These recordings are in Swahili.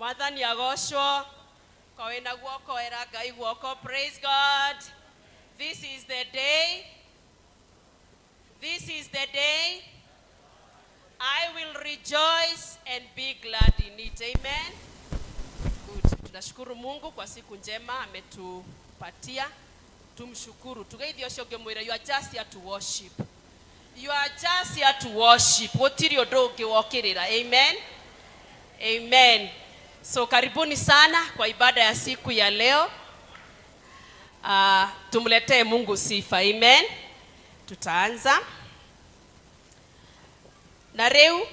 Mwathani agocwo kwa wena guoko era Ngai guoko. Praise God. This is the day. This is the day I will rejoice and be glad in it. Amen. Good. Tunashukuru Mungu kwa siku njema ametupatia. Tumshukuru. Tugeithio cionge mwira, you are just here to worship. You are just here to worship. Gutiri undu ungi wokirira. Amen. Amen. So karibuni sana kwa ibada ya siku ya leo. Tumletee Mungu sifa. Amen. Tutaanza. Na riu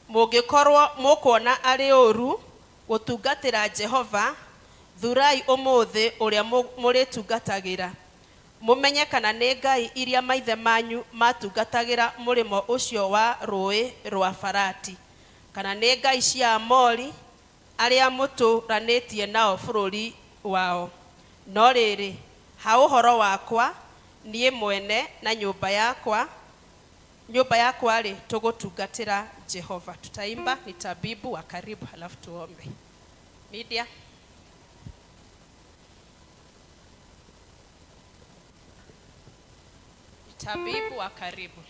mugikorwo mukuona ari oru gutungatira Jehova, thurai umuthi uria muritungatagira. Mumenye kana nĩ ngai iria maithe manyu matungatagira murimo ucio wa rũĩ rwa Farati, kana nĩ ngai cia Amori aria mũtũranĩtie nao bũrũri wao. No rĩrĩ, ha ũhoro wakwa niĩ mwene na nyũmba yakwa rĩ tũgũtungatĩra Jehova. Tutaimba ni tabibu wa karibu, halafu tuombe. Media. Tabibu wa karibu.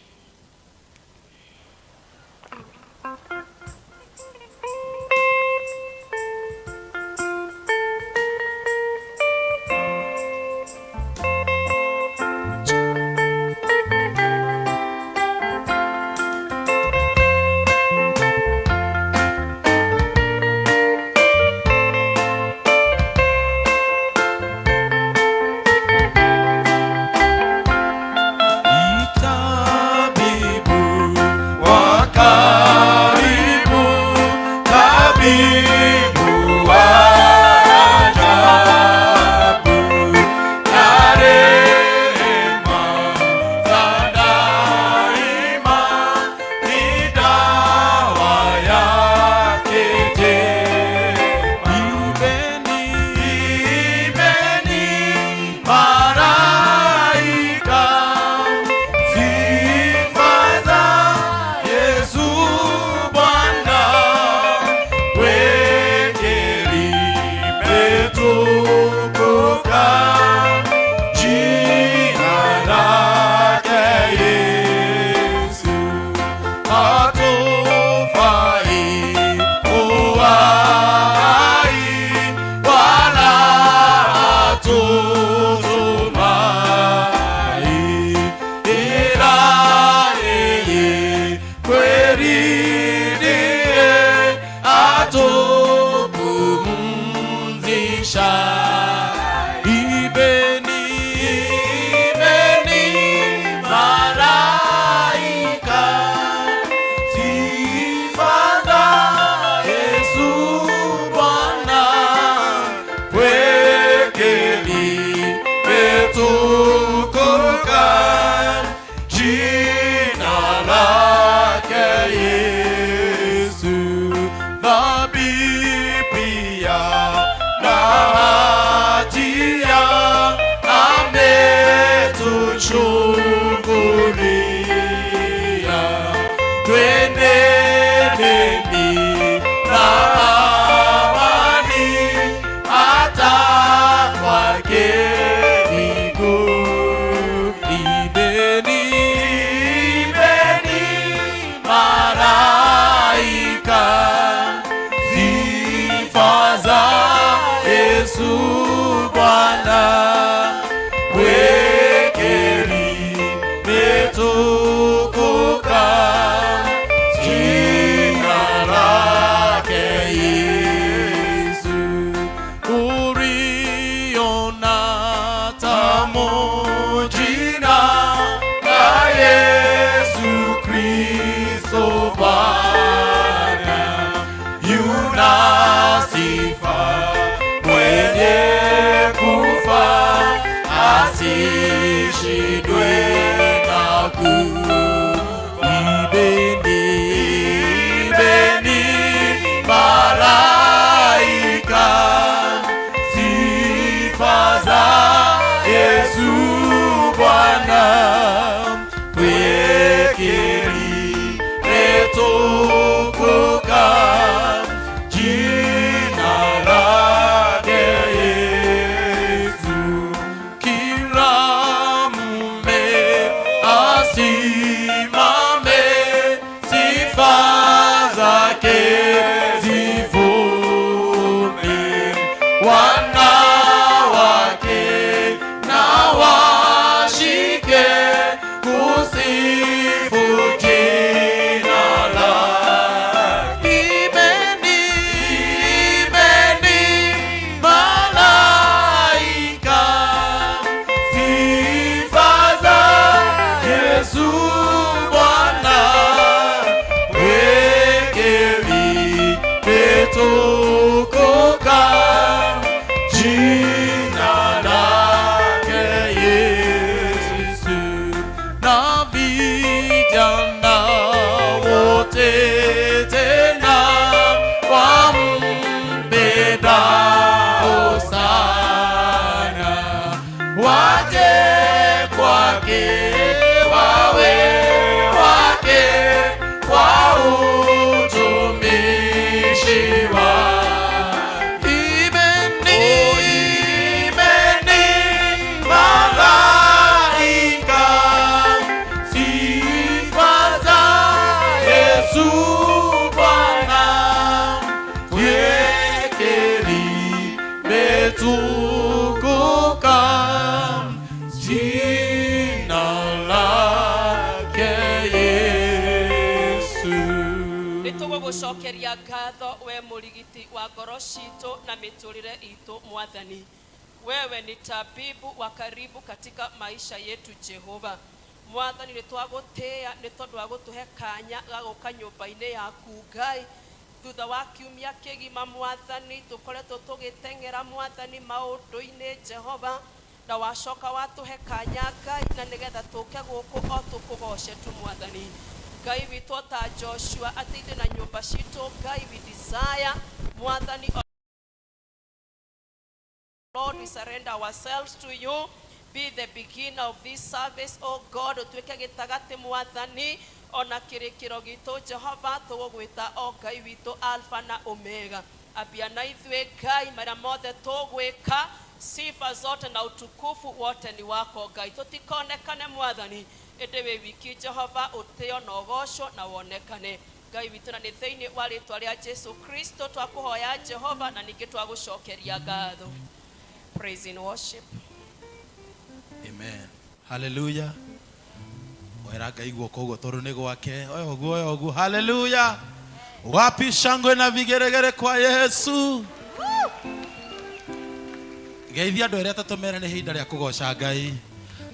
Twakwĩhoya ngatho we mũrigiti wa ngoro citũ na mĩtũrĩre itũ Mwathani. Wewe ni tabibu wa karibu katika maisha yetu Jehova. Mwathani nĩtwagũtĩĩa nĩ tondũ wa gũtũhe kanya ga gũka nyũmba-inĩ yaku Ngai. Thutha wa kiumia kĩgima Mwathani tũkoretwo tũgĩteng'era Mwathani maũndũ-inĩ Jehova, na wacoka watũhe kanya Ngai na nĩgetha tũke gũkũ o tũkũgoce tu Mwathani. Ngai witũ ta Joshua atĩ na nyũmba citũ Ngai we desire Mwathani. Lord, we surrender ourselves to you. Be the beginner of this service, oh God. Utweke gĩtagatĩ Mwathani, ona kĩrĩkĩro gitũ Jehova tũgũgwĩta o Ngai witũ Alpha na Omega. Ambia na ithuĩ Ngai marĩa mothe tũgwĩka, sifa zote na utukufu wote ni wako Ngai. Tũtikonekane Mwathani, ĩndĩ wĩ wiki Jehova ũtĩo na ũgocwo na wonekane. Ngai witũ na nĩ thĩinĩ wa rĩĩtwa rĩa Jesu Kristo twakũhoya Jehova na ningĩ twagũcokeria ngatho. Praise and worship. Amen. Hallelujah. Oera Ngai guoko ũguo tondũ nĩ gwake. Oyo ũguo. Hallelujah. Wapi shangwe na vigeregere kwa Yesu. Geithia andũ erĩ atatũ mere nĩ ihinda rĩa kũgoca Ngai.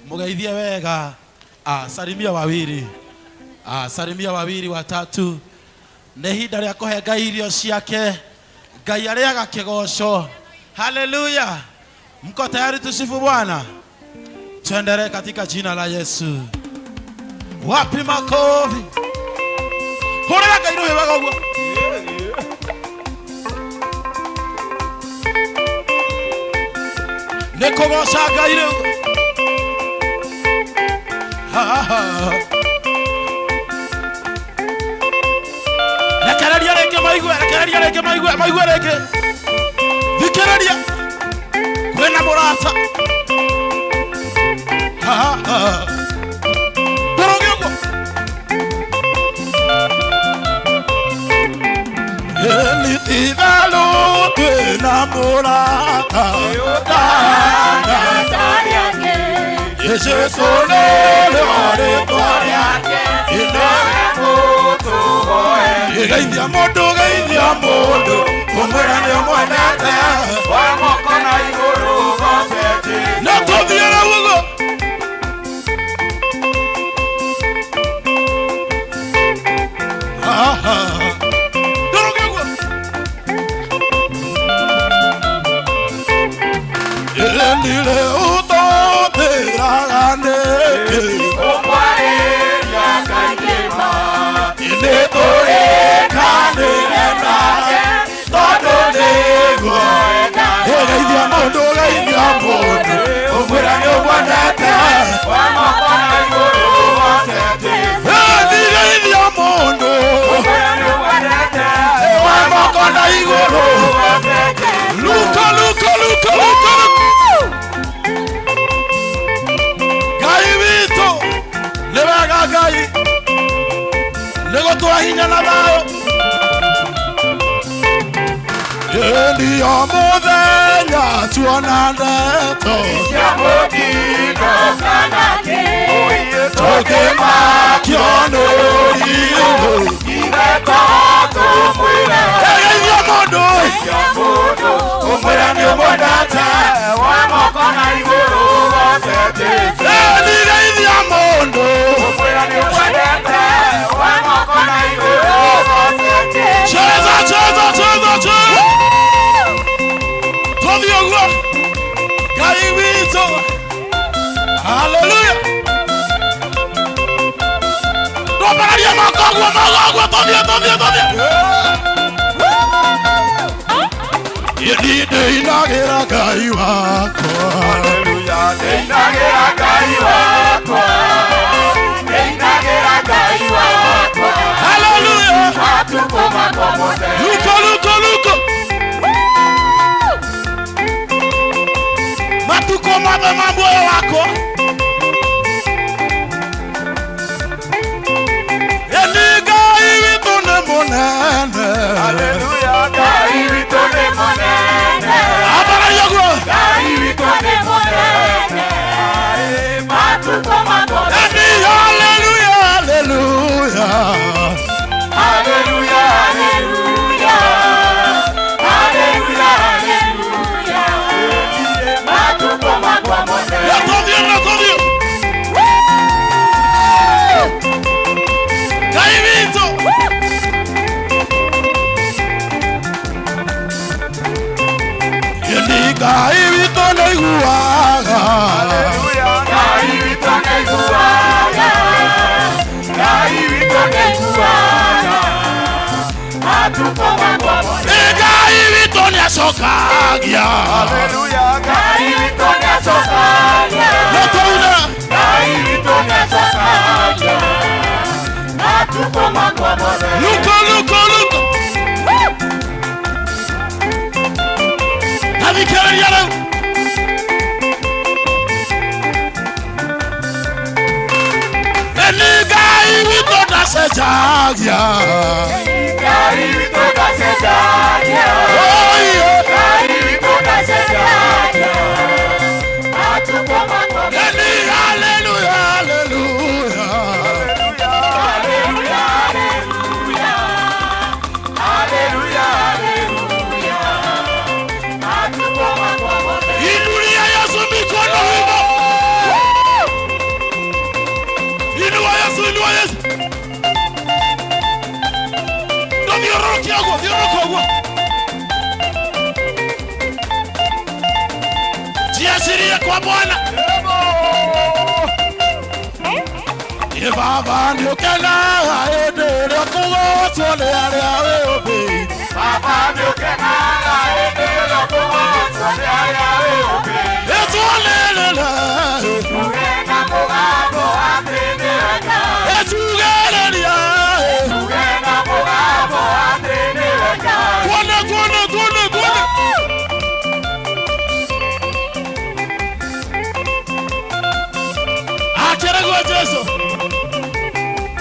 Mũgeithie wega. Salimia wawili. Salimia wawili watatu. Nĩ ihinda rĩa kũhe Ngai irio ciake. Ngai arĩaga kĩgoco. Hallelujah. Mko tayari tusifu Bwana? Tuendelee katika jina la Yesu. Wapi makofi? Hurira Ngai roho wega ũguo. Nĩ kũgoca Ngai rĩu. Rekereria rĩngĩ maigue, rekereria rĩngĩ maigue, maigue rĩngĩ. Thikĩrĩria. Kwĩna mũrata. Ndũroge ũguo. Ni itherũ twĩna mũrata. Jesũ nĩrĩo rĩĩtwa rĩake. Geithia mũndũ, geithia mũndũ, ũmwĩre nĩũmwendete. Wa moko na igũrũ goce Jesũ. Na tũthiĩ rĩu ũguo. Ndũroge ũguo. Nĩ rĩu tũthĩraga nĩkĩ. Ũmwarĩria kaingĩma. Nĩ tũrĩkanĩre nake tondũ nĩguo endaga. Geithia mũndũ, geithia mũndũ, ũmwĩre nĩũmwendete. Wa moko na igũrũ goce Jesũ. Geithia mũndũ, ũmwĩre nĩũmwendete. Wa moko na igũrũ goce Jesũ. Luka, Luka, Luka, Luka. Ngai witũ nĩ wega Ngai. Nĩgũtũhe hinya na thayũ. Ndio mũthenya tuona ndeto cia mũtino kana kĩ. Tũkĩmakio nĩ ũrimũ. Ithetũ tũmwĩre. Geithia mũndũ, ũmwĩre nĩũmwendete. Wa moko na igũrũ goce Jesũ. Geithia mũndũ, ũmwĩre nĩũmwendete. Wa moko na igũrũ goce Jesũ. Cheza, cheza, cheza, cheza. Tũthiĩ ũguo. Ngai witũ. Hallelujah. Ndũmbararia moko ũguo, moko ũguo. Tũthiĩ, tũthiĩ, tũthiĩ. Ndĩinagĩra Ngai wakwa. Hallelujah. Ndĩinagĩra Ngai wakwa. Ndĩinagĩra Ngai wakwa. Hallelujah. Matukũ makwa mothe. Luka, Luka, Luka. Matukũ mothe ma muoyo wakwa. Ngai witũ nĩ mũnene. Hallelujah. Ngai witũ nĩ mũnene. Abaragia guo. Ngai witũ nĩ mũnene. Matukũ Ngai witũ nĩ aiguaga. Haleluya. Ngai witũ nĩ aiguaga. Ngai witũ nĩ aiguaga. Matukũ makwa mothe. Ngai witũ nĩ acokagia. Haleluya. Ngai witũ nĩ acokagia. Nĩtwauna. Ngai witũ nĩ acokagia. Matukũ makwa mothe. Luko. Thikĩrĩria rĩu. Nĩ Ngai witũ ndacenjagia. Ngai witũ ndacenjagia. Ngai witũ ndacenjagia. Matukũ makwa mothe. Haleluya, haleluya. Haleluya, haleluya. Haleluya, haleluya. Matukũ makwa mothe. Inulia Yesu mikono hivyo. Inua Yesu. Ndio dhioroki agwo. Jiashirie kwa Bwana. Ye baba ndio kana aendelea kugocwo nĩ arĩa wĩũmbĩire. Baba ndio kana aendelea kugocwo nĩ arĩa wĩũmbĩire. Etũlelele. Tuge na mũgambo atĩ nĩ wega. Etũgereria. Tuge na mũgambo atĩ nĩ wega. Kuona. Akĩregwo Jesu.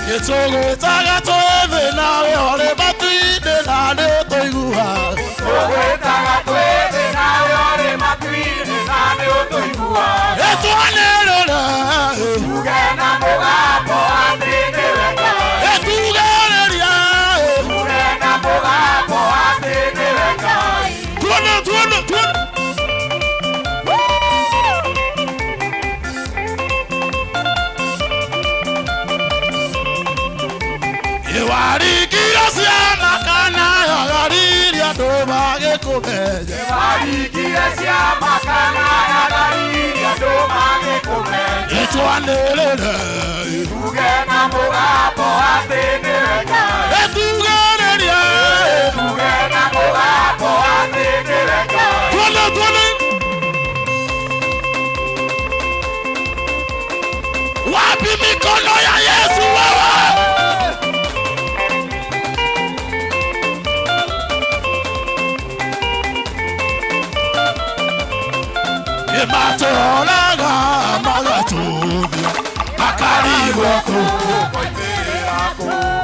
Gĩtũgwĩtaga twĩthĩ nawe ũrĩ matu-inĩ na nĩ ũtũiguaga. Tũgwĩtaga twĩthĩ nawe ũrĩ matu-inĩ na nĩ ũtũiguaga. Etũanĩrĩre. Tuge na mũgambo atĩ nĩ wega. Etũgereria. Tuge na mũgambo atĩ nĩ wega. Tuona. Iwarigira ciama kana yagaririe andũ magĩkũmenya. Warigie ciama kana yagaririe andũ magĩkũmenya. Etũanĩrĩre. Tuge na mũgambo atĩ nĩ wega. Etũgereria. Tuge na mũgambo atĩ nĩ wega. Tuona. Wapi mikono ya Yesu wewe? Matũraga magatũthia makarigwo kũ.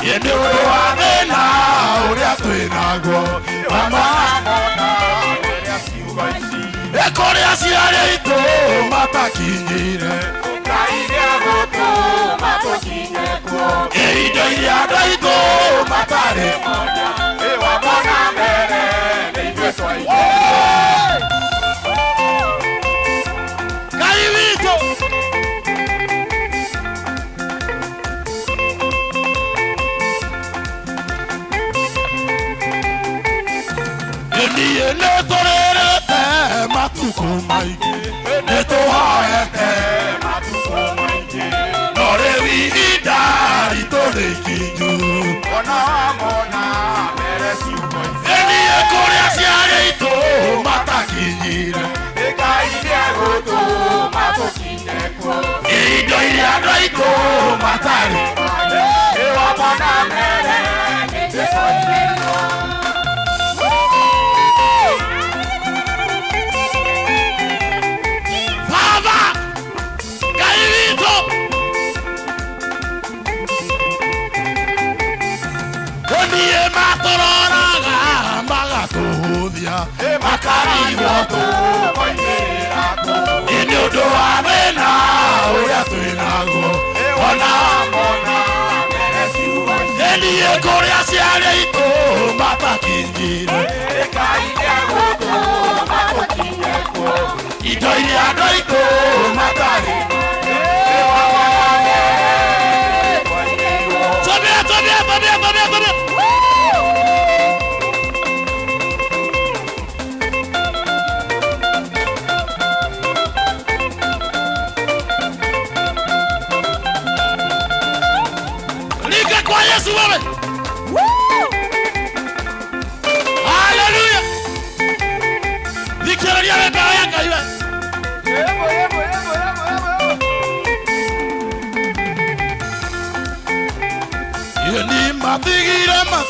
Nĩ ũndũ wa thĩna ũrĩa twĩnaguo. Kũrĩa ciarĩ itũ matakinyire. Ngai nĩagũtũma tũkinye kuo. Indo iria andũ aitũ matarĩ. Wamona mbere nĩ ithuĩ twaingĩ. Ngai witũ. Niĩ nĩtũrĩrĩte matukũ maingĩ. Nĩtũhoete Matukũ maingĩ. no rĩu ihinda ritũ rĩkinyu. Ona wamona mbere ciugo ici. Niĩ kũrĩa ciarĩ itũ matakinyire. Ngai nĩagũtũma tũkinye kuo. Indo iria andũ aitũ matarĩ. Wamona mbere nĩ ithuĩ twaingĩ. Baba, Ngai witũ. Niĩ matũroraga magatũhũthia makarigwo kũ. Nĩ ũndũ wa thĩna ũrĩa twĩnaguo. Ona niĩ kũrĩa ciarĩ itũ matakinyire. Indo iria andũ aitũ matarĩ.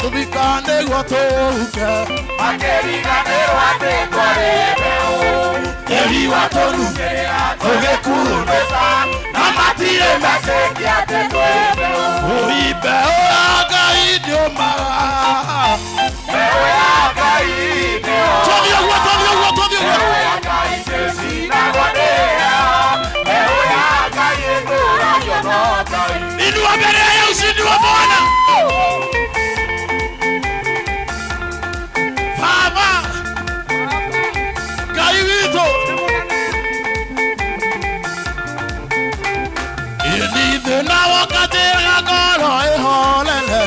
tũthikane guo tũke makĩriganĩrwo atĩ twarĩ mbeũ tĩri watũnukĩrĩra tũgĩkurumĩka na matirĩ metĩkia atĩ twĩ mbeũ mbeũ ya Ngai ndĩũmaga mbeũ ya Ngai nĩyo tũthiĩ ũguo mbeũ ya Ngai ndĩcinagwo nĩ heho mbeũ ya Ngai ĩtũũragio no Ngai inua mbere ya ushindi wa Bwana Baba Ngai witũ ini thĩna wokatĩra ngoro ĩholele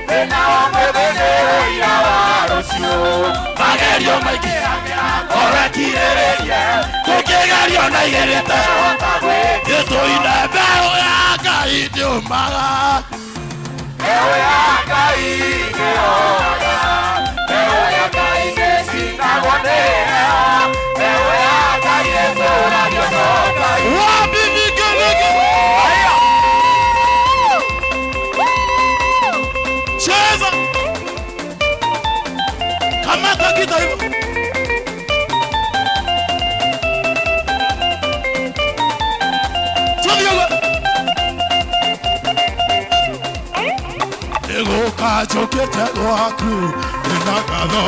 thĩna wa mũthenya ũira wa rũciũ magerio maingĩ orekirĩrĩrie tũkĩgerio na igĩrĩte gĩtũine mbeũ ya Ngai ndĩũmaga mbeũ ya Ngai nĩyoraga mbeũ ya Ngai ndĩcinagwo nĩ heho mbeũ ya Ngai ĩtũũragio no Ngai wapi vigelegele cheza kamata kita hivyo ego kachokete gwaku inakatho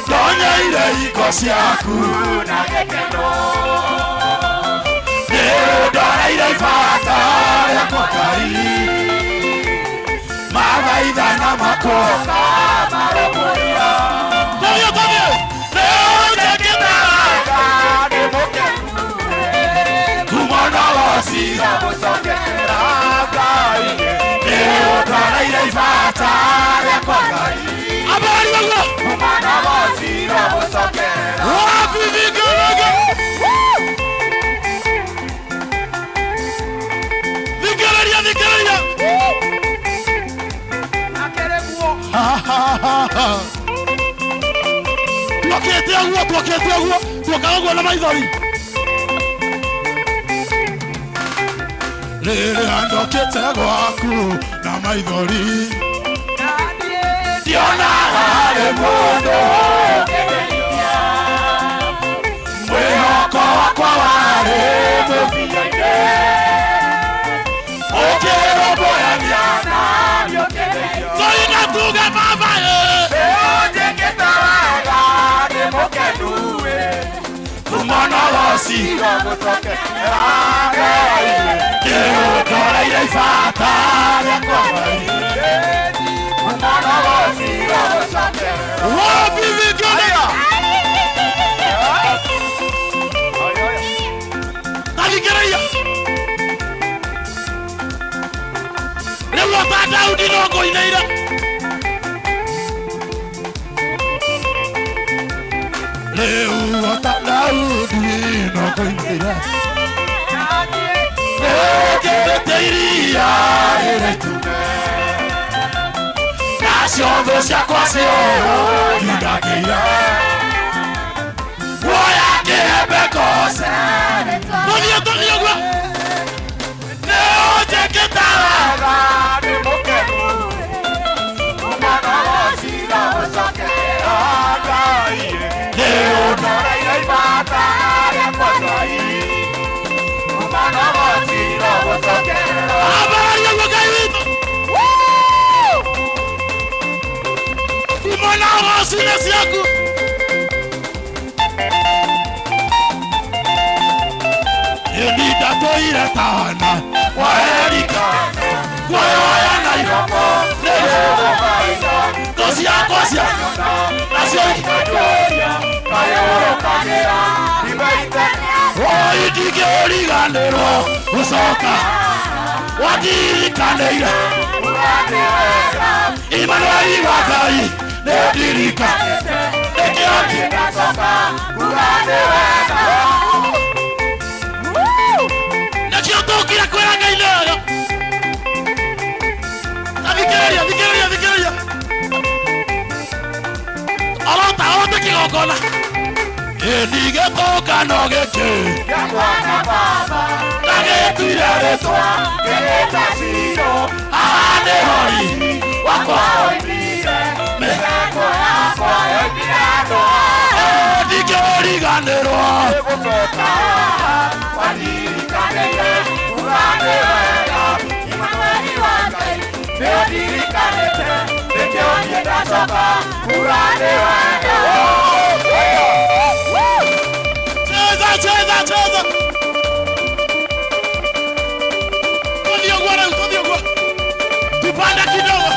donyeire iko ciaku na gĩkeno nĩũndoreire ibata rĩakwa Ngai mawaidha na makoka marũmũria tũthiĩ nĩũnjĩkĩte ndĩ mũkenu kumona wacira gũcokera Ngai nĩũndoreire ibata rĩakwa Ngai abari waguo kumana gũcira gũcokera wapi vigelegele vigereria twakĩte ũguo tuokaga ũguo na maithori rĩrĩa ndokĩte gwaku na maithori ndionaga harĩ mũndũ ũkĩgeria mwĩhoko wakwa warĩ mũthia-inĩ ũkĩrũmbũyania na nĩũkĩgerio tũina tuge baba njĩkĩte wega ndĩ mũkenu kumona wacira gũcokera Ngai nĩũndoreire ibata rĩakwa Ngai kumana gũcira gũcokera wapi vigelegele tathikĩrĩria rĩu ota Daudi no ngũinĩire rĩu ota Daudi no ngũinĩire nĩũkĩrĩte iria rĩrĩ tume nacio thũ ciakwa cioyo yundakĩire guoya kĩhembe kose tũthiĩ ũguo nĩũnjĩkĩte wega ndĩ mũkenu kumana gũcira gũcokera Ngai nĩũndoreire ibata rĩakwa Ngai kumana gũcira gũcokera abari ũguo Ngai witũ kumona wacina ciaku ĩni ndatũire tana waerika guoyoya na iroko nĩrĩũgũkaina thũ ciakwa ciana nacio kayũrũkagĩra oi ndingĩriganĩrwo gũcoka wandirikanĩire Imanueli wa Ngai nĩndirikanĩte nĩkĩo ngacoka kuga nĩ wega nakĩo tũkire kwĩra Ngai nĩ wega thikĩrĩria arota ote kĩgongona ĩni gĩtũngano gĩkĩ gĩa mwana baba na gĩtuire rĩtwa gĩgĩta ciro haha nĩ hoi wakwa oimire mĩtheko yakwa yoimire andũ ndingĩriganĩrwo gũcoka wanirikanĩire ugane wega Imanueli wa Ngai nĩũndirikanĩte nĩkĩo niĩ ndacoka ugane wega cheza Tudiogwa tupanda kidogo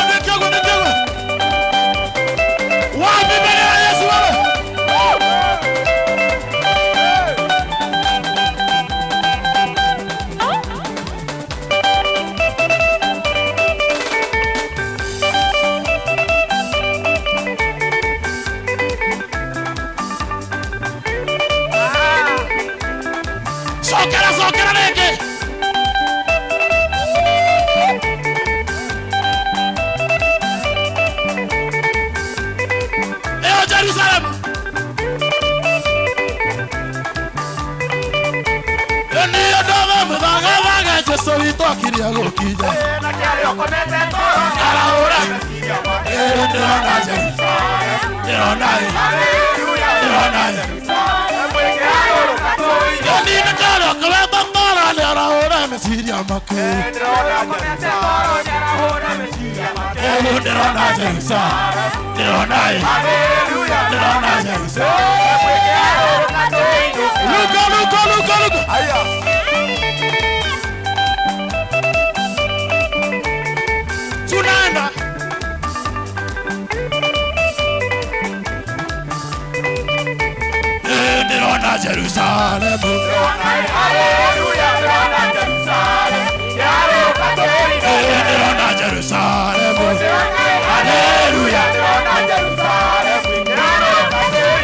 Ndekiogwa wapi mbele ya Yesu wewe Sokera neke Eo Jerusalem Eniyo dove mudhaga Jesu wito akiria gukija na kĩarĩ ũkomete toro Araura meciria make Ndĩrona Jerusalem Ndĩrona mwĩke agũrũ katũi Eniyo dove kuleta toro Ni araura meciria make ndĩrona ũkomete toro nyarahũra meciria make Ndĩrona Jerusalem Ndĩrona Ndĩrona Jerusalem mwĩke agũrũ katũi Luka aya Tunaenda Ndĩrona Jerusalem haleluya ndĩrona Jerusalem yarĩ katũi Ndĩrona Jerusalem haleluya ndĩrona Jerusalem yarĩ katũi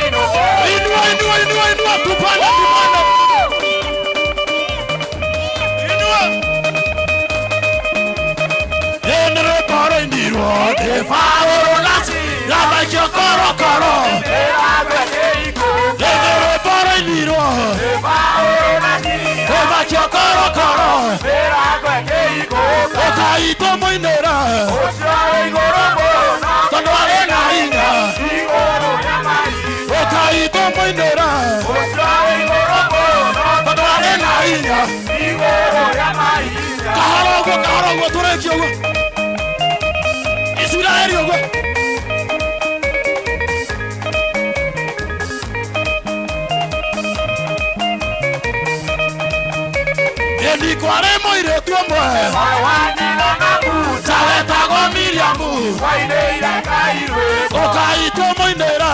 Inua tupanda Inua Ndĩrĩ paro indirwo Ndĩbaũrũ nasi Yamaikio korokoro Ndĩrĩ paro indirwo Yamaikio korokoro Ũkaitwo mũinĩra Tondũ arĩ na hinya Ũkaitwo mũinĩra Tondũ arĩ na hinya Kahora ũguo tũrĩkie ũguo Isiraeli ũguo Ndikwarĩ mũirĩtu ũmwe Tawetagwo Miriamu Ũkaitwo mũinĩra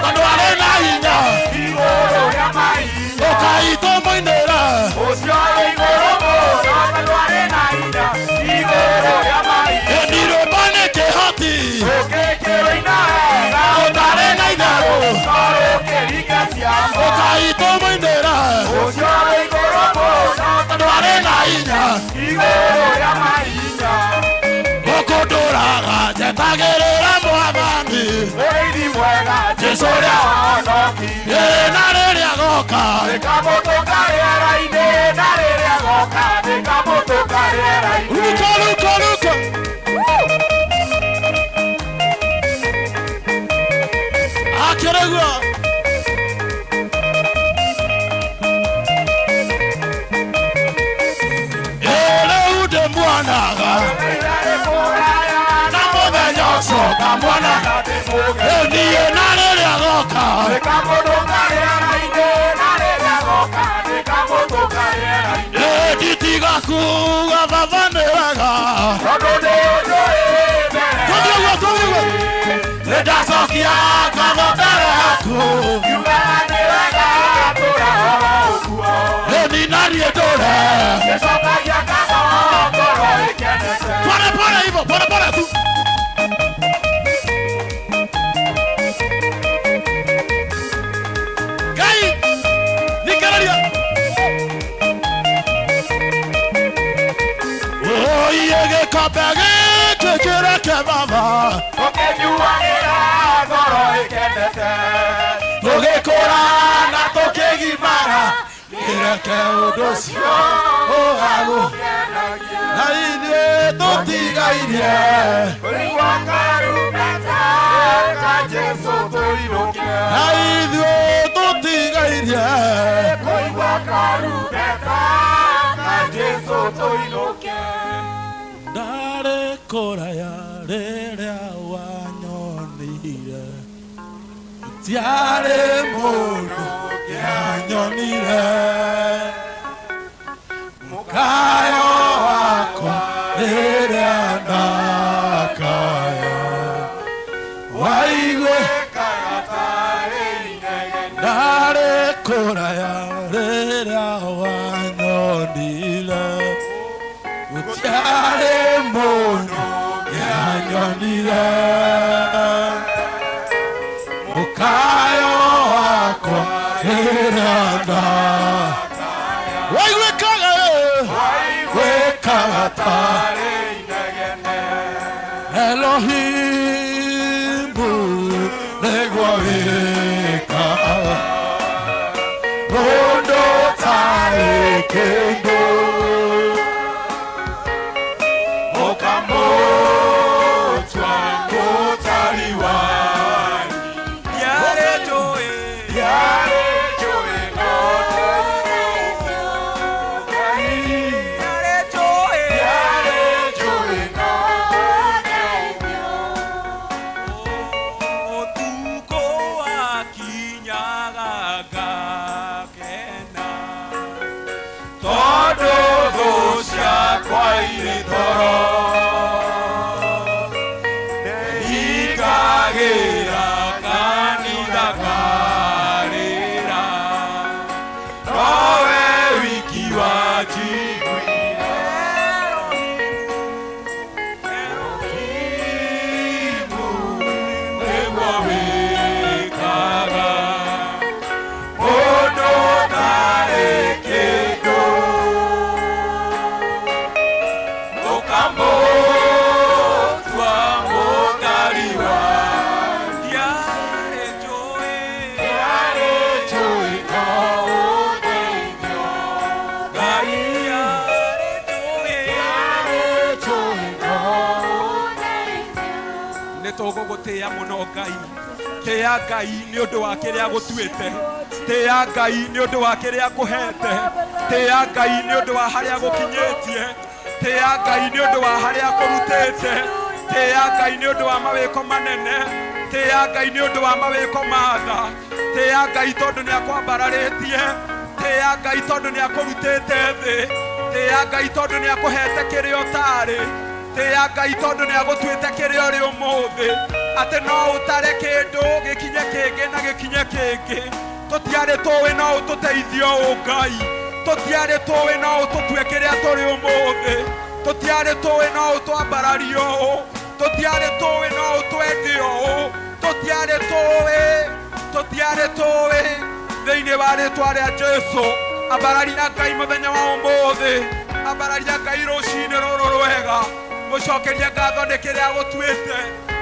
Tondũ arĩ na hinya Ũkaitwo mũinĩra Ndirũmba nĩ kĩhoti Ũtarĩ na itherũ Ũkaitwo mũinĩra Tondũ arĩ na hinya Gũkũndũraga njetagĩrĩra Mwathani Jesũ ũrĩa na rĩrĩa agoka Luka Akĩrĩguo Rĩu ndĩmuonaga Na mũthenya ũcio ngamuonaga Niĩ na rĩrĩa agoka Nditiga kuga thabanĩraga Tũthiũguo Nĩndacokia ngatho mbere yaku Nina niĩ ndũre Pole hivyo, pole tu Gai, nikararia Oye gĩkombe gĩkĩ kĩreke baba Ũkĩnyuanĩra ngoro ĩkenete Tũgĩkũra na tũkĩgimara kireke udocio oago na ithuĩ tũtigairie kũigua karumbeta ka Jesũ tũinũke na ithuĩ tũtigairie kũigua karumbeta ka Jesũ tũinũke ndarĩ kũraya rĩrĩa wanyonire gũtiarĩ mũndũ ũngĩanyonire mũkayo wakwa rĩrĩa ndakaya waiguĩkaga tarĩ inegene ndarĩ kũraya rĩrĩa wanyonire gũtiarĩ mũndũ ũngĩanyonire mũkayo wakwa rĩrĩa ndakaya waiguĩkaga tarĩ inegene Elohimu nĩguo wĩkaga mũndũ tarĩ kĩndũ ũkamũtua mũtari wanyu yarĩ njũĩ ũtukũ wakinyaga ngakena tondũ thũ ciakwa irĩ toro hingagĩra kanitha karĩra nowe wiki wanjiguire Elohimu nĩguo wĩkaga mũndũ tarĩ kĩndũ ũkamũtua mũtari wa ndiarĩ njũĩ no ũndeithio Ngai yarĩ njũĩ no ũndeithio nĩtũgũgũtĩĩa mũno Ngai tĩĩa Ngai nĩ ũndũ wa kĩrĩa gũtuĩte tĩĩa Ngai nĩ ũndũ wa kĩrĩa kũhete tĩĩa Ngai nĩ ũndũ wa harĩa gũkinyĩtie tĩĩa Ngai nĩ ũndũ wa harĩa kũrutĩte tĩĩa Ngai nĩ ũndũ wa mawĩko manene tĩĩa Ngai nĩ ũndũ wa mawĩko matha tĩĩa Ngai tondũ nĩ akwambararĩtie tĩĩa Ngai tondũ nĩ akũrutĩte thĩ tĩĩa Ngai tondũ nĩ akũhete kĩrĩa ũtarĩ tĩĩa Ngai tondũ nĩ agũtuĩte kĩrĩa ũrĩ ũmũthĩ atĩ no ũtare kĩndũ gĩkinye kĩngĩ na gĩkinye kĩngĩ tũtiarĩ tũĩ no ũtũteithio Ngai tũtiarĩ tũĩ no ũtũtue kĩrĩa tũrĩ ũmũthĩ tũtiarĩ tũĩ no ũtwambarario tũtiarĩ tũĩ no ũtwendio tũtiarĩ tũĩ thĩinĩ wa rĩtwa rĩa Jesũ ambararia Ngai mũthenya wa ũmũthĩ ambararia Ngai rũcinĩ rũrũ rwega mũcokerie ngatho nĩ kĩrĩa gũtuĩte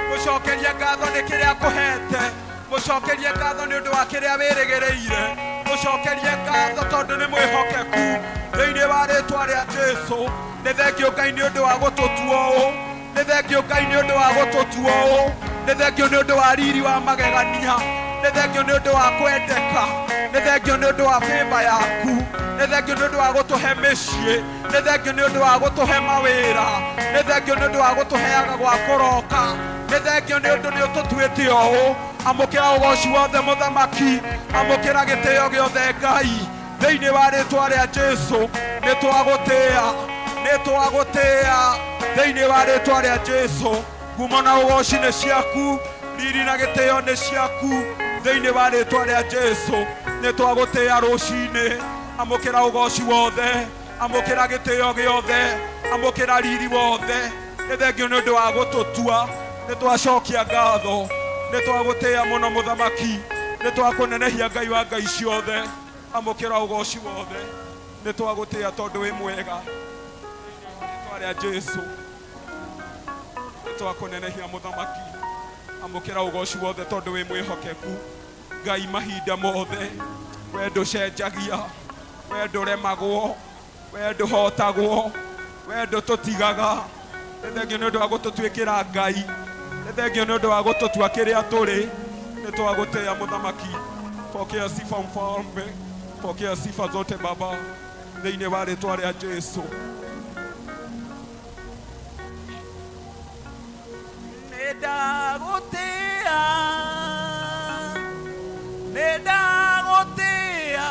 mũcokerie ngatho nĩ kĩrĩa kũhete mũcokerie ngatho nĩ ũndũ wa kĩrĩa wĩrĩgĩrĩire mũcokerie ngatho tondũ nĩ mwĩhokeku thĩinĩ wa rĩtwa rĩa Jesũ nĩ thengio Ngai nĩ ũndũ wa gũtũtua ũũ nĩ thengio Ngai nĩ ũndũ wa gũtũtua ũũ nĩ thengio nĩ ũndũ wa riri wa magegania nĩ thengio nĩ ũndũ wa kwendeka nĩ thengio nĩ ũndũ wa favor yaku nĩ thengio nĩ ũndũ wa gũtũhe mĩciĩ nĩ thengio nĩ ũndũ wa gũtũhe mawĩra nĩ thengio nĩ ũndũ wa gũtũheaga gwa kũroka nĩ thengio nĩ ũndũ nĩ ũtũtuĩte ũũ amũkĩra ũgoci wothe mũthamaki amũkĩra gĩtĩo gĩothe Ngai thĩinĩ wa rĩtwa rĩa Jesũ nĩ twagũtĩĩa thĩinĩ wa rĩtwa rĩa Jesũ ngumo na ũgoci nĩ ciaku riri na gĩtĩo nĩ ciaku thĩinĩ wa rĩtwa rĩa Jesũ nĩ twagũtĩĩa rũcinĩ amũkĩra ũgoci wothe amũkĩra gĩtĩo gĩothe amũkĩra riri wothe nĩ thengio nĩ ũndũ wa gũtũtua nĩ twacokia ngatho nĩ twagũtĩĩa mũno mũthamaki nĩ twakũnenehia Ngai wa ngai ciothe amũkĩra ũgoci wothe nĩ twagũtĩĩa tondũ wĩ mwega rĩtwa rĩa Jesũ nĩ twakũnenehia mũthamaki amũkĩra ũgoci wothe tondũ wĩ mwĩhokeku Ngai mahinda mothe we ndũcenjagia we nduremagwo, we nduhotagwo, we ndututigaga. Nĩ thengio nĩ ũndũ wa gũtũtuĩkĩra Ngai, nĩ thengio nĩ ũndũ wa gũtũtua kĩrĩa tũrĩ, nĩ twagũtĩĩa mũthamaki. Pokea sifa mfalme, pokea sifa zote Baba, thĩinĩ wa rĩĩtwa rĩa Jesũ. Nĩndagũtĩĩa, nĩndagũtĩĩa,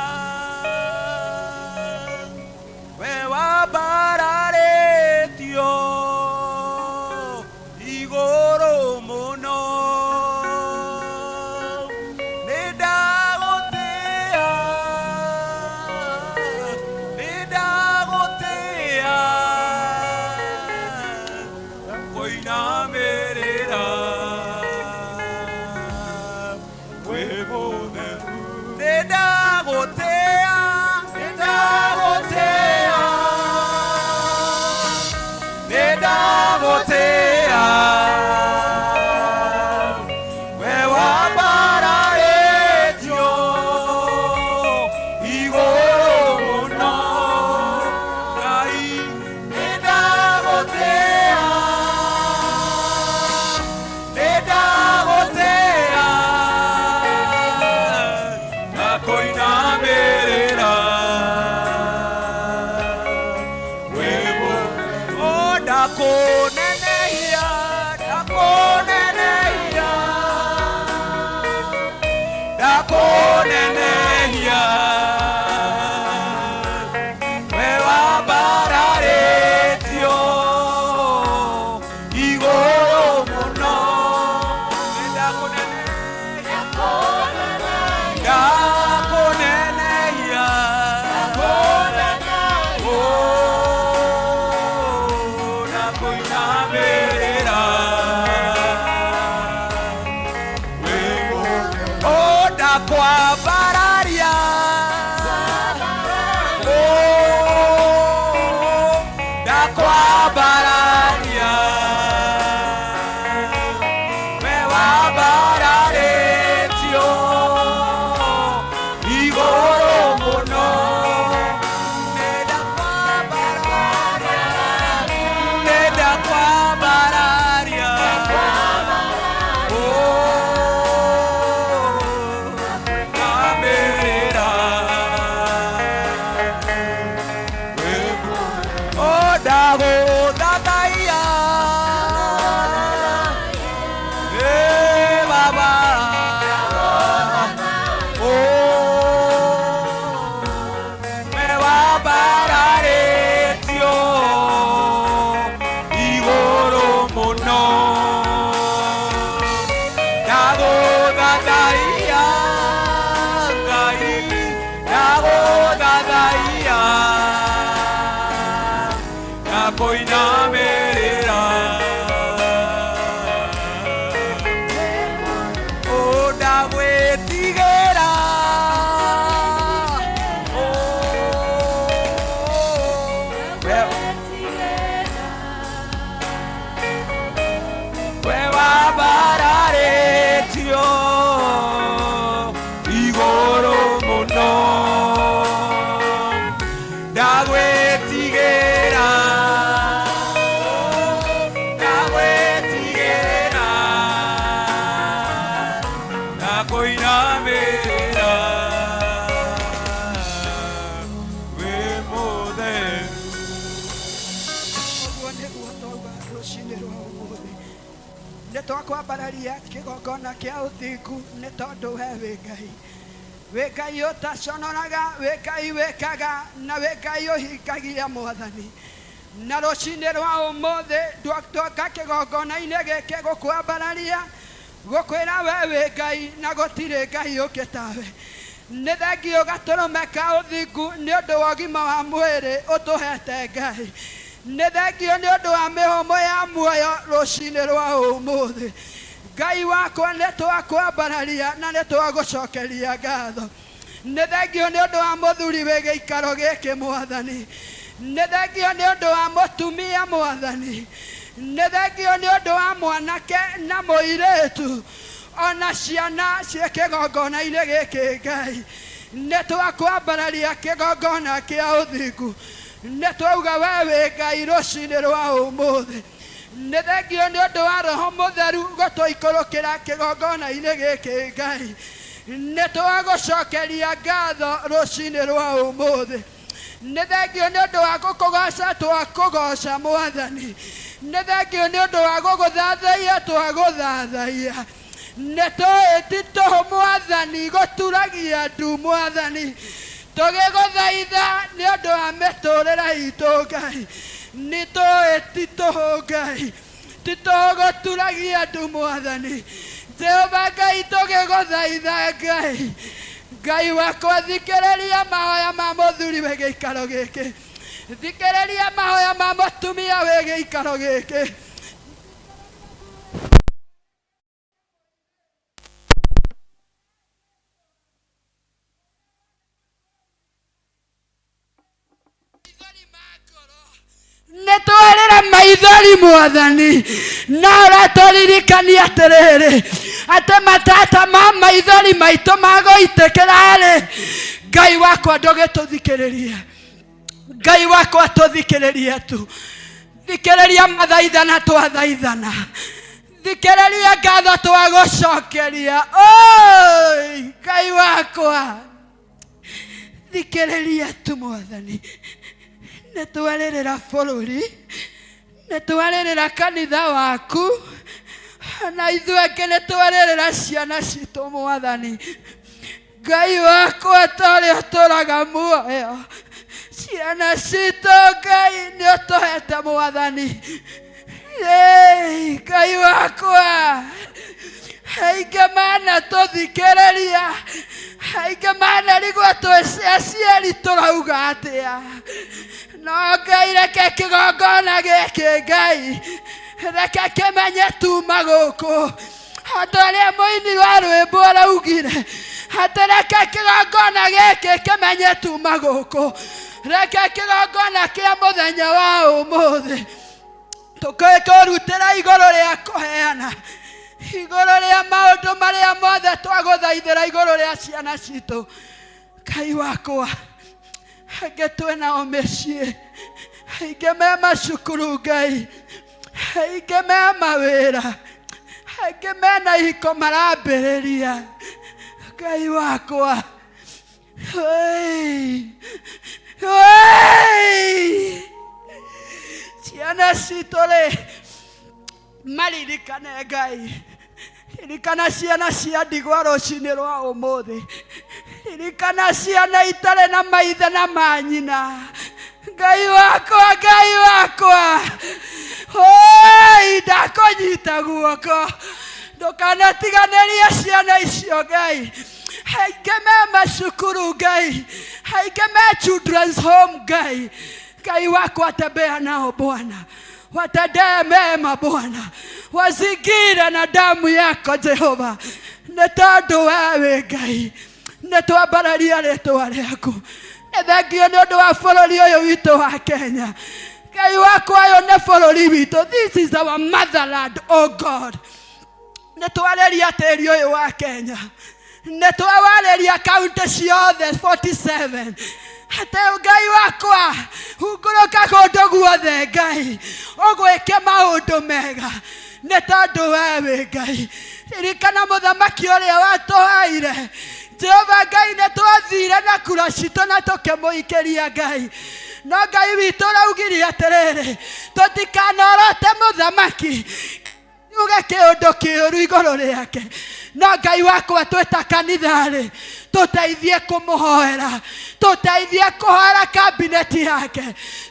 we wambararĩtio igũrũ mũno. Nĩndagũtĩĩa, nĩndagũtĩĩa, kũinamĩrĩra wĩ mũtheru. Nĩndagũtĩĩa, nĩndagũtĩĩa, nĩndagũtĩĩa, we wambararĩtio igũrũ mũno. Ngai, nĩndagũtĩĩa, nĩndagũtĩĩa, na kũinamĩrĩra wĩ mũtheru. O ndakũnenehia, ndakũnenehia, ndakũnenehia, we wambararĩtio igũrũ mũno. Ndakũnenehia, ndakũnenehia, oh, na kũinamĩrĩra wĩ mũtheru. Oh, ndakwambararia, oh, ndakwambararia, we wambararĩtio igũrũ mũno. Nĩndakwambararia, oh, namĩrĩra wĩ mũtheru. Oh, ndagũthathaiya, Baba, oh, we wambararĩtio igũrũ mũno. Ndagũthathaiya, Ngai, ndagũthathaiya, na kũinamĩrĩra. Oh, ndagwĩtigĩra, oh, we wambararĩtio igũrũ mũno. Ndagwĩtigĩra, ndagwĩtigĩra, na kũinamĩrĩra wĩ mũtheru. Ũguo nĩguo twauga rũcinĩ rwa ũmũthĩ. Nĩ twakwambararia kĩgongona kĩa ũthingu nĩ tondũ we wĩ Ngai. Wĩ Ngai ũtaconoraga, wĩ Ngai wĩkaga, na wĩ Ngai ũhingagia Mwathani. Na rũcinĩ rwa ũmũthĩ twoka kĩgongona-inĩ gĩkĩ gũkwambararia, gũkwĩra we wĩ Ngai na gũtirĩ Ngai ũngĩ tawe. Nĩ thengio gatũrũme ka ũthingu nĩ ũndũ wa ũgima wa mwĩrĩ ũtũhete Ngai. Nĩ thengio nĩ ũndũ wa mĩhũmũ ya muoyo rũcinĩ rwa ũmũthĩ. Ngai wakwa nĩ twakwambararia na nĩ twagũcokeria ngatho. Nĩ thengio nĩ ũndũ wa mũthuri wĩ gĩikaro gĩkĩ Mwathani. Nĩ thengio nĩ ũndũ wa mũtumia Mwathani. Nĩ thengio nĩ ũndũ wa mwanake na mũirĩtu ona ciana ciĩ kĩgongona-inĩ gĩkĩ Ngai. nĩtwakwambararia kĩgongona kĩa ũthingu, nĩtwauga we wĩ Ngai rũcinĩ rwa ũmũthĩ. Nĩ thengio nĩ ũndũ wa Roho Mũtheru gũtũikũrũkĩra kĩgongona-inĩ gĩkĩ Ngai. Nĩtwagũcokeria ngatho rũcinĩ rwa ũmũthĩ. Nĩ thengio nĩ ũndũ wa gũkũgoca twakũgoca Mwathani. Nĩ thengio nĩ ũndũ wa gũgũthathaiya twagũthathaiya. Nĩtũĩ ti tũhũ Mwathani gũturagia ndu Mwathani. Tũgĩgũthaitha nĩ ũndũ wa mĩtũrĩre itũ Ngai. Nĩtũĩ ti tũhũ Ngai, ti tũhũ gũturagia ndu Mwathani. Jehova Ngai tũgĩgũthaitha Ngai. Ngai wakwa thikĩrĩria mahoya ma mũthuri wĩ gĩikaro gĩkĩ. Thikĩrĩria mahoya ma mũtumia wĩ gĩikaro gĩkĩ. Nĩtwarĩra maithori Mwathani, na ũratũririkania atĩrĩrĩ atĩ matata ma maithori maitũ magũitĩkĩra-rĩ, Ngai wakwa ndũgĩtũthikĩrĩria. Ngai wakwa tũthikĩrĩrie tu. Thikĩrĩria mathaithana twathaithana. Thikĩrĩria ngatho twagũcokeria. Oi, Ngai wakwa thikĩrĩria tu Mwathani. Nĩtwarĩrĩra bũrũri, nĩtwarĩrĩra kanitha waku, na ithuĩ angĩ nĩtwarĩrĩra ciana citũ Mwathani. Ngai wakwa ta ũrĩa ũtũraga muoyo, ciana citũ Ngai nĩũtũhete Mwathani. Ngai wakwa aingĩ manatũthikĩrĩria, aingĩ manarigwo twĩ aciari tũrauga atĩa. No Ngai reke kĩgongona gĩkĩ Ngai, reke kĩmenye tuma gũkũ. Hata ũrĩa mũini wa rwĩmbo araugire atĩ reke kĩgongona gĩkĩ kĩmenye tuma gũkũ. Reke kĩgongona kĩa mũthenya wa ũmũthĩ tũkĩrutĩra igũrũ rĩa kũheana, igũrũ rĩa maũndũ marĩa mothe twagũthaithĩra igũrũ rĩa ciana citũ. Ngai wakwa aingĩ twĩnao mĩciĩ, aingĩ me macukuru Ngai, aingĩ me mawĩra, aingĩ mena ihiko marambĩrĩria. Ngai wakwa ciana citũ-rĩ maririkane Ngai. Ririkana ciana cia ndigwa rũcinĩ rwa ũmũthĩ. Ririkana ciana itarĩ na maithe na manyina. Ngai wakwa, Ngai wakwa, ndakũnyita guoko. Ndũkanatiganĩrie ciana icio Ngai. Aingĩ me macukuru Ngai, aingĩ me children's home Ngai. Ngai wakwa tembea nao Bwana, watendee mema Bwana, wazingire na damu yako Jehova. Nĩ tondũ wewe Ngai nĩtwambararia rĩtwa rĩaku. Nĩ thengio nĩ ũndũ wa bũrũri ũyũ witũ wa Kenya. Ngai wakwa ũyũ nĩ bũrũri witũ. This is our motherland, oh God. Nĩtwarĩria tĩri ũyũ wa Kenya, nĩtwawarĩria kaunti ciothe 47. Atĩ Ngai wakwa hungũrũka kũndũ guothe Ngai, ũgwĩke maũndũ mega nĩ tondũ wewe Ngai. Ririkana mũthamaki ũrĩa watũhaire Jehova Ngai, nĩtwathire na kura citũ na tũkĩmũikĩria Ngai. No Ngai witũ ũraugire atĩrĩrĩ, tũtikanorote mũthamaki uge kĩũndũ kĩũru igũrũ rĩake. No Ngai wakwa twĩta kanitha-rĩ, tũteithie kũmũhoera, tũteithie kũhoera kabineti yake,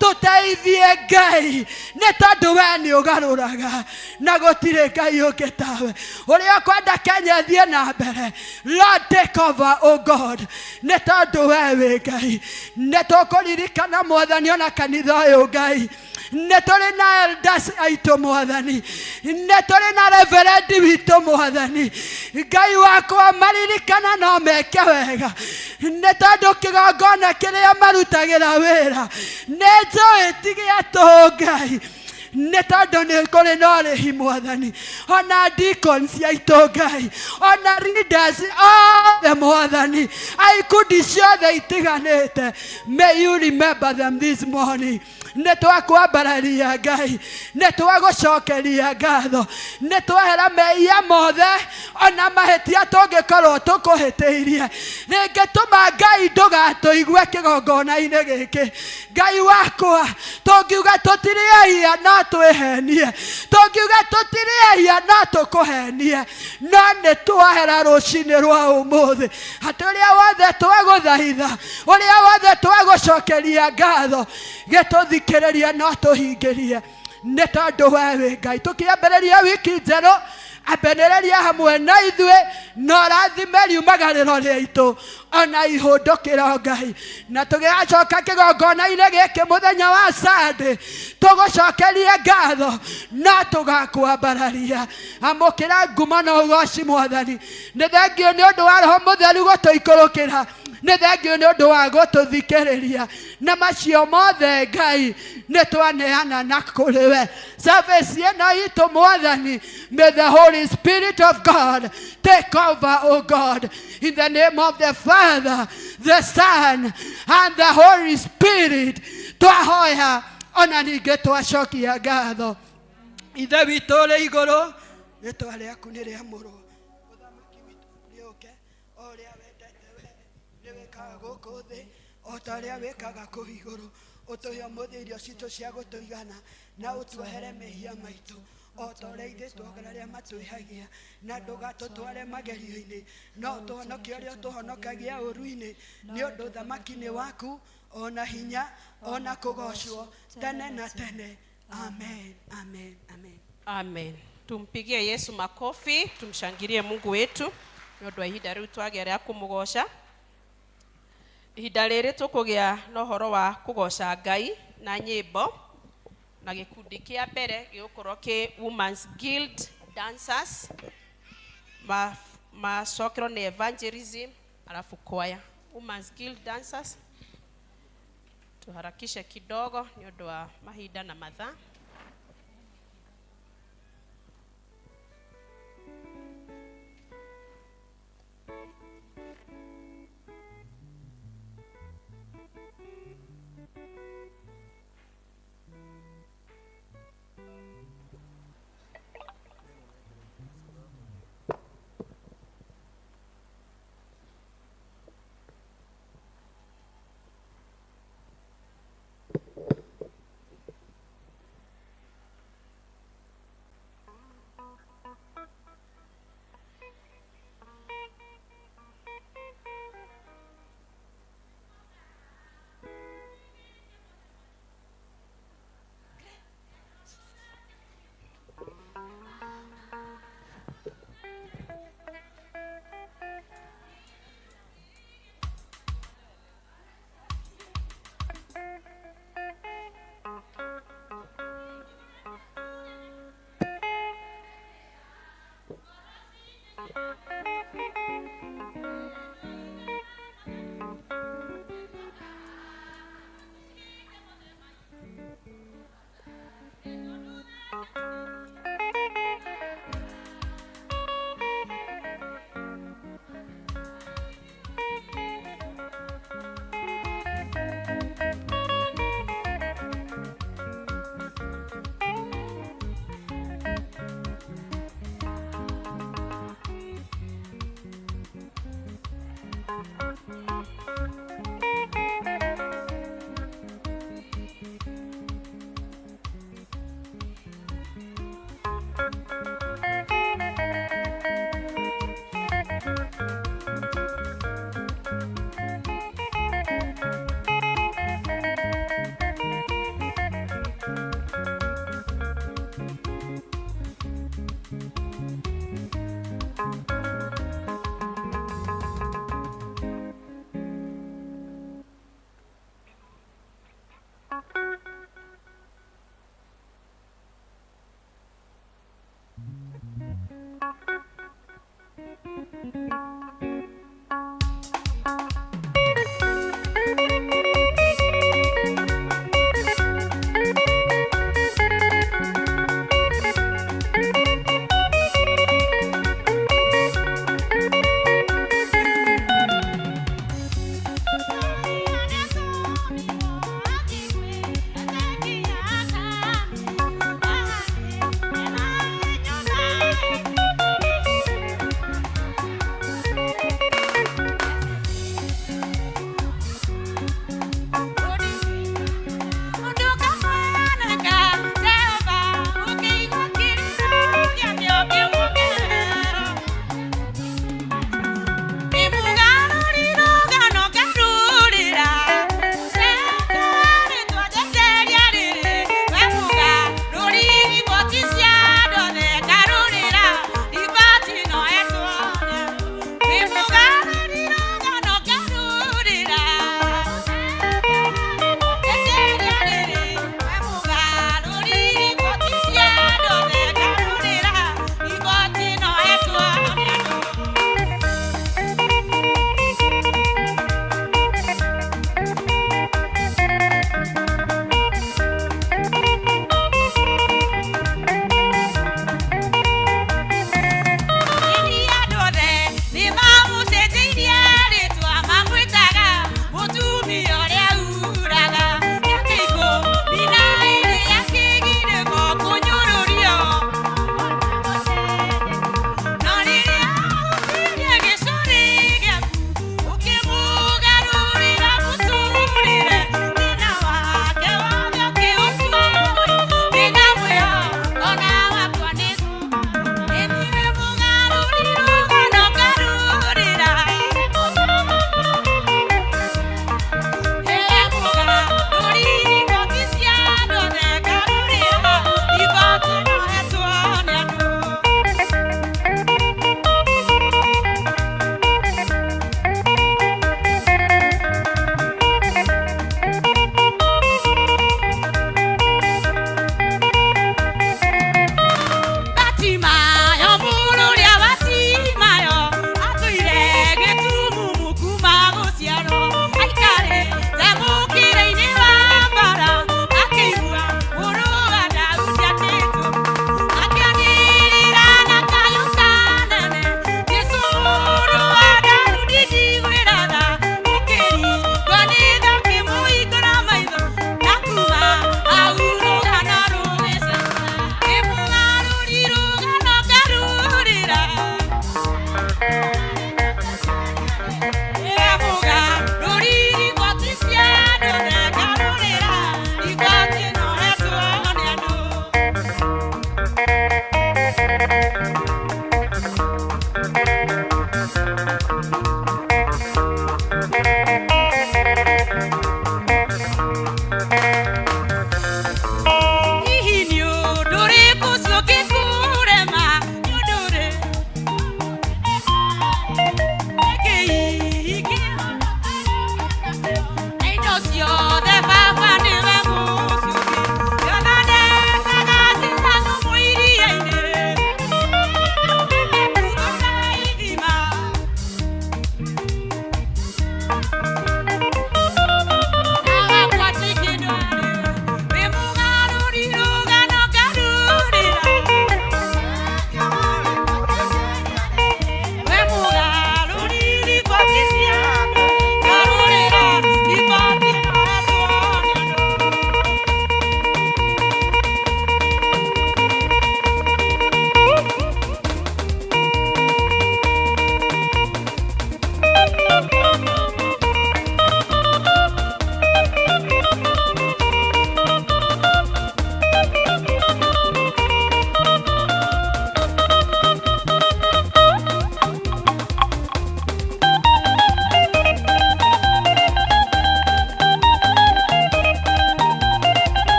tũteithie Ngai, nĩ tondũ we nĩ ũgarũraga na gũtirĩ Ngai ũngĩ tawe. Ũrĩa ũkwenda Kenya ĩthiĩ na mbere, Lord take over, oh God, nĩ tondũ we wĩ Ngai. Nĩtũkũririkana Mwathani ona kanitha ũyũ Ngai. Nĩtũrĩ na elders aitũ Mwathani, nĩtũrĩ na reverend witũ Mwathani. Ngai wakwa maririkana no meke wega, nĩ tondũ kĩgongona kĩrĩa marutagĩra wĩra nĩ njũĩ ti gĩa tũhũ Ngai. nĩ tondũ nĩ kũrĩ na ũrĩhi Mwathani. Ona deacons aitũ Ngai, ona leaders othe Mwathani, a ikundi ciothe itiganĩte, may you remember them this morning. Nĩ twakwambararia Ngai, nĩ twagũcokeria ngatho, nĩ twehera mehia mothe ona mahĩtia tũngĩkorwo tũkũhĩtĩirie. Rĩngĩ tũma Ngai ndũgatũigue kĩgongona-inĩ gĩkĩ. Ngai wakwa, tũngiuga tũtirĩehia no twĩhenie, tũngiuga tũtirĩehia no tũkũhenie, no nĩ twahera rũcinĩ rwa ũmũthĩ atĩ ũrĩa wothe twagũthaitha, ũrĩa wothe twagũcokeria ngatho, gĩtũthikĩrĩrie no tũhingĩrie. Nĩ tondũ we wĩ Ngai. Tũkĩambĩrĩria wiki njerũ, ambĩrĩria hamwe na ithuĩ, na ũrathime riumagarĩro rĩitũ ona ihũndũkĩro Ngai. Na tũgĩgacoka kĩgongona-inĩ gĩkĩ mũthenya wa Sunday, tũgũcokerie ngatho no tũgakwambararia. Amũkĩra ngumo na ũgooci Mwathani. Nĩ thengiũ nĩ ũndũ wa Roho Mũtheru gũtũikũrũkĩra, nĩ thengiũ nĩ ũndũ wa gũtũthikĩrĩria. Na macio mothe Ngai nĩ twaneana na kũrĩ we. Service ĩno itũ Mwathani, may the Holy Spirit of God take over, O God, in the name of the Father, the Son, and the Holy Spirit. Twahoya ona ningĩ twacokia ngatho. Ithe witũ ũrĩ igũrũ, rĩĩtwa rĩaku nĩ rĩamũrwo. Ũthamaki witũ rĩũke, o ũrĩa wendete we nĩ wĩkaga gũkũ thĩ, o ta ũrĩa wĩkaga kũu igũrũ. Ũtũhe ũmũthĩ irio citũ cia gũtũigana, na ũtuohere mehia maitũ, o ta ũrĩa ithuĩ tuohora arĩa matwĩhagia, na ndũgatũtware magerio-inĩ, no ũtũhonokie ũrĩa ũtũhonokagia ũũru-inĩ, nĩ ũndũ ũthamaki nĩ waku, ona hinya, ona kũgocwo tene na tene. Amen, amen, amen. Amen. Tumpigie Yesu makofi, tumshangilie Mungu wetu nĩ ũndũ wa ihinda rĩu twagĩa rĩa kũmũgoca. Ihinda rĩrĩ tũkũgĩa na ũhoro wa kũgoca Ngai na nyĩmbo, na gĩkundi kĩa mbere gĩgũkorwo kĩ Women's Guild Dancers, macokerwo nĩ Evangelism alafu choir. Women's Guild Dancers, tuharakishe kidogo ni ũndũ wa mahinda na mathaa.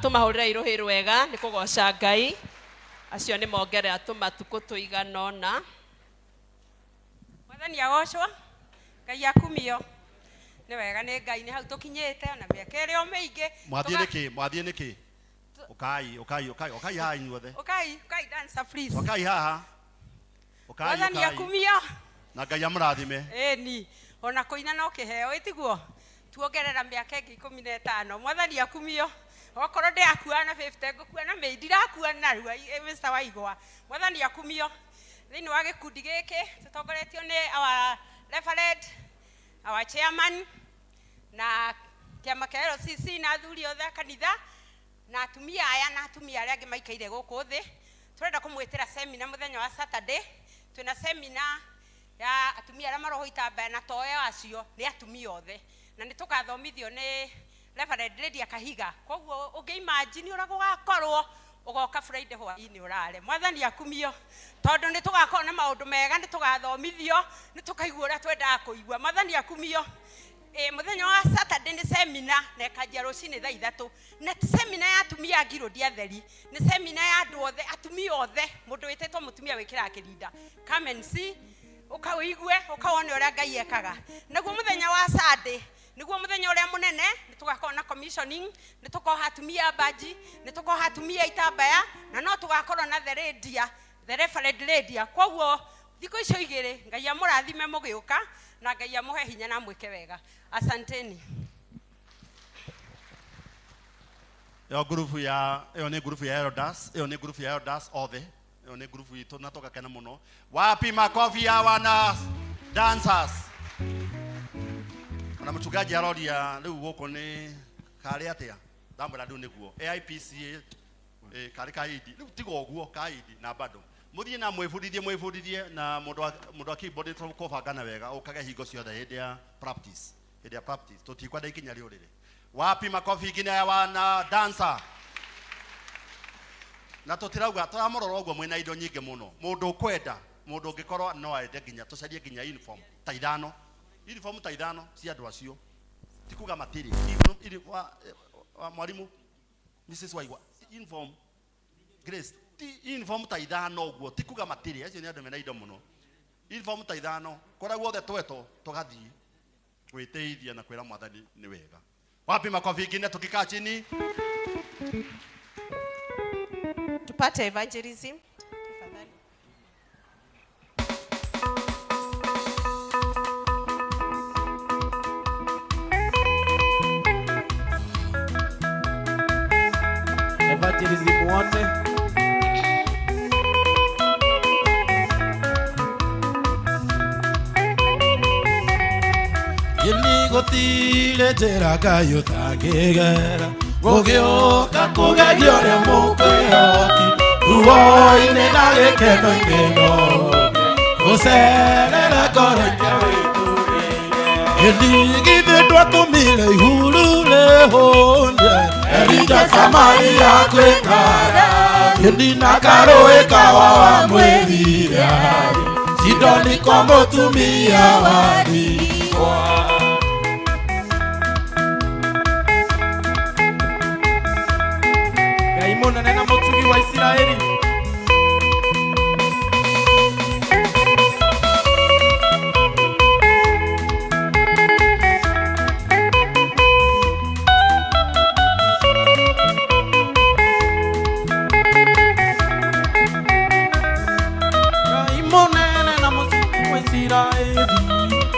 tumahurira iruhi rwega ni kugoca Ngai acio ni mongerera tumatuko tuiganona. Mwathani agocwo Ngai akumio ni wega ni Ngai ni hau tukinyite na miaka iri o mingi. Mwathie niki ukai haha inyuothe ukai dancer please ukai haha Mwathani akumio na Ngai amurathime. Ni ona kuina no kiheo itiguo tuongerera miaka ingi 15. Mwathani akumio okorwo ndiakua na 50 ngukua na mei ndirakua na rua Mr. Waigwa. Mwathani akumio thini wa gikundi giki tutongoretio ni our referent, our chairman na kiama kia LCC na athuri othe kanitha na atumia aya na atumia aria angi maikaire guku thi. Turenda kumwitira seminar muthenya wa Saturday. Twina seminar ya atumia aria maroho itambaya na toyo acio ni atumia othe na ni tukathomithio ni Reverend Lydia Kahiga. Koguo ungeimagine ura gugakorwo ugoka Friday hwaini urare. Mwathani akumio tondu ni tugakorwo na maundu mega ni tugathomithio ni tukaigua ura twenda kuigua. Mwathani akumio muthenya wa Saturday ni seminar na kanjia rucini thaa 3 na seminar ya atumia ngiro diatheri ni seminar ya andu othe atumia othe mundu witetwo mutumia wikira kirinda come and see ukawigue ukawone uria Ngai ekaga. Naguo muthenya wa Sunday niguo muthenya uria munene ni tugakorwo na commissioning ni tukoha atumia baji ni tukoha atumia itambaya na no tugakorwo na the referent lady. Koguo thiko icio igiri Ngai amurathime mugiuka na Ngai amuhe hinya na mwike wega. Asanteni. Yo ni grupu ya elders, yo ni grupu ya elders othe, yo ni grupu itu na tukakena muno. Wapi makofi ya wana dancers? Na mchungaji aroria riu guko ni kari atia ndamwira ndu niguo AIPCA kari kaidi riu tigo guo kaidi na bado muthie na mwifundithie na mundu akibodi tukobanga na wega ukage hingo ciothe hindi ya practice tutikwenda ikinya riurire. Wapi makofi ngine ya wana dancer? Na tutirauga turamorora uguo mwina indo nyingi muno mundu kwenda mundu ungikorwo no aende nginya tucarie nginya uniform ta ithano cia andu acio tikuga matiri ili mwalimu Mrs. Waigwa uniform Grace uniform ta ithano uguo tikuga matiri acio ni andu mena indo muno uniform ta ithano kora guothe tweto tugathii gwiteithia na kwira Mwathani ni wega. Wapi makofi ngine tukikaa chini tupate evangelism tafadhali. Evangelism wote Yeni gotile jera kayo tangegera Gogioka kugagio re mukwehoti Uwoine na gekeno ingeno Userere koro Yeni githidwa tumile ihulule honde Elija Samaria kwekara Yeni nakaroe kawa wa mwethira Sidoni kwa mutumia wadikwa Ngai munene na mutugi wa Israeli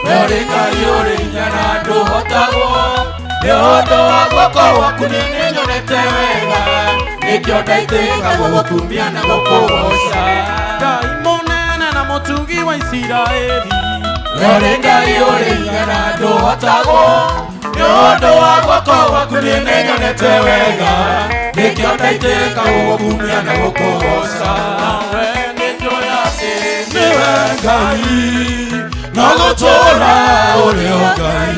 Ngai nyana nduhotagwo Nĩũndũ wa guoko waku nĩnyonete wega Nĩkĩo ndaitĩkagwo gũkumia na gũkũgoca Ngai mũnene na mũtugi wa Isiraeli Ngai nyana nduhotagwo Nĩũndũ wa guoko waku nĩnyonete wega Nĩkĩo ndaitĩkagwo gũkumia na gũkũgoca Nawe nĩnjũĩ atĩ nĩwe Ngai Nagotora ulio Ngai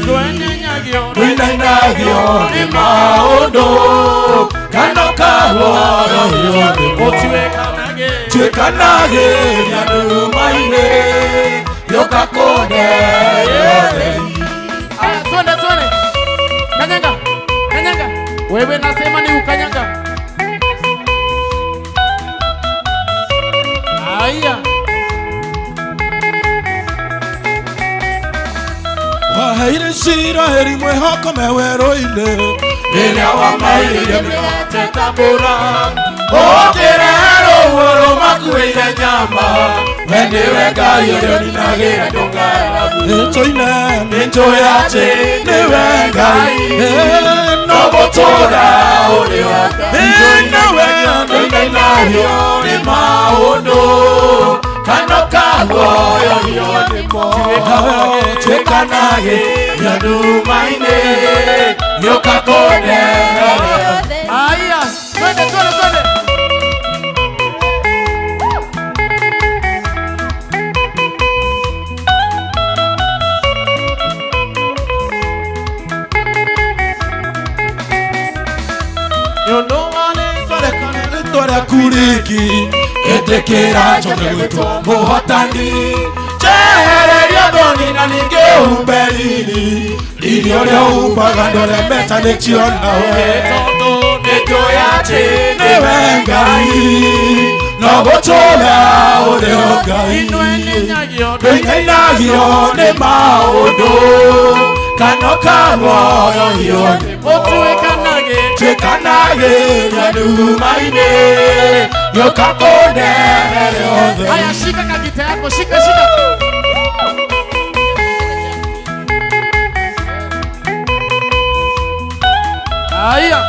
Winainagio ni maundu Kano kahoro hiyo Tuekanage Nyadumaine Yoka kode Twende Kanyanga Wewe nasema ni ukanyanga Isiraeli mwehoko meweroine Ria wa maire migate tambura Okerero uoro makuire nyama Wendiwe Ngai uria ninagira ndungara Nitoine nitoe ati niwe Ngai No gutura uri wa Ngai Nawe ninario ni maundu Kano kaguoyo hiyo nimo Tuikanage nyadumaine Yukakone Aya, twende Tora kuriki etekera choke gweto muhotani chehereria thoni na ninge umberiri irio rĩa umbaga ndore metanĩtio nawe tondũ nĩnjũĩ atĩ nĩwe Ngai no gũtũũra ũrĩ Ngai ndũinagio nĩ maũndũ kano kaguoyo hiyo nĩmo tuikanagĩria nduma-inĩ gĩũka-kũndehere othe. Aya, shika kagita yako, shika. Aya.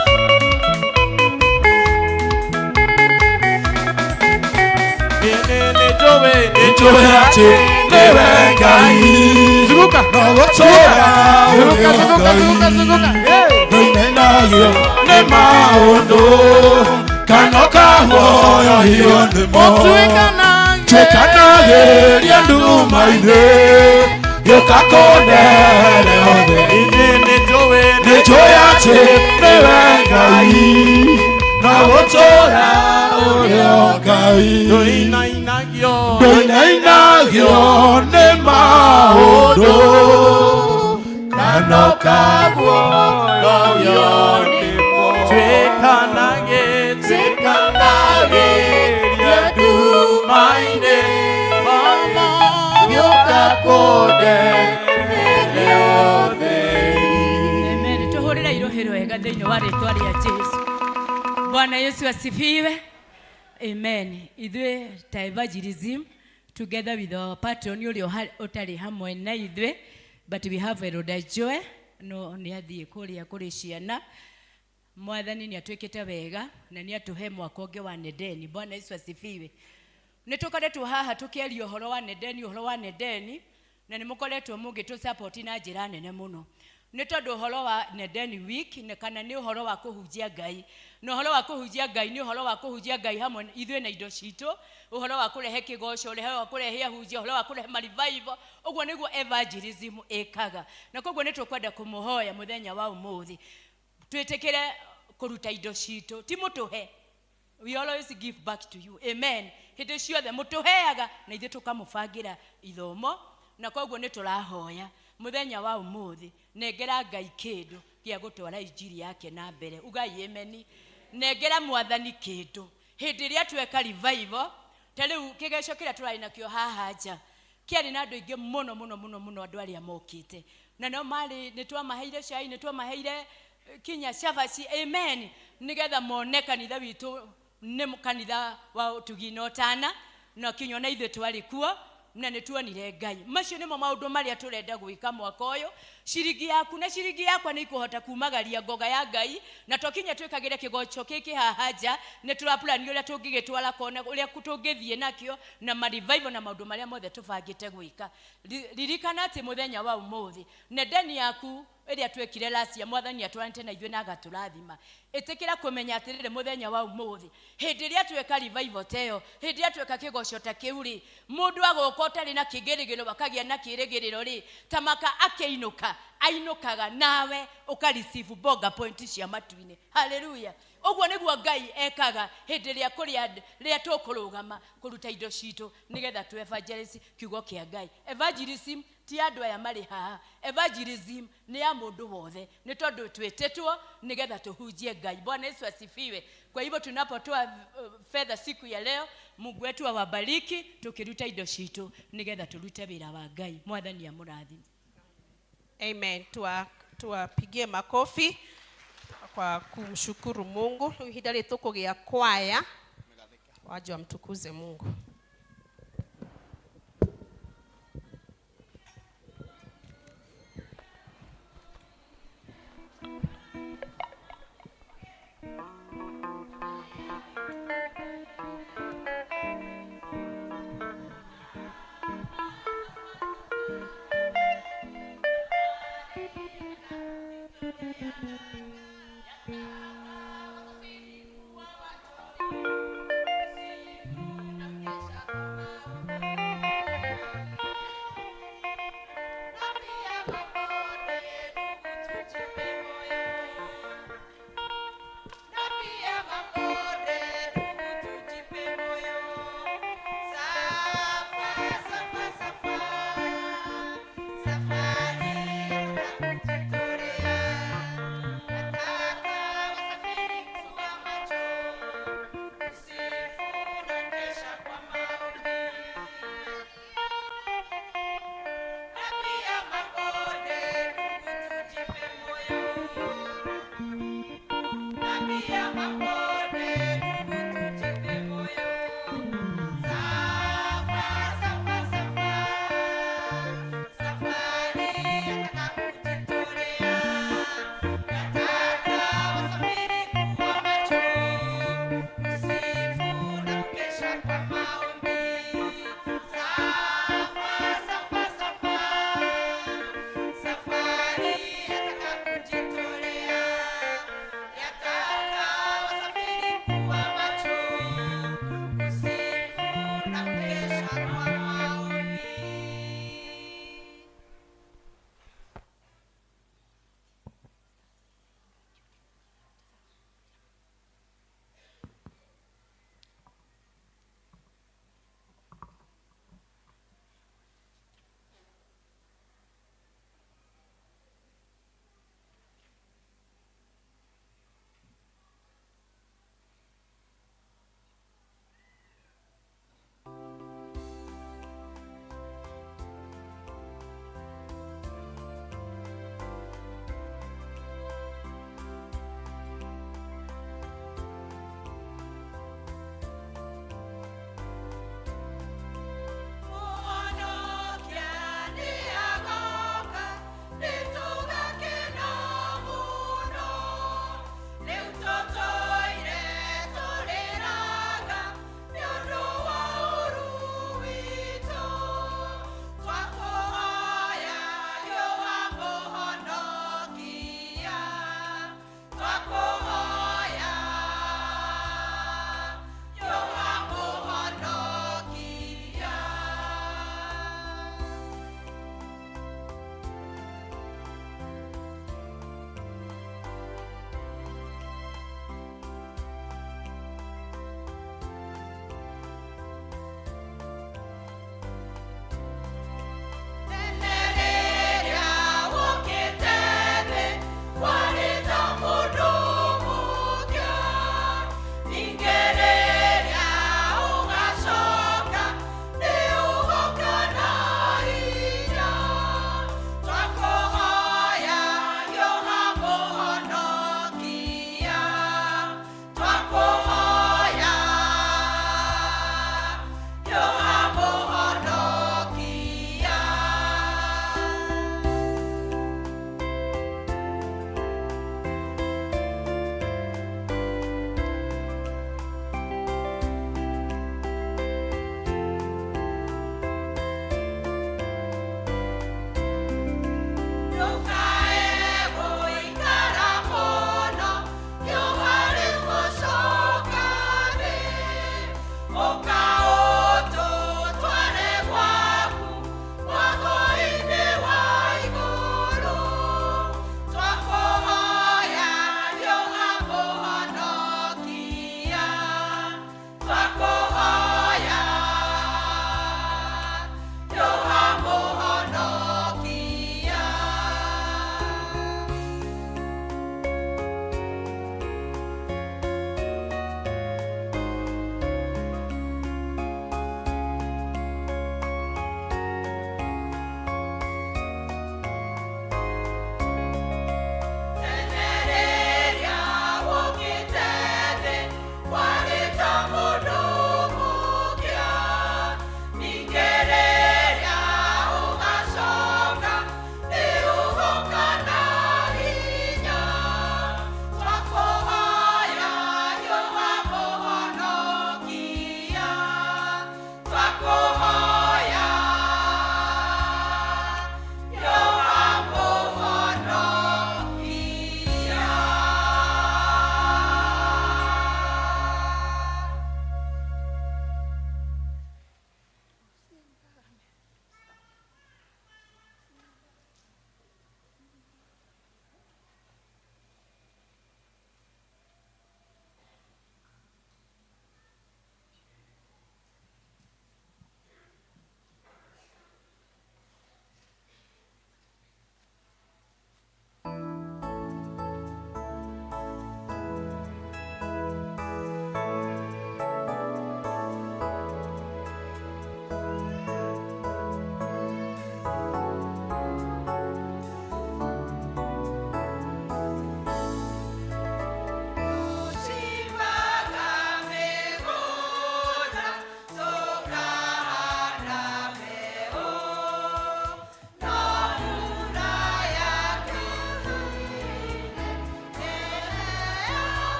Nĩnjũĩ atĩ nĩwe Ngai zunguka no gũtũũra ũrĩ Ngai ndũinagio nĩ maũndũ kano kaguoyo hiyo nĩmo tuikanagĩria nduma-inĩ gĩũka-kũndehere othe. Nĩnjũĩ atĩ nĩwe Ngai no gũtũũra ũrĩ Ngai ndũinagio nĩ maũndũ kano kaguoyo nĩmo tuikanagĩria nduma-inĩ gĩũka-kũndehere othe. Amen. Tuhũrĩre irohero wega thĩinĩ wa rĩtwa rĩa Jesu. Bwana Yesu asifiwe. Amen. Ithuĩ ta evangelism together with our patron ũrĩa ũtarĩ hamwe na ithuĩ, but we have Elder Joe no nĩ athiĩ kũrĩa kũrĩ ciana. Mwathani nĩ atuĩkĩte wega na nĩ atũhe mwaka ũngĩ wa Nedeni. Bwana Yesu asifiwe. Nĩ tũkoretwo haha tũkĩaria ũhoro wa Nedeni na nĩ mũkoretwo mũgĩtũ support na njĩra nene mũno. Nĩ tondũ ũhoro wa Nedeni week kana nĩ ũhoro wa kũhunjia Ngai. Na ũhoro wa kũhunjia Ngai nĩ ũhoro wa kũhunjia Ngai hamwe ithuĩ na indo citũ, ũhoro wa kũrehe kĩgoco, ũhoro wa kũrehe ahunjia, ũhoro wa kũrehe revival. Ũguo nĩguo evangelism ĩkaga. Na koguo nĩ tũkwenda kũmũhoya mũthenya wa ũmũthĩ twĩtĩkĩre kũruta indo citũ, ti mũtũhe. We always give back to you. Amen. Hĩndĩ ciothe mũtũheaga na ithuĩ tũkamũbangĩra ithomo, na koguo nĩ tũrahoya mũthenya wa ũmũthĩ nengera Ngai kĩndũ gĩa gũtwara injiri yake na mbere. Ugai amen. Nengera Mwathani kĩndũ hĩndĩ ĩrĩa tweka revival. Ta rĩu kĩgeco kĩrĩa tũrarĩ nakĩo haha nja kĩarĩ na andũ aingĩ mũno andũ arĩa mokĩte, na no marĩ nĩ twamaheire cai, nĩ twamaheire kinya cabaci. Amen. Nĩgetha mone kanitha witũ nĩ kanitha wa ũtugi na ũtana, na kinya na ithuĩ twarĩ kuo na nĩ tuonire Ngai. Macio nĩmo maũndũ marĩa tũrenda gwĩka mwaka ũyũ. Ciringi yaku na ciringi yakwa nĩ ikũhota kumagaria ngoga ya Ngai, na tũkinya twĩkagĩre kĩgoco kĩkĩ haha nja nĩ tũraplan ũrĩa tũngĩgĩtwara kona ũrĩa tũngĩthiĩ nakĩo na revival na maũndũ marĩa mothe tũbangĩte gwĩka. Ririkana atĩ mũthenya wa ũmũthĩ Nedeni yaku ĩrĩa twekire last year Mwathani atũranĩte na ithuĩ na agatũrathima. Ĩtĩkĩra kũmenya atĩrĩrĩ mũthenya wa ũmũthĩ hĩndĩ ĩrĩa tweka revival teyo, hĩndĩ ĩrĩa tweka kĩgoco ta kĩu rĩ, mũndũ agũka ũtarĩ na kĩgĩrĩgĩro bakagĩa na kĩrĩgĩrĩro rĩ, tamaka akĩinũka ainũkaga nawe ũkareceive bonga point cia matu-inĩ. Hallelujah. Ũguo nĩguo Ngai ekaga hĩndĩ ĩrĩa rĩrĩa tũkũrũgama kũruta indo citũ nĩgetha tu evangelism kiugo kĩa Ngai. Evangelism ti andũ aya marĩ haha. Evangelism nĩ ya mũndũ wothe, nĩ tondũ twĩtĩtwo nĩgetha tuhunjie Ngai. Bwana Yesu asifiwe. Kwa hivyo tunapotoa fedha siku ya leo, Mungu wetu awabariki tukiruta indo citũ nĩgetha turute wĩra wa Ngai. Mwathani amũrathime. Amen. Tuwapigie makofi kwa kumshukuru Mungu. Ihinda rĩrĩ tũkũgĩa kwaya waje wamtukuze Mungu. Safari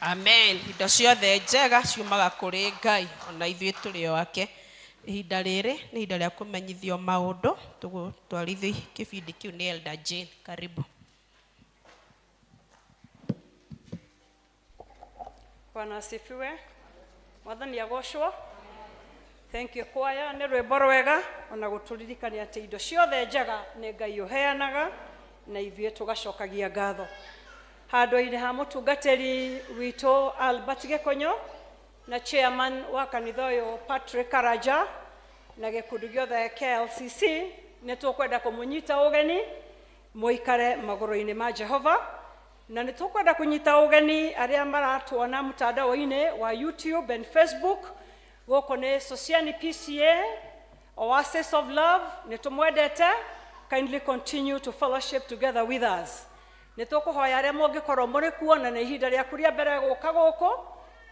Amen. Indo ciothe njega ciumaga kũrĩ Ngai, ona ithuĩ tũrĩ o ake. Ihinda rĩrĩ nĩ ihinda rĩa kũmenyithio maũndũ. Tũgũtwarithio kĩbindi kĩu nĩ Elder Jane. Karibu. Bwana asifiwe. Mwathani agocwo. Thank you choir, nĩ rwĩmbo rwega ona gũtũririkania atĩ indo ciothe njega nĩ Ngai ũheanaga na ithuĩ tũgacokagia ngatho. Handũ-inĩ ha mũtungatĩri witũ Albert Gĩkonyo na chairman wa kanitha ũyũ Patrick Karaja na gĩkundi gĩothe kĩa LCC nĩ tũkwenda kũmũnyita ũgeni mũikare magũrũ-inĩ ma Jehova, na nĩ tũkwenda kũnyita ũgeni arĩa maratuona mtandao-inĩ wa YouTube and Facebook. Gũkũ nĩ Sociani PCA, Oasis of Love, nĩ tũmwendete. Kindly continue to fellowship together with us. Nĩ tũkũhoya arĩa mũngĩkorwo mũrĩ kuo na nĩ ihinda rĩaku rĩa mbere gũka gũkũ,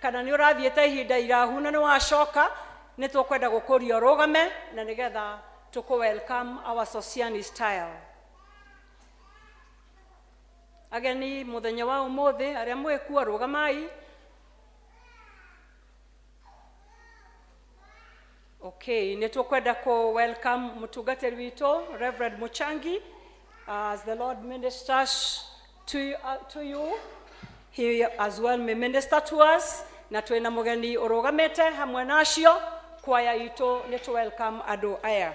kana nĩ ũrathiĩte ihinda irahu na nĩ wacoka, nĩ tũkwenda gũkũria ũrũgame na nĩgetha tũkũ welcome our Sociani style. Ageni mũthenya wa ũmũthĩ arĩa mwĩ kuo rũgamai. Okay, nĩ tũkwenda kũ welcome mũtungatĩri witũ Reverend Muchangi as the Lord ministers to you. He as well may minister to us. Na twĩna mũgeni ũrũgamĩte hamwe nacio, kwaya itũ nĩ tũ welcome andũ aya.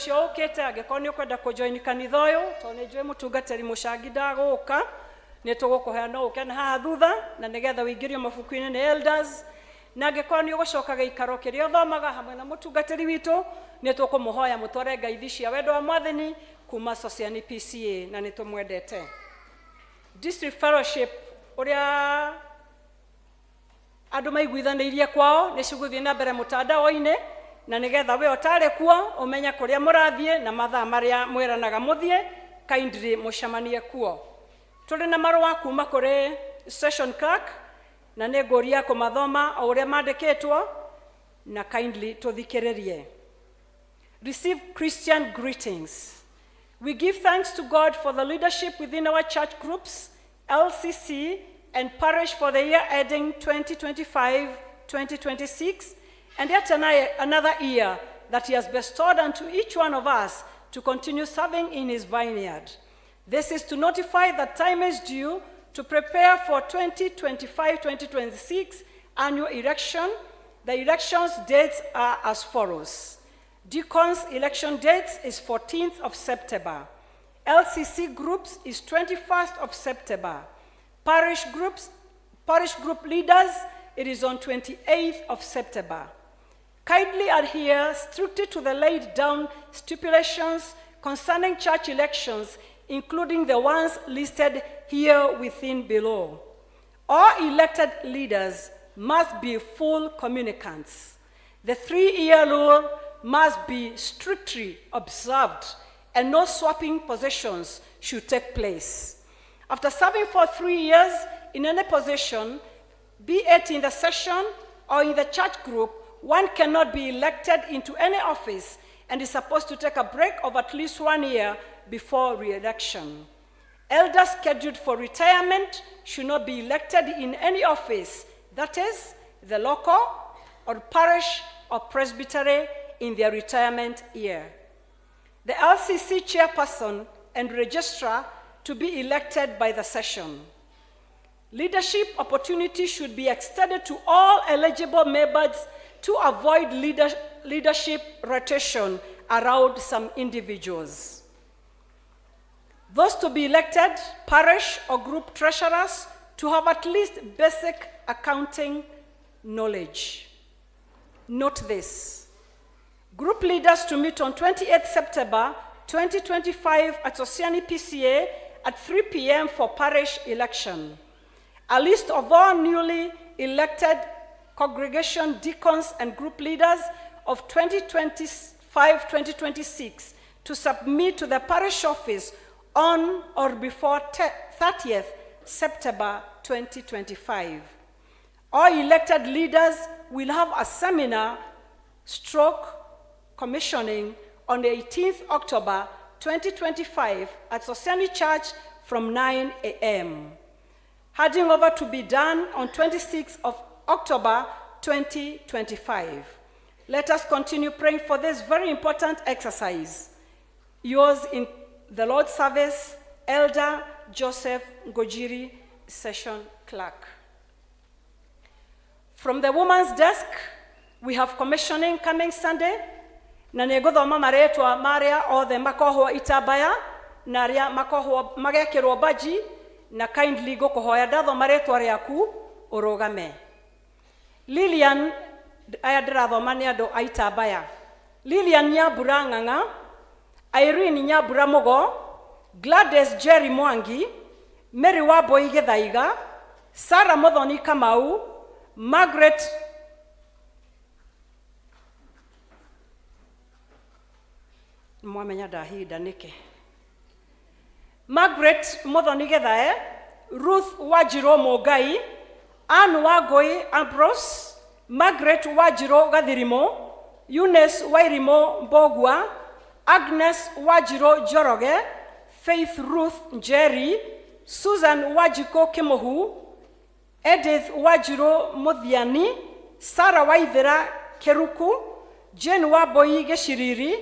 Cio ũkĩte angĩkorwo nĩ ũkwenda kũjoin kanitha ũyũ, tondũ nĩ njũĩ mũtungatĩri Mũchangi ndagũka, nĩ tũgũkũhe no ũke na haha thutha na nĩgetha ũingĩrio mabuku-inĩ nĩ elders. Na angĩkorwo nĩ ũgũcoka gĩikaro kĩrĩa ũthomaga hamwe na mũtungatĩri witũ, nĩ tũkũmũhoya mũtware ngeithi cia wendo wa Mwathani kuma Sociani PCA na nĩ tũmwendete. District Fellowship ũrĩa andũ maiguithanĩirie kwao nĩ cigũthiĩ na mbere mũtandao-inĩ, na nĩgetha we ũtarĩ kuo ũmenya kũrĩa mũrathiĩ na mathaa marĩa mwĩranaga mũthiĩ, kindly mũcemanie kuo. Tũrĩ na marũa kuma kũrĩ session clerk na nĩ ngũria kũmathoma o ũrĩa mandĩkĩtwo na kindly tũthikĩrĩrie. Receive Christian greetings. We give thanks to God for the leadership within our church groups, LCC and parish for the year ending 2025-2026, and yet another year that he has bestowed unto each one of us to continue serving in his vineyard. This is to notify that time is due to prepare for 2025-2026 annual election. The elections dates are as follows. Deacons election dates is 14th of September. LCC groups is 21st of September. Parish group leaders, it is on 28th of September. Kindly adhere strictly to the laid down stipulations concerning church elections, including the ones listed here within below. All elected leaders must be full communicants. The 3-year rule must be strictly observed, and no swapping positions should take place. After serving for 3 years in any position, be it in the session or in the church group, one cannot be elected into any office and is supposed to take a break of at least 1 year before re-election. Elders scheduled for retirement should not be elected in any office, that is, the local or parish or presbytery in their retirement year. The LCC chairperson and registrar to be elected by the session. Leadership opportunities should be extended to all eligible members to avoid leadership rotation around some individuals. Those to be elected, parish or group treasurers, to have at least basic accounting knowledge. Note this. Group leaders to meet on 28th September 2025 at Oceani PCA at 3 p.m. for parish election. A list of all newly elected congregation deacons and group leaders of 2025-2026 to submit to the parish office on or before 30th September 2025. All elected leaders will have a seminar / commissioning on the 18th October 2025 at Oceani Church from 9 a.m. Handing over to be done on 26th of October 2025. Let us continue praying for this very important exercise. Yours in the Lord's service, Elder Joseph Ngojiri, Session Clerk. From the woman's desk, we have commissioning coming Sunday. Na negothoma maretwa maria othe makohwo itabaya na aria makohwo magekirwo baji na kindly gukuhoya ndatho maretwa riaku urugame. Lilian aya ndirathoma ni andu a itabaya. Lilian Nyambura Ng'ang'a, Irene Nyambura Mugo, Gladys Jerry Mwangi, Mary Wambui Githaiga, Sarah Muthoni Kamau, Margaret Mwamenya ndahinda nike. Margaret Muthoni Githae, Ruth Wajiro Mogai, Anne Wangui Ambrose, Margaret Wajiro Gathirimo, Eunice Wairimo Mbogwa, Agnes Wajiro Joroge, Faith Ruth Njeri, Susan Wajiko Kimohu, Edith Wajiro Muthiani, Sarah Waithera Keruku, Jane Wambui Geshiriri,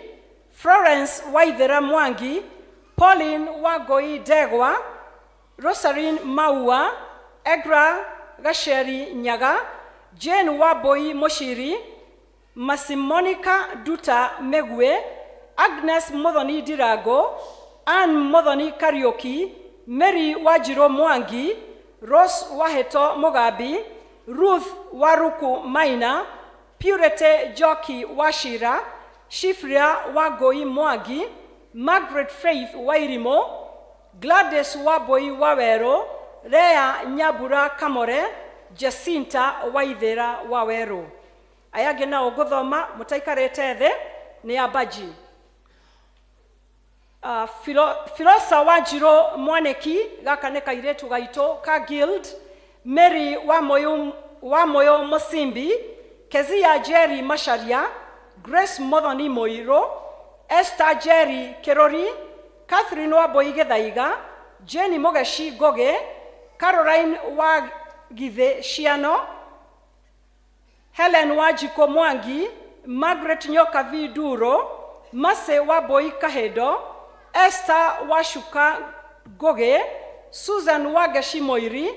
Florence Waithera Mwangi, Pauline Wangui Degwa, Rosarine Maua, Egra Gasheri Nyaga, Jane Wambui Moshiri, Masimonica Duta Megwe, Agnes Muthoni Dirago, Anne Muthoni Karioki, Mary Wajiro Mwangi, Rose Waheto Mugabi, Ruth Waruku Maina, Purity Joki Washira, Shifria Wangui Mwangi, Margaret Faith Wairimo, Gladys Wambui Wawero, Rea Nyambura Kamore, Jacinta Waithera Wawero. Ayage nao guthoma mutaikarete the ni abaji. Filosa Wanjiro Mwaneki gaka ne kairetu gaito ka guild, Mary Wamoyo Musimbi, Kezia Jerry Masharia, Grace Muthoni Moiro, Esther Jerry Kerori, Catherine Wambui Githaiga, Jenny Mogashi Goge, Caroline Wagithe Shiano, Helen Wajiko Mwangi, Margaret Nyoka Viduro, Mase Wambui Kahedo, Esther Washuka Goge, Susan Wagashi Moiri,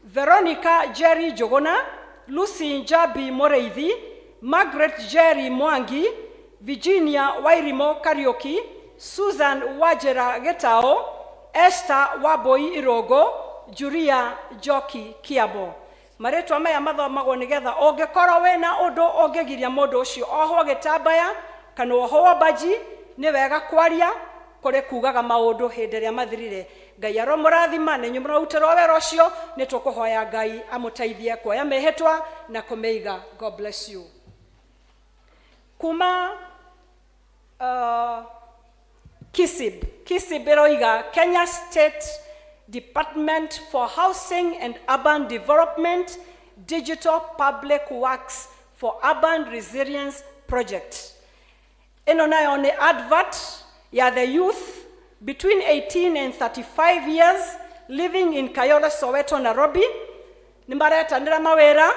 Veronica Jerry Jogona, Lucy Njabi Moreithi, Margaret Jerry Mwangi, Virginia Wairimo Karioki, Susan Wajera Getao, Esther Wambui Irogo, Julia Joki Kiabo. Maretwa maya mathomagwo nigetha ongekorwo wena undu ongegiria mundu ucio oho gitabaya kana oho baji ni wega kwaria kuri kugaga maundu hindi ria mathirire. Ngai aromurathima ne nyumra utero wero ucio ni tukuhoya Ngai amuteithie kuoya mehitwa na kumeiga. God bless you. Kuma Kisib eroiga Kenya State Department for Housing and Urban Development Digital Public Works for Urban Resilience Project. Eno nayo ni advert ya the youth between 18 and 35 years living in Kayole, Soweto, Nairobi. Nimareta ndira mawera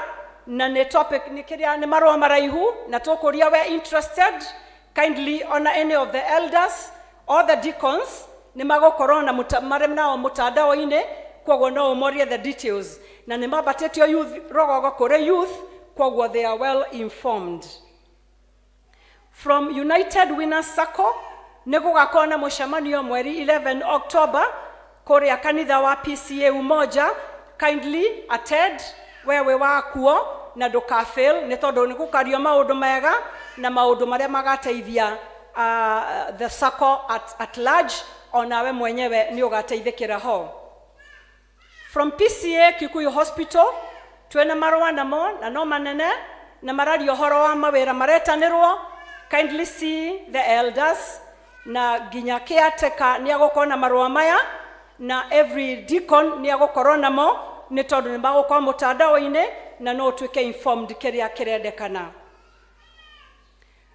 na ne topic nikiria ni marwa maraihu na tokoria we interested kindly honor any of the elders or the deacons ni magokorwo na maremnao mutandao ine kwoguo no umorie the details na nĩ mambatĩtio youth rogogo kũrĩ youth kwoguo they are well informed. From United Winners Circle nĩ gũgakorwo na mũcemanio mweri 11 October kũrĩa kanitha wa PCA Umoja. Kindly attend wewe wakuo na ndũkafail nĩ tondũ nĩ gũkario maũndũ mega na maũndũ marĩa magateithia the circle at large, onawe mwenyewe nĩ ũgateithĩkĩra ho. From PCA Kikuyu Hospital twena marũa namo na no manene na marario horo wa mawĩra maretanĩrwo. Kindly see the elders na nginya caretaker nĩ agũkorwo na marũa maya na every deacon nĩ agũkorwo namo nĩ tondũ nĩ magũkorwo mũtandao-inĩ na no ũtuĩke informed kĩrĩa kĩrendekana.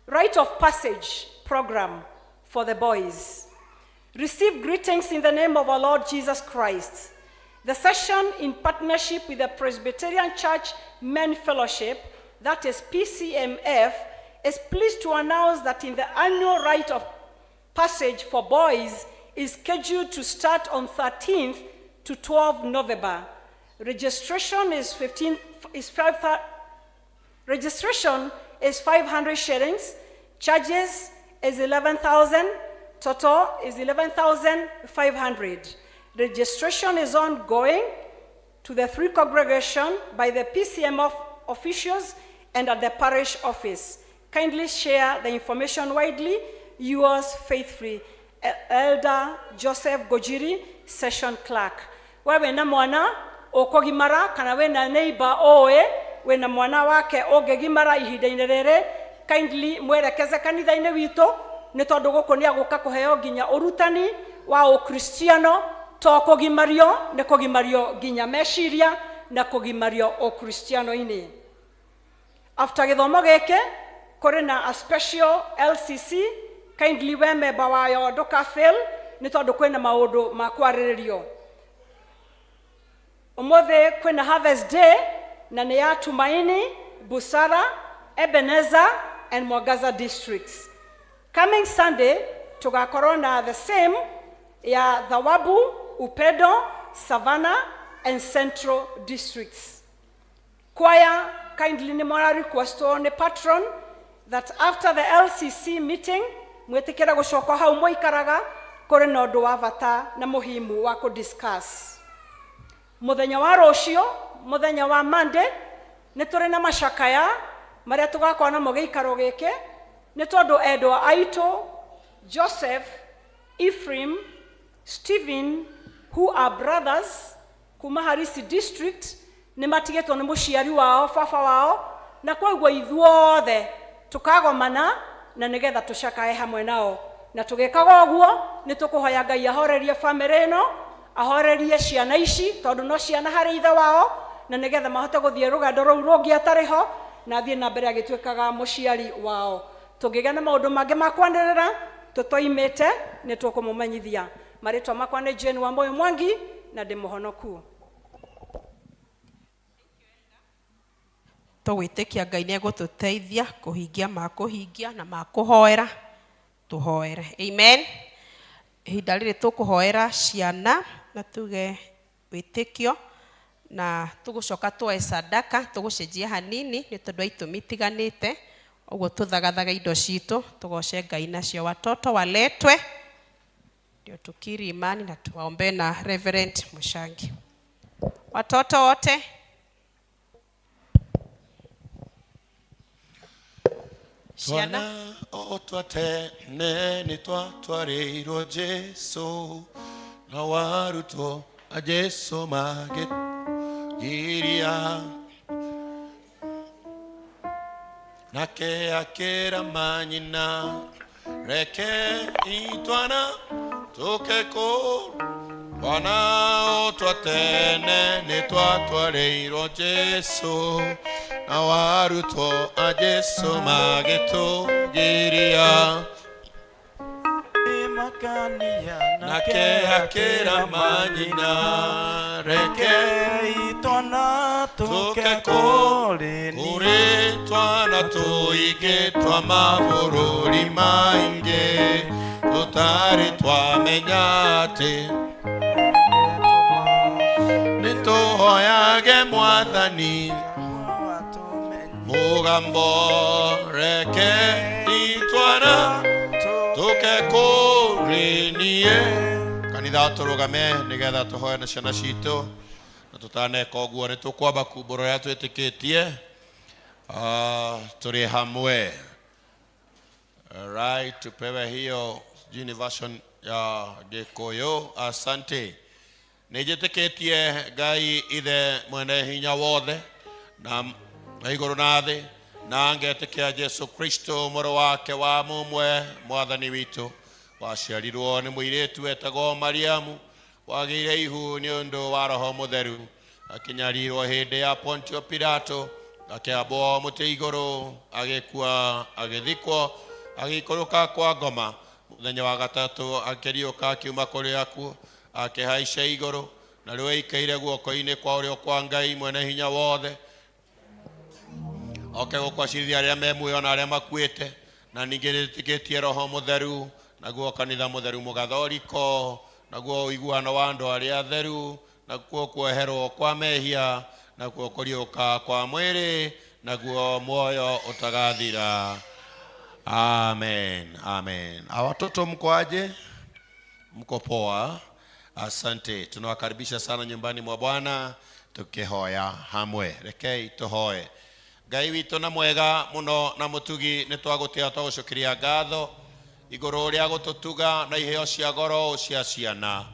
Rite of Passage program for the boys. Receive greetings in the name of our Lord Jesus Christ. The session, in partnership with the Presbyterian Church Men Fellowship, that is PCMF, is pleased to announce that in the annual Rite of Passage for boys is scheduled to start on 13th to 12th November. Registration is 500 shillings. Charges is 11,000. Total is 11,500. Registration is ongoing to the 3 congregation by the PCM officials and at the parish office. Kindly share the information widely. Yours faithfully, Elder Joseph Gojiri, Session Clerk. Wewe na mwana okogimara kana we na neighbor oe we na mwana wake ogegimara ihinda-inĩ rĩrĩ, kindly mwerekeze kanitha-inĩ witũ nĩ tondũ gũkũ nĩ agũka kũheo nginya ũrutani wa ũkristiano to kũgimario nĩ kũgimario nginya meciria na kũgimario ũkristiano-inĩ. After gĩthomo gĩkĩ kũrĩ na a special LCC. Kindly we member wayo ndũkafail nĩ tondũ kwĩna maũndũ ma kwarĩrĩrio. Ũmũthĩ kwĩna Harvest Day na nĩ ya Tumaini, Busara, Ebenezer and Mwangaza districts. Coming Sunday tugakorwo na the same ya Thawabu, Upedo, Savannah and Central districts. Choir, kindly nĩ mora requestwo nĩ patron that after the LCC meeting mwetikira gũcoka hau mũikaraga kũrĩ na ũndũ wa bata na muhimu wa kudiscuss. Mũthenya wa rũciũ, mũthenya wa Monday, nĩ tũrĩ na macakaya marĩa tũgakorwo namo gĩikaro gĩkĩ nĩ tondũ endwa aitũ Joseph, Ephraim, Stephen, who are brothers kuma Harisi district, nĩ matigĩtwo nĩ mũciari wao, baba wao, na kwoguo ithuothe tukagomana na nigetha tucakae hamwe nao. Na tugĩkaga ũguo nĩ tũkũhoya Ngai ahorerie family ĩno, ahorerie ciana ici tondũ no ciana harĩ ithe wao, na nigetha mahote gũthiĩ rũgendo rũu rũngĩ atarĩ ho na athiĩ na mbere agĩtuĩkaga mũciari wao. Tũngĩgĩa na maũndũ mangĩ ma kwanĩrĩra tũtoimĩte nĩ tũkũmũmenyithia. Marĩtwa makwa nĩ Jane wa Moyo Mwangi na ndĩ mũhonoku. Tũgwĩtĩkia Ngai nĩ egũtũteithia kũhingia ma kũhingia na ma kũhoera. Tũhoere. Amen. Ihinda rĩrĩ tũkũhoera ciana na tuge wĩtĩkio na tũgũcoka tuoe sadaka tũgũcenjia hanini nĩ tondũ aitũmi itiganĩte, ũguo tũthagathaga indo citũ tũgoce Ngai nacio. Watoto waletwe ndio tukiri imani na tuwaombe na Reverend Mushangi. Watoto wote Twana o twatene nĩ twatwarĩirwo Jesu na warutwo a Jesu magĩgiria nake akĩra manyina reke itwana tũkekũ. Twana o twatene nĩ twatwarĩirwo Jesu na warutwo a Jesu magĩtũgiria nake akĩra manyina reke itwana tũkekũ kũrĩ twana tũingĩ twa mabũrũri maingĩ tũtarĩ twamenya atĩ age mwathani mugambo reke itwana tuke kurinie. Kanitha turugame nigetha tuhoe na ciana citu na tutaneka uguo ni tukwamba kumburo ya twitikitie turi hamwe. Right, tupewe hiyo jini version ya Gikuyu. Asante. Nijitikitie Ngai ithe mwene hinya wothe na iguru na thi, na ngetikia Jesu Kristo muru wake wa mumwe mwathani witu, waciarirwo ni muiritu wetagwo Mariamu, wagire ihu ni undu wa Roho Mutheru, akinyarirwo hindi ya Pontio Pilato, akiambwo muti iguru, agikua, agithikwo, agikuruka kwa ngoma. Muthenya wa gatatu akiriuka akiuma kuri akuo, akihaica iguru, na riu ikaire guoko-ini kwa urio kwa Ngai mwene hinya wothe. Gukwacirithia aria me muoyo na aria makuite, na ningi nitikitie Roho Mutheru, naguo kanitha mutheru mugathoriko, naguo iguano wa andu aria atheru, naguo kuoherwo kwa mehia, naguo kuriuka kwa mwiri, naguo muoyo utagathira. Amen, amen. Watoto mko aje? Mko poa? Asante. Tunawakaribisha sana nyumbani mwa Bwana tukihoya hamwe. Rekei tuhoe. Ngai witu na mwega muno na mutugi ni twagutia twagucokeria ngatho iguru ria gututuga na iheo cia goro cia ciana.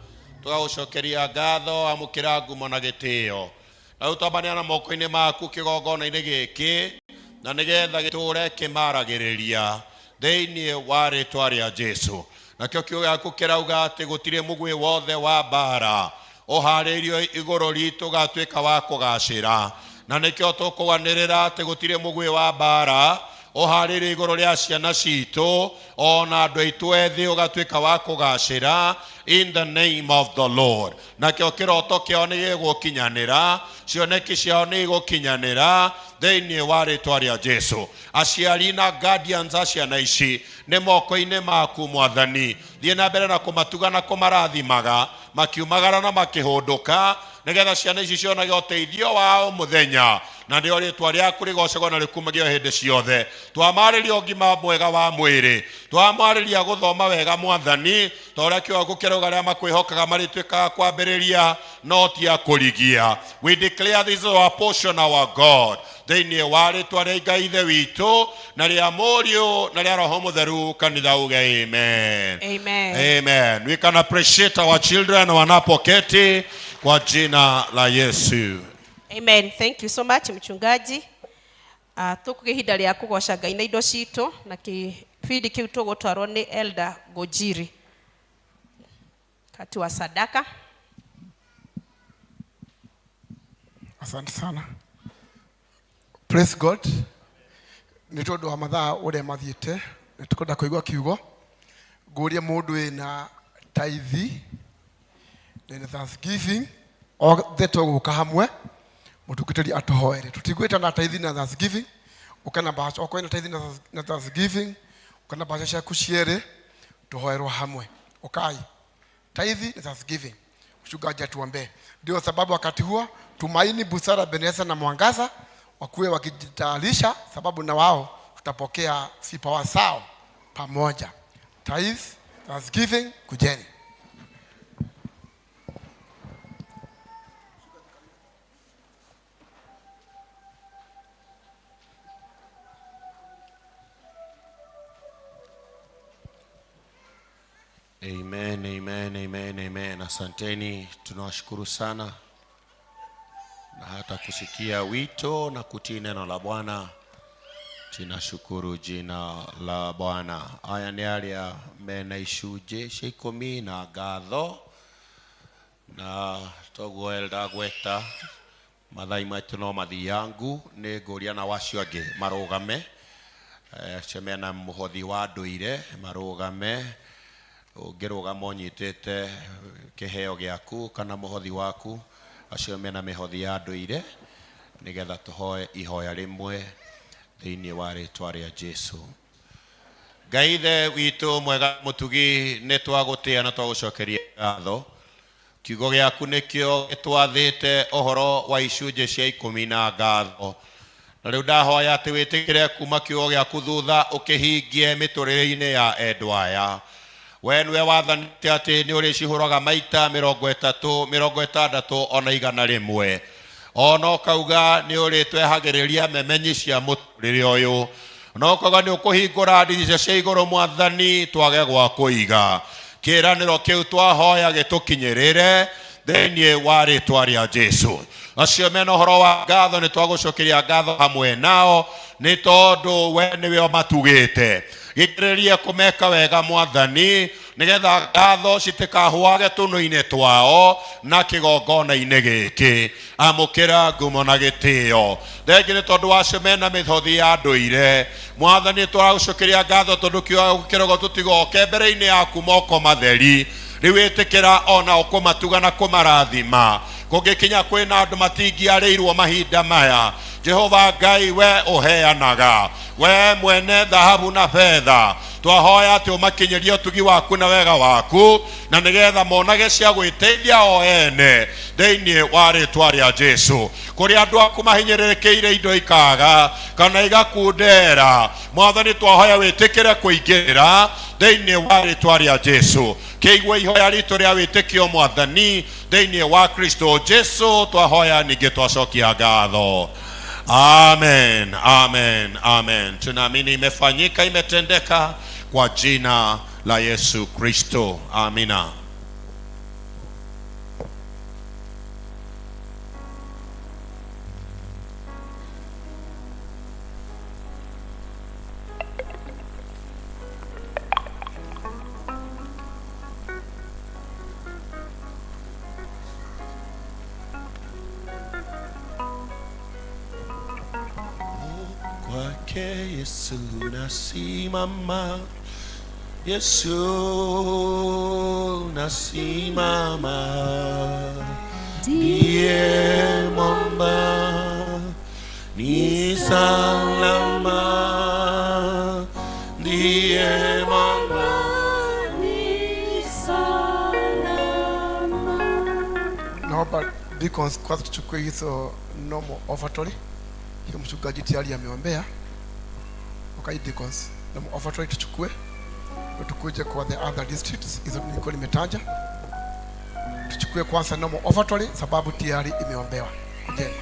Twagucokeria ngatho amukira ngumo na gitio. Na utambania na moko-ini maku kigongona-ini giki, na nigetha giture kimaragiriria thiini wa ritwa ria Jesu. Na kio kiugo giaku kirauga ati gutire mugwi wothe wa bara uhariirio iguru ritu gatwika wa kugacira. Na nikio tukugwanirira ati gutire mugwi wa bara uhariirio iguru ria ciana citu, ona andu aitu ethi ugatwika wa kugacira in the name of the Lord. Na kio kiroto kiao ni gigukinyanira, cioneki ciao ni gigukinyanira thiini wa ritwa ria Jesu. Aciari na guardians a ciana ici ni moko-ini maku mwathani. Thie na mbere na kumatuga na kumarathimaga, makiumagara na makihunduka, nigetha ciana ici cionage uteithio wao muthenya, na ndio ritwa riaku rigocagwo na rikumagio hindi ciothe. Twamariria ugima mwega wa mwiri, twamariria guthoma wega mwathani, toria kiugo giaku kirauga aria makwihokaga maritwikaga kwambiriria no ti akurigia. We declare this is our portion, our God, thiini wa ritwa ria Ngai ithe witu na ria Muriu na ria Roho Mutheru. Kanitha uge amen. Amen. Amen. We can appreciate our children wanapoketi kwa jina la Yesu. Amen. Thank you so much mchungaji. Tukugihinda ria kugoca Ngai na indo citu, na kibindi kiu tugutwarwo ni Elder Gojiri kati wa sadaka. Asante sana. Praise God. Ni tondu wa mathaa uria mathiite, nitukwenda kuigua kiugo. Nguria mundu ina tithe na thanksgiving othe tuguka hamwe mutukitiri atuhoere. Tutigwita na tithe na thanksgiving, ukana bacha okoina tithe na thanksgiving, ukana bacha ciaku ciere tuhoerwo hamwe. Ukai tithe na thanksgiving. Mchungaji atuombe. Ndio sababu wakati huo Tumaini, Busara, Beneza na Mwangaza wakuwe wakijitayarisha, sababu na wao tutapokea vipawa sao pamoja. Tithe, thanksgiving, kujeni. Amen, amen, amen, amen. Asanteni, tunawashukuru sana na hata kusikia wito na kutii neno la Bwana. Tunashukuru jina la Bwana. Aya ni aria mena icunjĩ cia 10 na ngatho, na toguo Elder gweta mathai maitu no mathiangu ni nguria na wacio angi marugame, cemena muhothi wa nduire marugame. Ungirugama unyitite kiheo giaku kana muhothi waku, acio mena mihothi ya nduire, nigetha tuhoe ihoya rimwe thiini wa ritwa ria Jesu. Ngai ithe witu mwega mutugi, ni twagutia na twagucokeria ngatho kiugo gĩaku nĩkĩo gĩtwathĩte ũhoro wa icunjĩ cia 10 na ngatho. Na rĩu ndahoya atĩ wĩtĩkĩre kuma kiugo gĩaku thutha ũkĩhingie mĩtũrĩre-inĩ ya endwa aya. We nĩwe wathanĩte atĩ nĩ ũrĩcihũraga maita 30, 60 ona 100. Ona ũkauga nĩ ũrĩtwehagĩrĩria memenyi cia mũtũrĩre ũyũ. Na ũkauga nĩ ũkũhingũra ndirica cia igũrũ Mwathani twage gwa kũiga. Kĩĩranĩro kĩu twahoya gĩtũkinyĩrĩre thĩinĩ wa rĩĩtwa rĩa Jesũ. Acio mena ũhoro wa ngatho nĩ twagũcokeria ngatho hamwe nao nĩ tondũ we nĩwe ũmatugĩte. Gĩkĩrĩrie kũmeka wega Mwathani nĩgetha ngatho citikahũage tũnũ-inĩ twao na kĩgongona-inĩ gĩkĩ. Amũkĩra ngumo na gĩtĩo. Thengiũ nĩ tondũ wacio mena mĩthothi ya ndũire. Mwathani tũragũcokeria ngatho tondũ kĩrogo tũtigoke mbere-inĩ yaku moko matheri. Rĩu ĩtĩkĩra ona ũkũmatuga na kũmarathima. Kũngĩkinya kwĩna andũ matingiarĩirwo mahinda maya, Jehova Ngai we ũheanaga. We mwene dhahabu na fedha twahoya atĩ ũmakinyĩrie ũtugi waku na wega waku na nĩgetha monage cia gwĩteithia o ene thĩinĩ wa rĩĩtwa rĩa Jesũ. Kũrĩ andũ aku mahinyĩrĩrĩkĩire indo ikaga kana igakundera, Mwathani twahoya wĩtĩkĩre kũingĩrĩra thĩinĩ wa rĩĩtwa rĩa Jesũ. Kĩigue ihoya ritũ rĩa wĩtĩkio Mwathani thĩinĩ wa Kristo Jesũ twahoya ningĩ twacokia ngatho. Amen, amen, amen. Tunaamini imefanyika, imetendeka kwa jina la Yesu Kristo. Amina. Kwake Yesu nasimama, Yesu nasimama, ndiye mwamba ni salama, ndiye mwamba ni salama. Naomba deacons kwanza tuchukue hizo normal offertory. Hiyo mchungaji tayari ameombea. Okay, deacons, normal offertory tuchukue. Tukuje kwa the other districts hizo nilikuwa nimetaja. Tuchukue kwanza normal offertory sababu tayari imeombewa. Kujeni.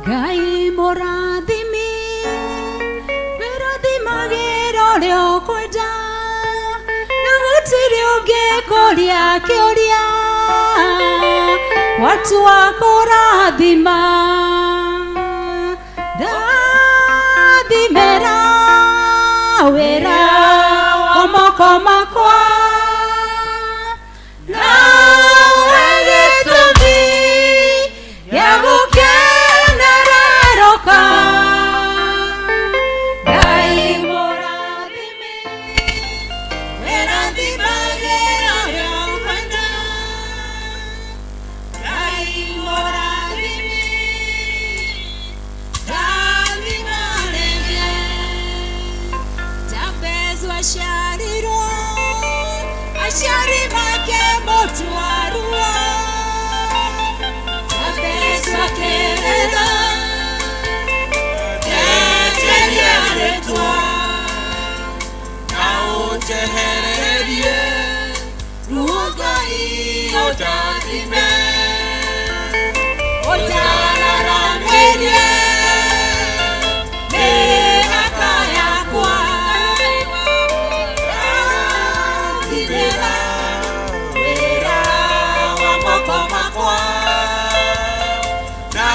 Ngai mũrathimi wĩrathimagĩra ũrĩa ũkwenda na gũtirĩ ũngĩkũria kĩũria watu wakũrathima ndathimĩra wĩra wa moko makwa nawe gĩtũmi gĩa gũkenererũka. Ngai mũrathimi wĩrathimagĩra ũrĩa ũkwenda. Ngai mũrathimi ndathima rĩngĩ. Jabez waciarirwo aciari make mũtwarua. Jabez akĩrĩra ndeteria rĩtwa na ũnjehererie ruo Ngai ũndathime ũndaranĩrie mĩhaka yakwa. Ndathimĩra wĩra wa moko makwa na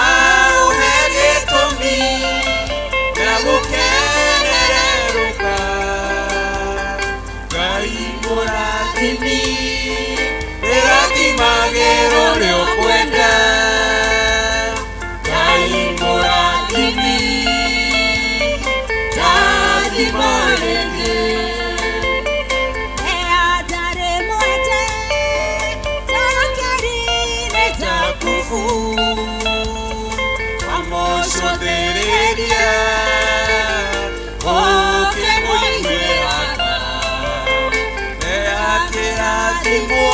ũhe gĩtũmi gĩa gũkenererũka. Ngai mũrathimi wĩrathimagĩra ũrĩa ũkwenda. Ngai mũrathimi ndathima rĩngĩ. Ndarĩ mwete tarakeri-inĩ takubu wamũcũthĩrĩria ũkĩmũiguĩra nĩ akĩrathimwo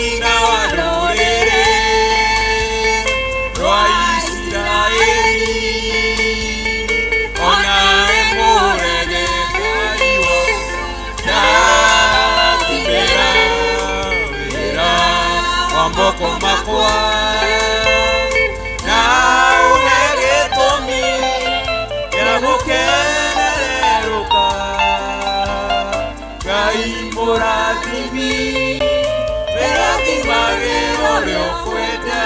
nyina wa rũrĩrĩ rwa Isiraeli, onawe mũrege Ngai wakwa, ndathimĩra wĩra wa moko makwa, na ũhe gĩtũmi gĩa gũkenerũka. Ngai mũrathimi, wĩrathimagĩra ũrĩa ũkwenda.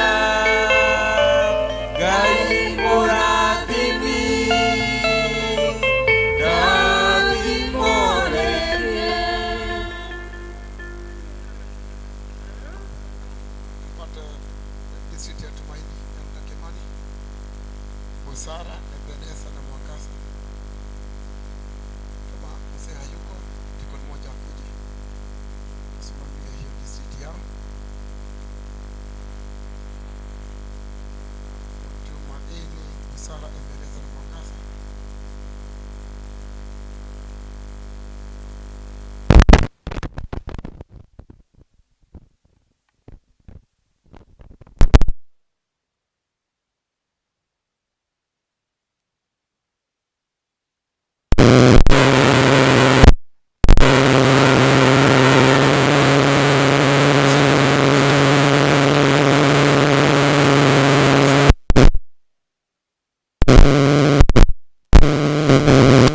Ngai mũrathimi, ndathimorere. Tupate district ya Tumaini ya Kimani, Busara, Ebeneza na Mwangaza. Kama mzee hayuko, tiko ni moja akuje kusimamia hiyo district yao. Tumaini, Busara, Ebeneza na Mwangaza.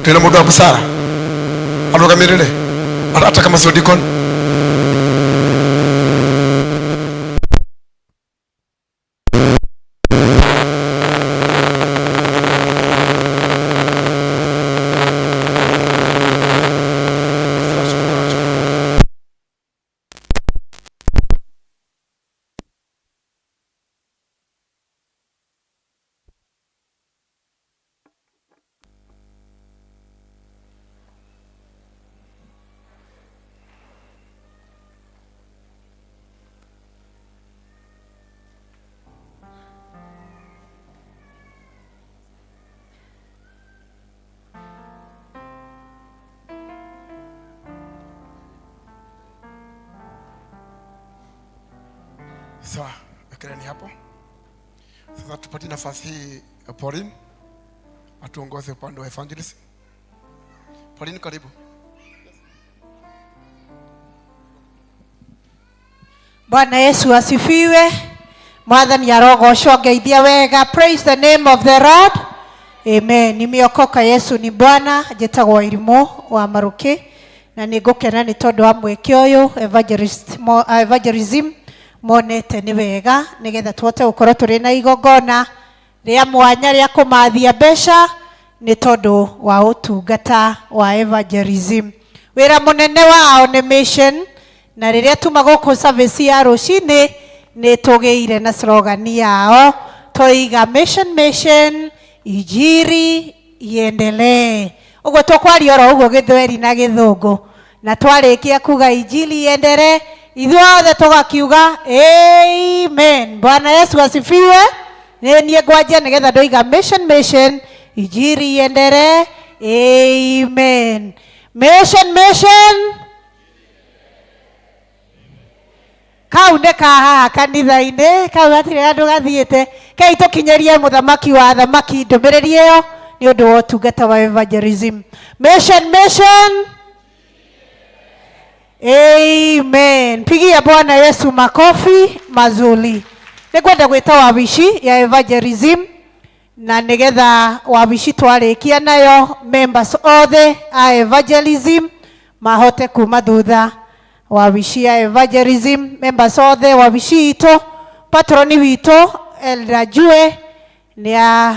Tuna mundu wa busara arugamirire hata kama sio dikon. Sawa, wekeleni hapo. Sasa tupate nafasi hii Pauline atuongoze upande wa evangelism. Pauline, karibu. Bwana Yesu asifiwe. Mwathani arogocwo ngeithia wega. Praise the name of the Lord. Amen. Nimeokoka, Yesu ni Bwana. Njĩtagwo Irimo wa Maruki na nĩngũkena nĩ tondũ wa mweke ũyũ evangelism monete nĩ wega nĩgetha tuhote gũkorwo tũrĩ na igongona rĩa mwanya rĩa kũmathia mbeca nĩ tondũ wa ũtungata wa evangelism. Wĩra mũnene wao nĩ mission, na rĩrĩa tuma gũkũ service ya rũcinĩ nĩ tũgĩire na slogan yao toiga mission injiri iendelee. Ũguo tũkwaria oro ũguo Gĩthweri na Gĩthũngũ, na twarĩkia kuga injili iendelee ithuothe tũgakiuga amen. Bwana Yesu asifiwe. Niĩ ngwanjia nĩgetha ndoiga mission injiri iendelee. Amen. Mission kau nĩ kahaha kanitha-inĩ, kau hatirĩ andũ gathiĩte, kei tũkinyerie mũthamaki wa thamaki ndũmĩrĩri ĩyo nĩ ũndũ wa ũtungata wa evangelism. Mission. Amen. Pigia Bwana Yesu makofi mazuri. Nĩngwenda gwĩta wabici ya evangelism na nĩgetha wabici twarĩkia nayo members othe a evangelism mahote kuma thutha. Wabici ya evangelism members othe wabici itũ, patroni witũ Elder Jue nĩ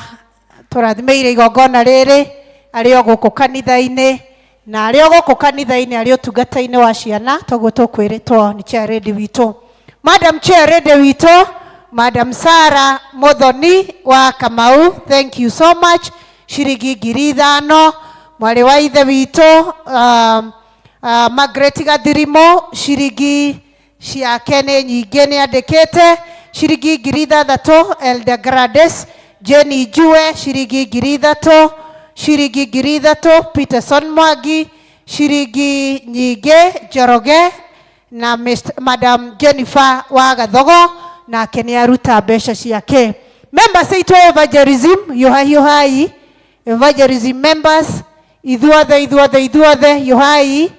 tũrathimĩire igongona rĩrĩ arĩ o gũkũ kanitha-inĩ, na arĩ o gũkũ kanitha-inĩ arĩ ũtungata-inĩ wa ciana, toguo tũkwĩrĩtwo nĩ chair lady witũ. Madam chair lady witũ, Madam Sarah Muthoni wa Kamau, thank you so much. Ciringi 5,000. Mwarĩ wa ithe witũ Margaret Gathirimo, ciringi ciake nĩ nyingĩ nĩandĩkĩte, ciringi 3,000. Elder Gladys Jenny Jue, ciringi 3,000. Ciringi 3,000. Peterson Mwangi, ciringi nyingĩ. Njoroge na Madam Jennifer wa Gathogo na kene aruta mbeca ciake. Members aitũ evangelism yohai evangelism members ithuothe yohai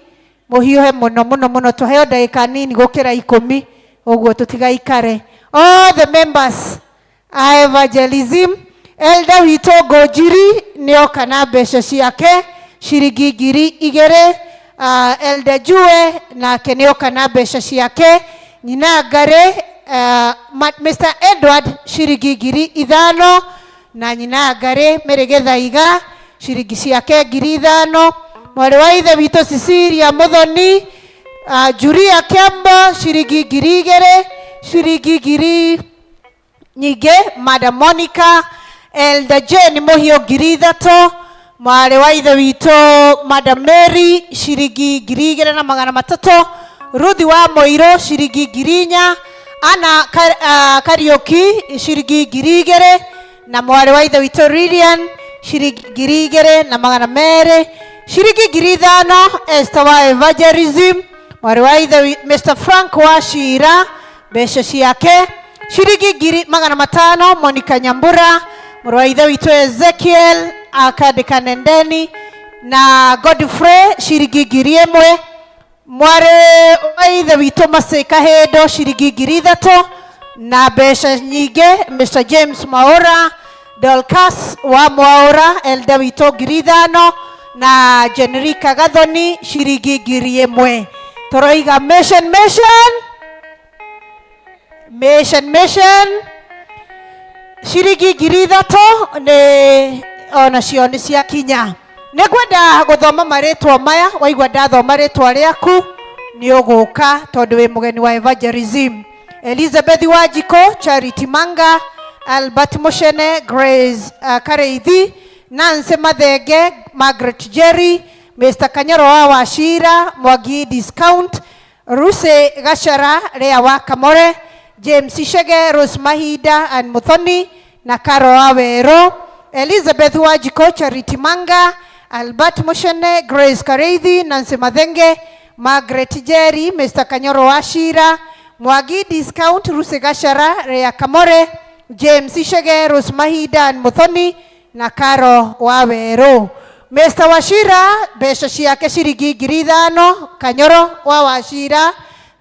muhiuhe muno tuheo ndagĩka nini gũkĩra 10 ũguo tũtigaikare. All the members a evangelism. Elder witũ Ngũnjiri nĩoka na mbeca ciake ciringi 2,000. Elder Jue nake nĩoka na mbeca ciake. Nyina Ngare Mr. Edward ciringi 5,000 na nyina Ngare Mĩrĩgĩthaiga ciringi ciake 5,000. Mwarĩ wa ithe witũ Cecilia Muthoni Julia Kiambo ciringi 2,000. Ciringi 2,000 nyingĩ Madam Monica Elder Jane Muhio 3,000. Mwarĩ wa ithe witũ Madam Mary ciringi 2,300. Ruthi wa Moiro ciringi 4,000. Ana Kariuki ciringi 2,000 na mwarĩ wa ithe witũ Lilian ciringi 2,200. Ciringi 5,000 Esther wa evangelism. Mwarĩ wa ithe Mr. Frank wa Shira mbeca ciake. Ciringi 500 Monica Nyambura. Mwarĩ wa ithe witũ Ezekiel akandĩka nendeni na Godfrey ciringi 1,000. Mwarĩ wa ithe witũ Masĩ Kahĩndo ciringi 3,000 na mbeca nyingĩ Mr. James Maura Dolcas wa Mwaura Elder witũ 5,000 na Jenrika Gathoni ciringi 1,000. Tũroiga mission ciringi 3,000 nĩ onacio nĩ ciakinya. Nĩngwenda gũthoma marĩtwa maya, waigua ndathoma rĩtwa rĩaku nĩ ũgũka tondũ wĩ mũgeni wa evangelism. Elizabeth Wanjiko, Charity Manga, Albert Mushene, Grace Kareithi, Nancy Mathenge, Margaret Jerry, Mr. Kanyoro wa Washira, Mwangi Discount, Ruse Gachara, Rea wa Kamore, James Ishege, Rose Mahinda and Muthoni na Karo Awero. Elizabeth Wanjiko, Charity Manga, Albert Mushene, Grace Kareithi, Nancy Mathenge, Margaret Jerry, Mr. Kanyoro Washira, Mwangi Discount, Ruse Gachara, Rea Kamore, James Ishege, Rose Mahinda and Muthoni na Karo Awero. Mr. Washira mbeca ciake ciringi 5,000. Kanyoro wa Washira,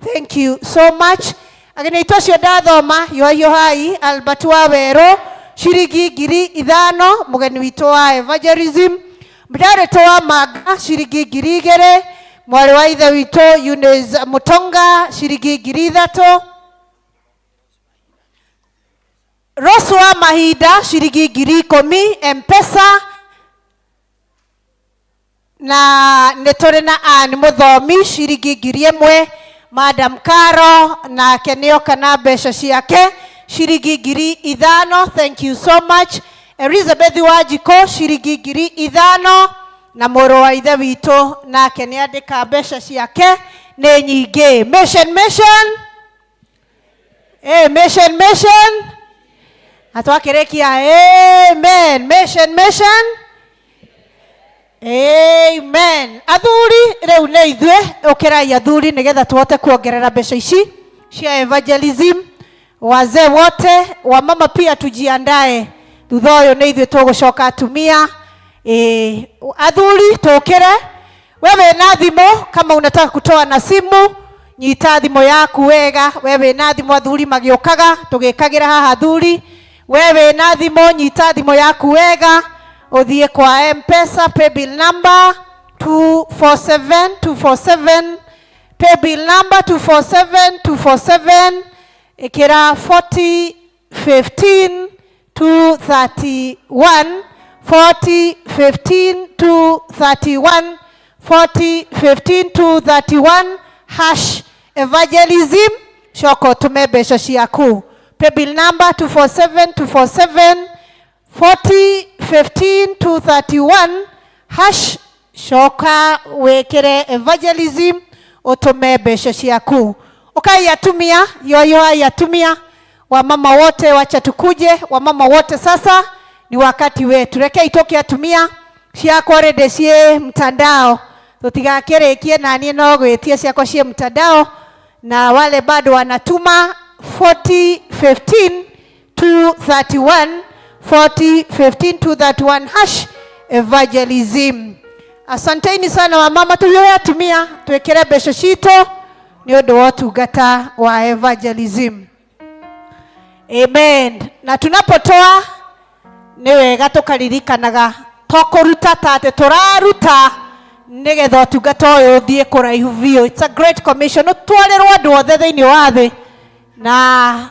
thank you so much. Ageni aitũ acio ndathoma yohai Albert Wawero ciringi 5,000 mũgeni witũ wa evangelism. Mdarĩto wa Manga ciringi 2,000. Mwarĩ wa ithe witũ Eunice Mutonga ciringi 3,000. Rose wa Mahinda ciringi 10,000 M-Pesa. Na nĩtũrĩ na Anne Mũthomi ciringi 1,000. Madam Karo na kenioka na mbeca ciake ciringi 5,000. Thank you so much. Elizabeth Wanjiko ciringi 5,000 na mũrũ wa ithe witũ nake nĩandĩka mbeca ciake nĩ nyingĩ. Mission atwakĩrĩkia amen. Mission amen. Athuri rĩu nĩ ithuĩ ũkĩrai athuri nĩgetha tuhote kuongerera mbeca ici cia evangelism. Wazee wote wa mama pia tujiandae, thutha ũyũ nĩ ithuĩ tũgũcoka atumia. Athuri tũkĩre, wewe na thimũ kama unataka kutoa na simu nyita thimũ yaku wega. Wewe na thimũ athuri magĩũkaga tũgĩkagĩra haha athuri. Wewe na thimũ nyita thimũ yaku wega uthiĩ kwa M-Pesa paybill number 247 paybill number 247 ikira 4015 231 4015 231 4015 231 hash evangelism. Shoko tume mbeca ciaku. Paybill number 247 4015 231 hash shoka wekere evangelism utume mbeca ciaku. Ukai atumia yoyo atumia wa mama wote, wacha tukuje wa mama wote. Sasa ni wakati wetu, reke itoke atumia ciakwa rende cie mtandao tutigakĩrĩkie na niĩ no gwĩtia ciakwa cie mtandao na wale bado wanatuma 4015 231 4015 231 hash evangelism. Asanteni sana wamama tulioyatumia, tuwekere besho shito ni odo watu gata wa evangelism. Amen. Na tunapotoa niwe gato karirikanaga tokoruta tate toraruta nigetha tugata uyu thie kuraihu biu. It's a great commission. Utwarerwo andu othe thiini wa thi na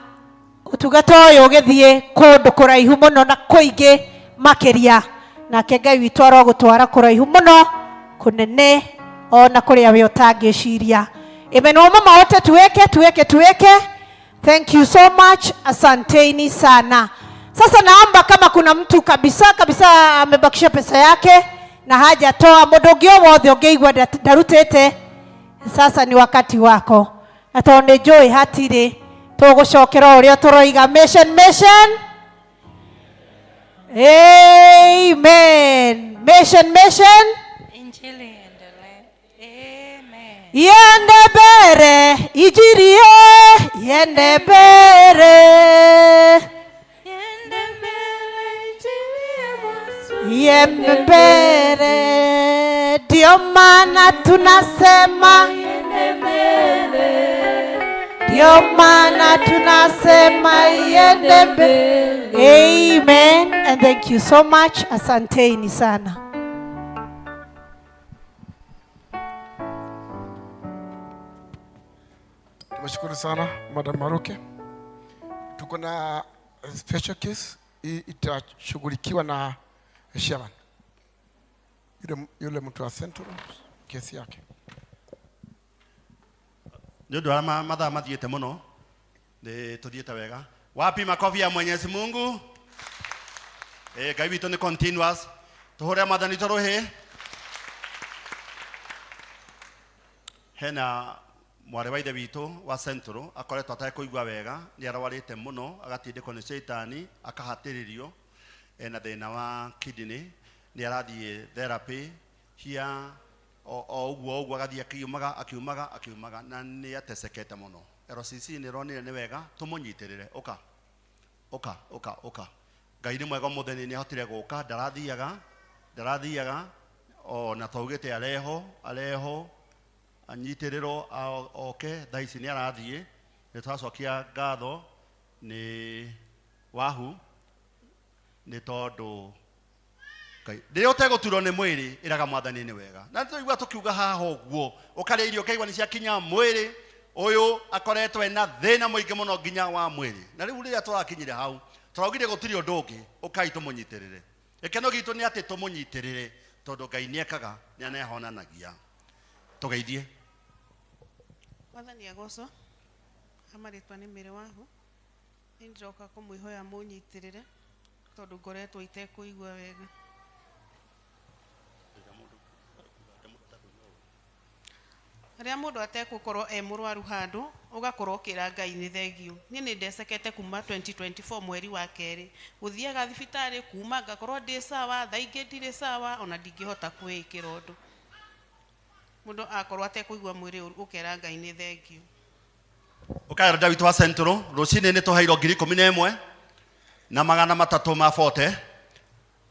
utugata uyu githie kundu kuraihu muno na kuingi makiria, nake Ngai witu arogutwara kuraihu muno kunene ona kuria we utangiciria. Amen. Mama wote tuweke. Thank you so much. Asanteni sana. Sasa naomba kama kuna mtu kabisa amebakisha pesa yake na hajatoa, modogio wothe ungeigwa ndarutete, sasa ni wakati wako. Na tonde joy hatire tugucokera uria turoiga mission. Amen. Mission. Injili endelee. Amen. Yende bere ijirie yende bere yende bere, ndio maana tunasema yende bere. Amen and thank you so much. Asanteni sana. Tumeshukuru sana Madam Maruke. Tuko na special case itashughulikiwa na Sharon. Yule mtu wa Central kesi yake. Ndio alama mathaa mathiete muno. Ni tuthiete wega. Wapi makofi ya Mwenyezi Mungu? Ngai witũ ni continuous. Tuhore mathani torohe. Hena mware wa ithe witũ wa Central akoretwo atakũigua wega, ni arwarĩte muno, agatindĩkwo nĩ Saitani, akahatĩrĩrio na thĩna wa kidney, ni arathiĩ therapy here o ũguo agathiĩ akiumaga na ni atecekete muno. RCC ni ronire ni wega tũmũnyitĩrĩre. Oka Ngai nĩ mwega mũthenya ni ahotire gũka, ndarathiaga na taugĩte areho anyitĩrĩrwo oke thaici ni arathiĩ. Nĩ twacokia ngatho ni Wahu ni tondu Ngai ũtegũturwo nĩ mwĩrĩ ĩraga mwathani nĩ wega. Na tũigua tũkiuga haha ũguo ũkarĩa irio ũkaigua nĩ ciakinya mwĩrĩ ũyũ akoretwo ena thĩna mũingĩ mũno nginya wa mwĩrĩ. Na rĩu rĩrĩa tũrakinyire hau tũraugire gũtirĩ ũndũ ũngĩ, ũkai tũmũnyitĩrĩre. Gĩkeno gitũ nĩ atĩ tũmũnyitĩrĩre tondũ Ngai nĩekaga, nĩ anehonanagia. Tũgeithie. Mwathani agocwo, amarĩtwa nĩ mĩrĩ Wahu, nĩ njoka kũmwĩhoya mũnyitĩrĩre tondũ ngoretwo itekũigua wega. Rĩrĩa mũndũ atekũkorwo mũrwaru handũ ũgakorwo ũkĩra Ngai nĩ thengio. Niĩ nĩ ndecekete kuma 2024 mweri wa kerĩ gũthiaga thibitarĩ, kuma ngakorwo ndĩ sawa, thaa ingĩ ndirĩ sawa, ona ndingĩhota kwĩĩkĩra ũndũ. Mũndũ akorwo atekũigua mwĩrĩ ũkera Ngai nĩ thengio. Ũkaĩra David wa Central rũcinĩ nĩ tũheirwo 11,000 na 340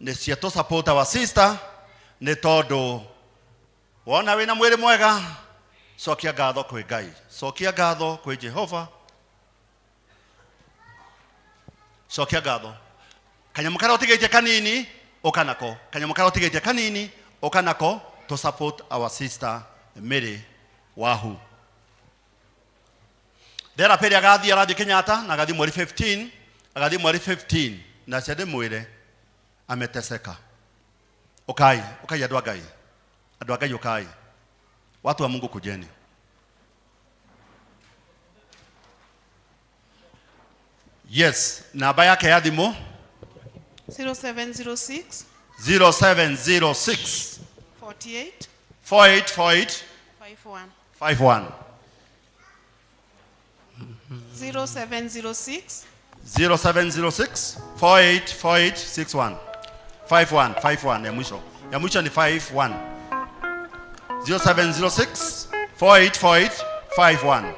nĩ cia tũ support our sister, nĩ tondũ wona wĩna mwĩrĩ mwega, cokia ngatho kwĩ Ngai, cokia ngatho kwĩ Jehova, cokia ngatho. Kanyamũ karĩa ũtigĩtie kanini ũkanako, kanyamũ karĩa ũtigĩtie kanini ũkanako, to support our sister Mary Wahu. Therapy agathiĩ Kenyatta na agathiĩ mweri 15 na ciande mwĩre ameteseka. Ukai andũ a Ngai ukai. Watu wa Mungu kujeni. Yes, namba yake ya thimũ 0706 48 48 51 0706 48 51 ya mwisho ni 51 0706 48 51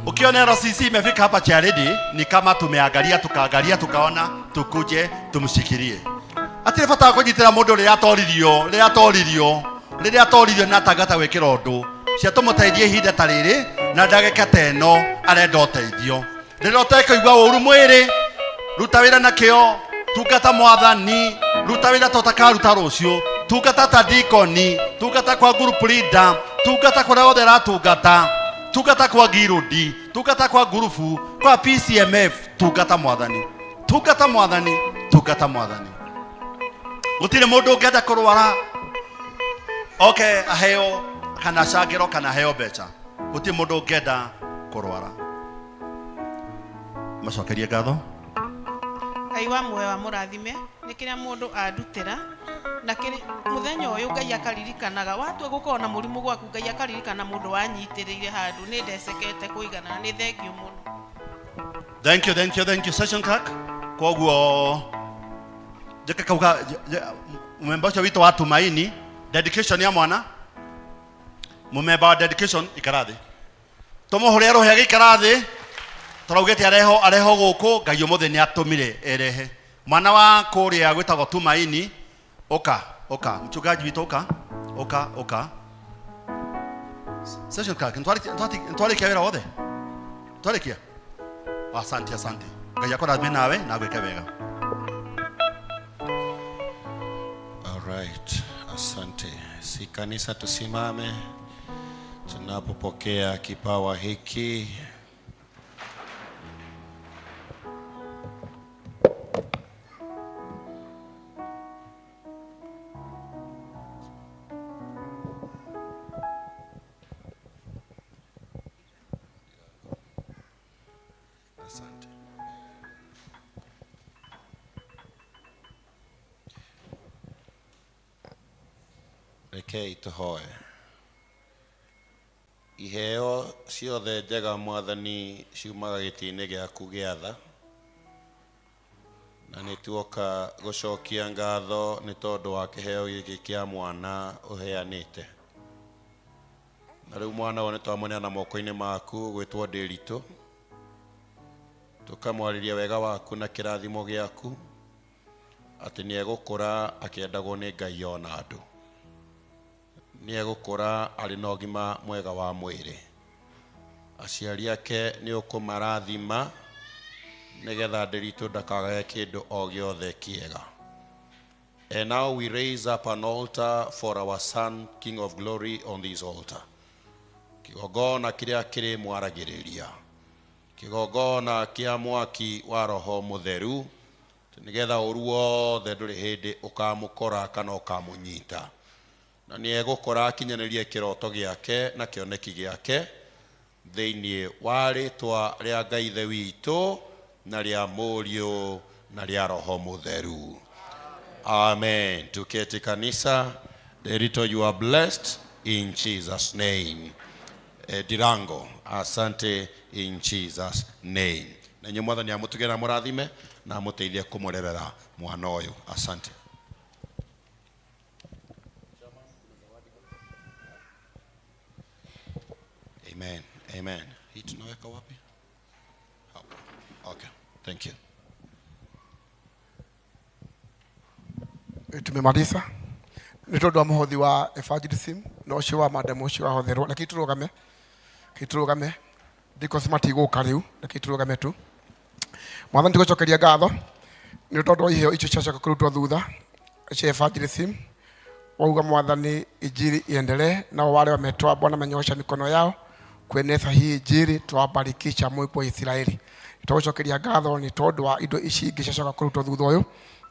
Ukiona RCC imefika hapa charity ni kama tumeangalia tukaona tukuje tumshikilie. Atire bata kujitira mundu ri atoririo na tagata wekira undu cia tumuteithie hinda ta riri na ndagika teno arenda uteithio. Rĩrĩa ũtekuigua ũru mwĩrĩ, ruta wĩra na kĩo, tungata mwathani, ruta wĩra tũtakaruta rũciũ, tungata ta deacon, tungata kwa group leader, tungata kũrĩa wothe ratungata, tungata kwa girudi, tungata kwa gurubu, kwa PCMF, tungata mwathani. Gũtirĩ mũndũ ũngĩenda kũrwara okay aheo kana cangĩro kana heo mbeca. Gũtirĩ mũndũ ũngĩenda kũrwara. Macokerie ngatho. Ngai wa muoyo wa mũrathime nĩ kĩrĩa mũndũ andutĩra na mũthenya ũyũ Ngai akaririkanaga watua gũkorwo na mũrimũ gwaku Ngai akaririkana mũndũ wanyitĩrĩire handũ nĩ ndecekete kũigana na nĩ thengiũ mũno. Thank you session clerk. Koguo jeka kauga mumemba ũcio witũ wa Tumaini dedication ya mwana mumemba wa dedication ikarathi tumuhũrĩre rũhĩa gĩikarathi tũraugĩte areho gũkũ Ngai ũmũthĩ nĩ atũmire erehe mwana wa kũrĩa gwĩtagwo Tumaini oka mchungaji witũ oka session clerk ntwarikia wĩra wothe twarikia asante Ngai akũrathime nawe na gwĩke wega. Alright, asante. Si kanisa tusimame tunapopokea kipawa hiki. Asante. Rekei tuhoe. Iheo ciothe njega mwathani ciumaga gĩtĩ-inĩ gĩaku gĩa tha na nĩ tuoka gũcokia ngatho nĩ tondũ wa kĩheo gĩkĩ kĩa mwana ũheanĩte. Na rĩu mwana ũyũ nĩ twamũneana moko-inĩ maku gwĩtwo Ndĩritũ, tũkamwarĩria wega waku na kĩrathimo gĩaku atĩ nĩ egũkũra akĩendagwo nĩ Ngai ona andũ. Nĩ egũkũra arĩ na ũgima mwega wa mwĩrĩ. Aciari ake nĩ ũkũmarathima nĩgetha Ndĩritũ ndakagage kĩndũ o gĩothe kĩega. And now we raise up an altar for our son, King of Glory, on this altar. Kĩgongona kĩrĩa kĩrĩ mwaragĩrĩria. Kĩgongona kĩa mwaki wa Roho Mũtheru nĩgetha ũru wothe ndũrĩ hĩndĩ ũkamũkora kana ũkamũnyita. Na nĩ egũkora akinyanĩrie kĩroto gĩake na kĩoneki gĩake thĩinĩ wa rĩtwa rĩa Ngai Ithe witũ na rĩa Mũriũ na rĩa Roho Mũtheru. Amen. Tuketi kanisa. Ndĩritũ, you are blessed in Jesus name. Dirango, asante in Jesus name. Na nyuĩ mwathani amũtugĩre na mũrathime na amũteithie kũmũrerera mwana ũyũ. Asante. Amen. Hii tunaweka wapi? Okay. Thank you. Tumemaliza. Nĩ tondũ wa mũhothi wa evangelism na ũcio wa madam ũcio wahotherwo. Reke turũgame. Ndiko matigũka rĩu. Reke turũgame tu. Mwathani tũgũcokeria ngatho nĩ tondũ wa iheo icio ciacoka kũrutwo thutha cia evangelism. Wauga Mwathani injili iendelee na wale wametoa Bwana menyosha mikono yao kueneza hii injili, tuwabarikisha Mungu wa Israeli. Tũgũcokeria ngatho nĩ tondũ wa indo ici ingĩ ciacoka kũrutwo thutha ũyũ,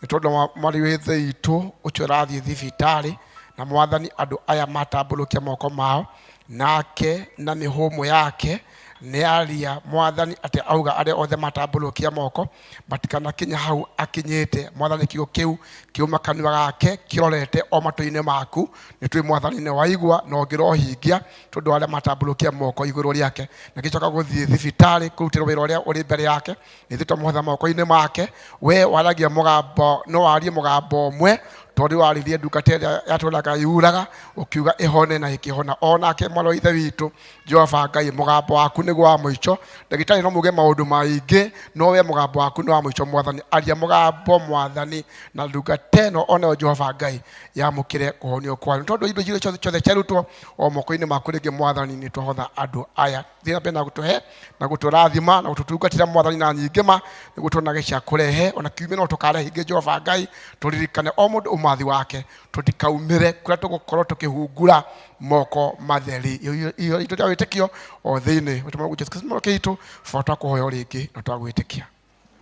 nĩ tondũ wa mwarĩ witũ itũ ũcio ũrathiĩ thibitarĩ na Mwathani andũ aya matambũrũkia moko mao nake na mĩhũmũ yake nĩ aria Mwathani atĩ auga arĩa othe matambũrũkia moko batikana kinya hau akinyĩte. Mwathani kiugo kĩu kiuma kanua gake kirorete o matũ-inĩ maku, nĩ tũĩ Mwathani nĩ waigua na ũngĩrohingia tondũ arĩa matambũrũkia moko igũrũ rĩake na gĩcoka gũthiĩ thibitarĩ kũrutĩrwo wĩra ũrĩa ũrĩ mbere yake. Nĩ twĩtwo mothe moko-inĩ make, we waragia mũgambo, no warie mũgambo ũmwe tondu warithie ndungata ĩrĩa yatũraga yuraga ũkiuga ĩhone na ĩkĩhona onake mwana wa ithe witũ Jehova Ngai mũgambo waku nĩguo wa mũico ndagĩtarĩ no muge maũndũ maingĩ no we mũgambo waku nĩ wa mũico mwathani aria mũgambo mwathani na ndungata ĩno onayo Jehova Ngai yamũkĩre kũhonio kwanyu tondũ indo icio ciothe ciarutwo o moko-inĩ maku rĩngĩ mwathani nĩ twahotha andũ aya thĩna mbere na gũtũhe na gũtũrathima na gũtũtungatĩra mwathani na nyingĩ ma nĩguo tuonage cia kũrehe ona kiumia no tũkarehe ingĩ Jehova Ngai tũririkane o mũndũ ũmathi wake tũtikaumĩre kũrĩa tũgũkorwo tũkĩhungura moko matheri iyo indo cia wĩtĩkio o thĩinĩ wĩtũma Jesũ Kristo mweke witũ bata kũhoya rĩngĩ na twagwĩtĩkia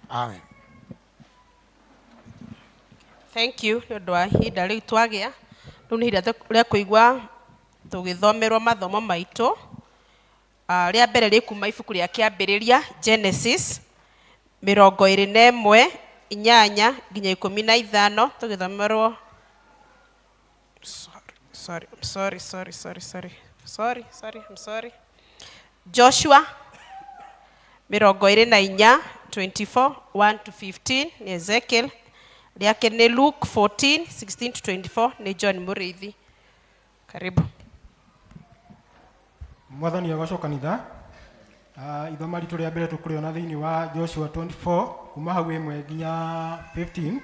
amen. Thank you nĩ ũndũ wa ihinda rĩu twagĩa rĩu nĩ ihinda rĩa kũigua tũgĩthomerwo mathomo maitũ rĩa mbere rĩkuma ibuku rĩa kĩambĩrĩria Genesis 21:8 nginya 15 tũgĩthomerwo Joshua 24:1-15 ni Ezekiel Liake ni Luke 14:16-24 ni John Muriithi. Karibu. Mwathani agacoka kanitha. Ithoma ritũ rĩa mbere tũkũrĩona thĩinĩ wa Joshua 24 kuma hau 1 nginya 15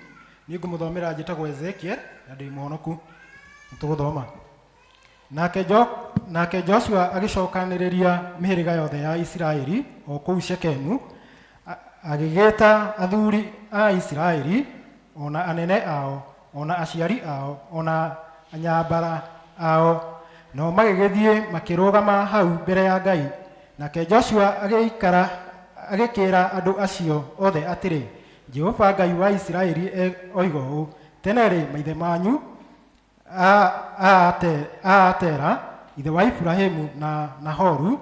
nĩ ngũmũthomera njĩtagwo Ezekiel na ndĩ mũhonoku. Tũgũthoma. Nake Joshua agĩcokanĩrĩria mĩhĩrĩga yothe ya Isiraeli o kũu Shekemu agĩgĩta athuri a Isiraeli ona anene ao ona aciari ao ona anyambara ao no magĩgĩthiĩ makĩrũgama hau mbere ya Ngai. Nake Joshua agĩkĩra andũ acio othe atĩrĩ, Jehova Ngai wa Isiraeli oiga ũũ, tene-rĩ maithe manyu Atera ithe wa Ibrahimu na Nahoru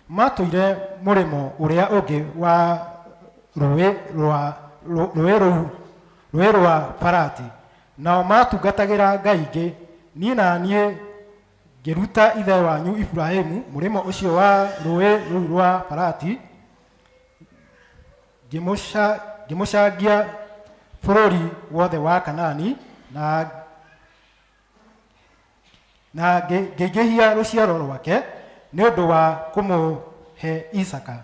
matũire mũrĩmo ũrĩa ũngĩ wa rũĩ rwa Farati, nao matungatagĩra ngai ingĩ. Niĩ na niĩ ngĩruta ithe wanyu Ibrahimu mũrĩmo ũcio wa rũĩ rũu rwa Farati, ngĩmũcangia bũrũri wothe wa Kanani na ngĩingĩhia rũciaro rwake nĩ ũndũ wa kũmũhe Isaka.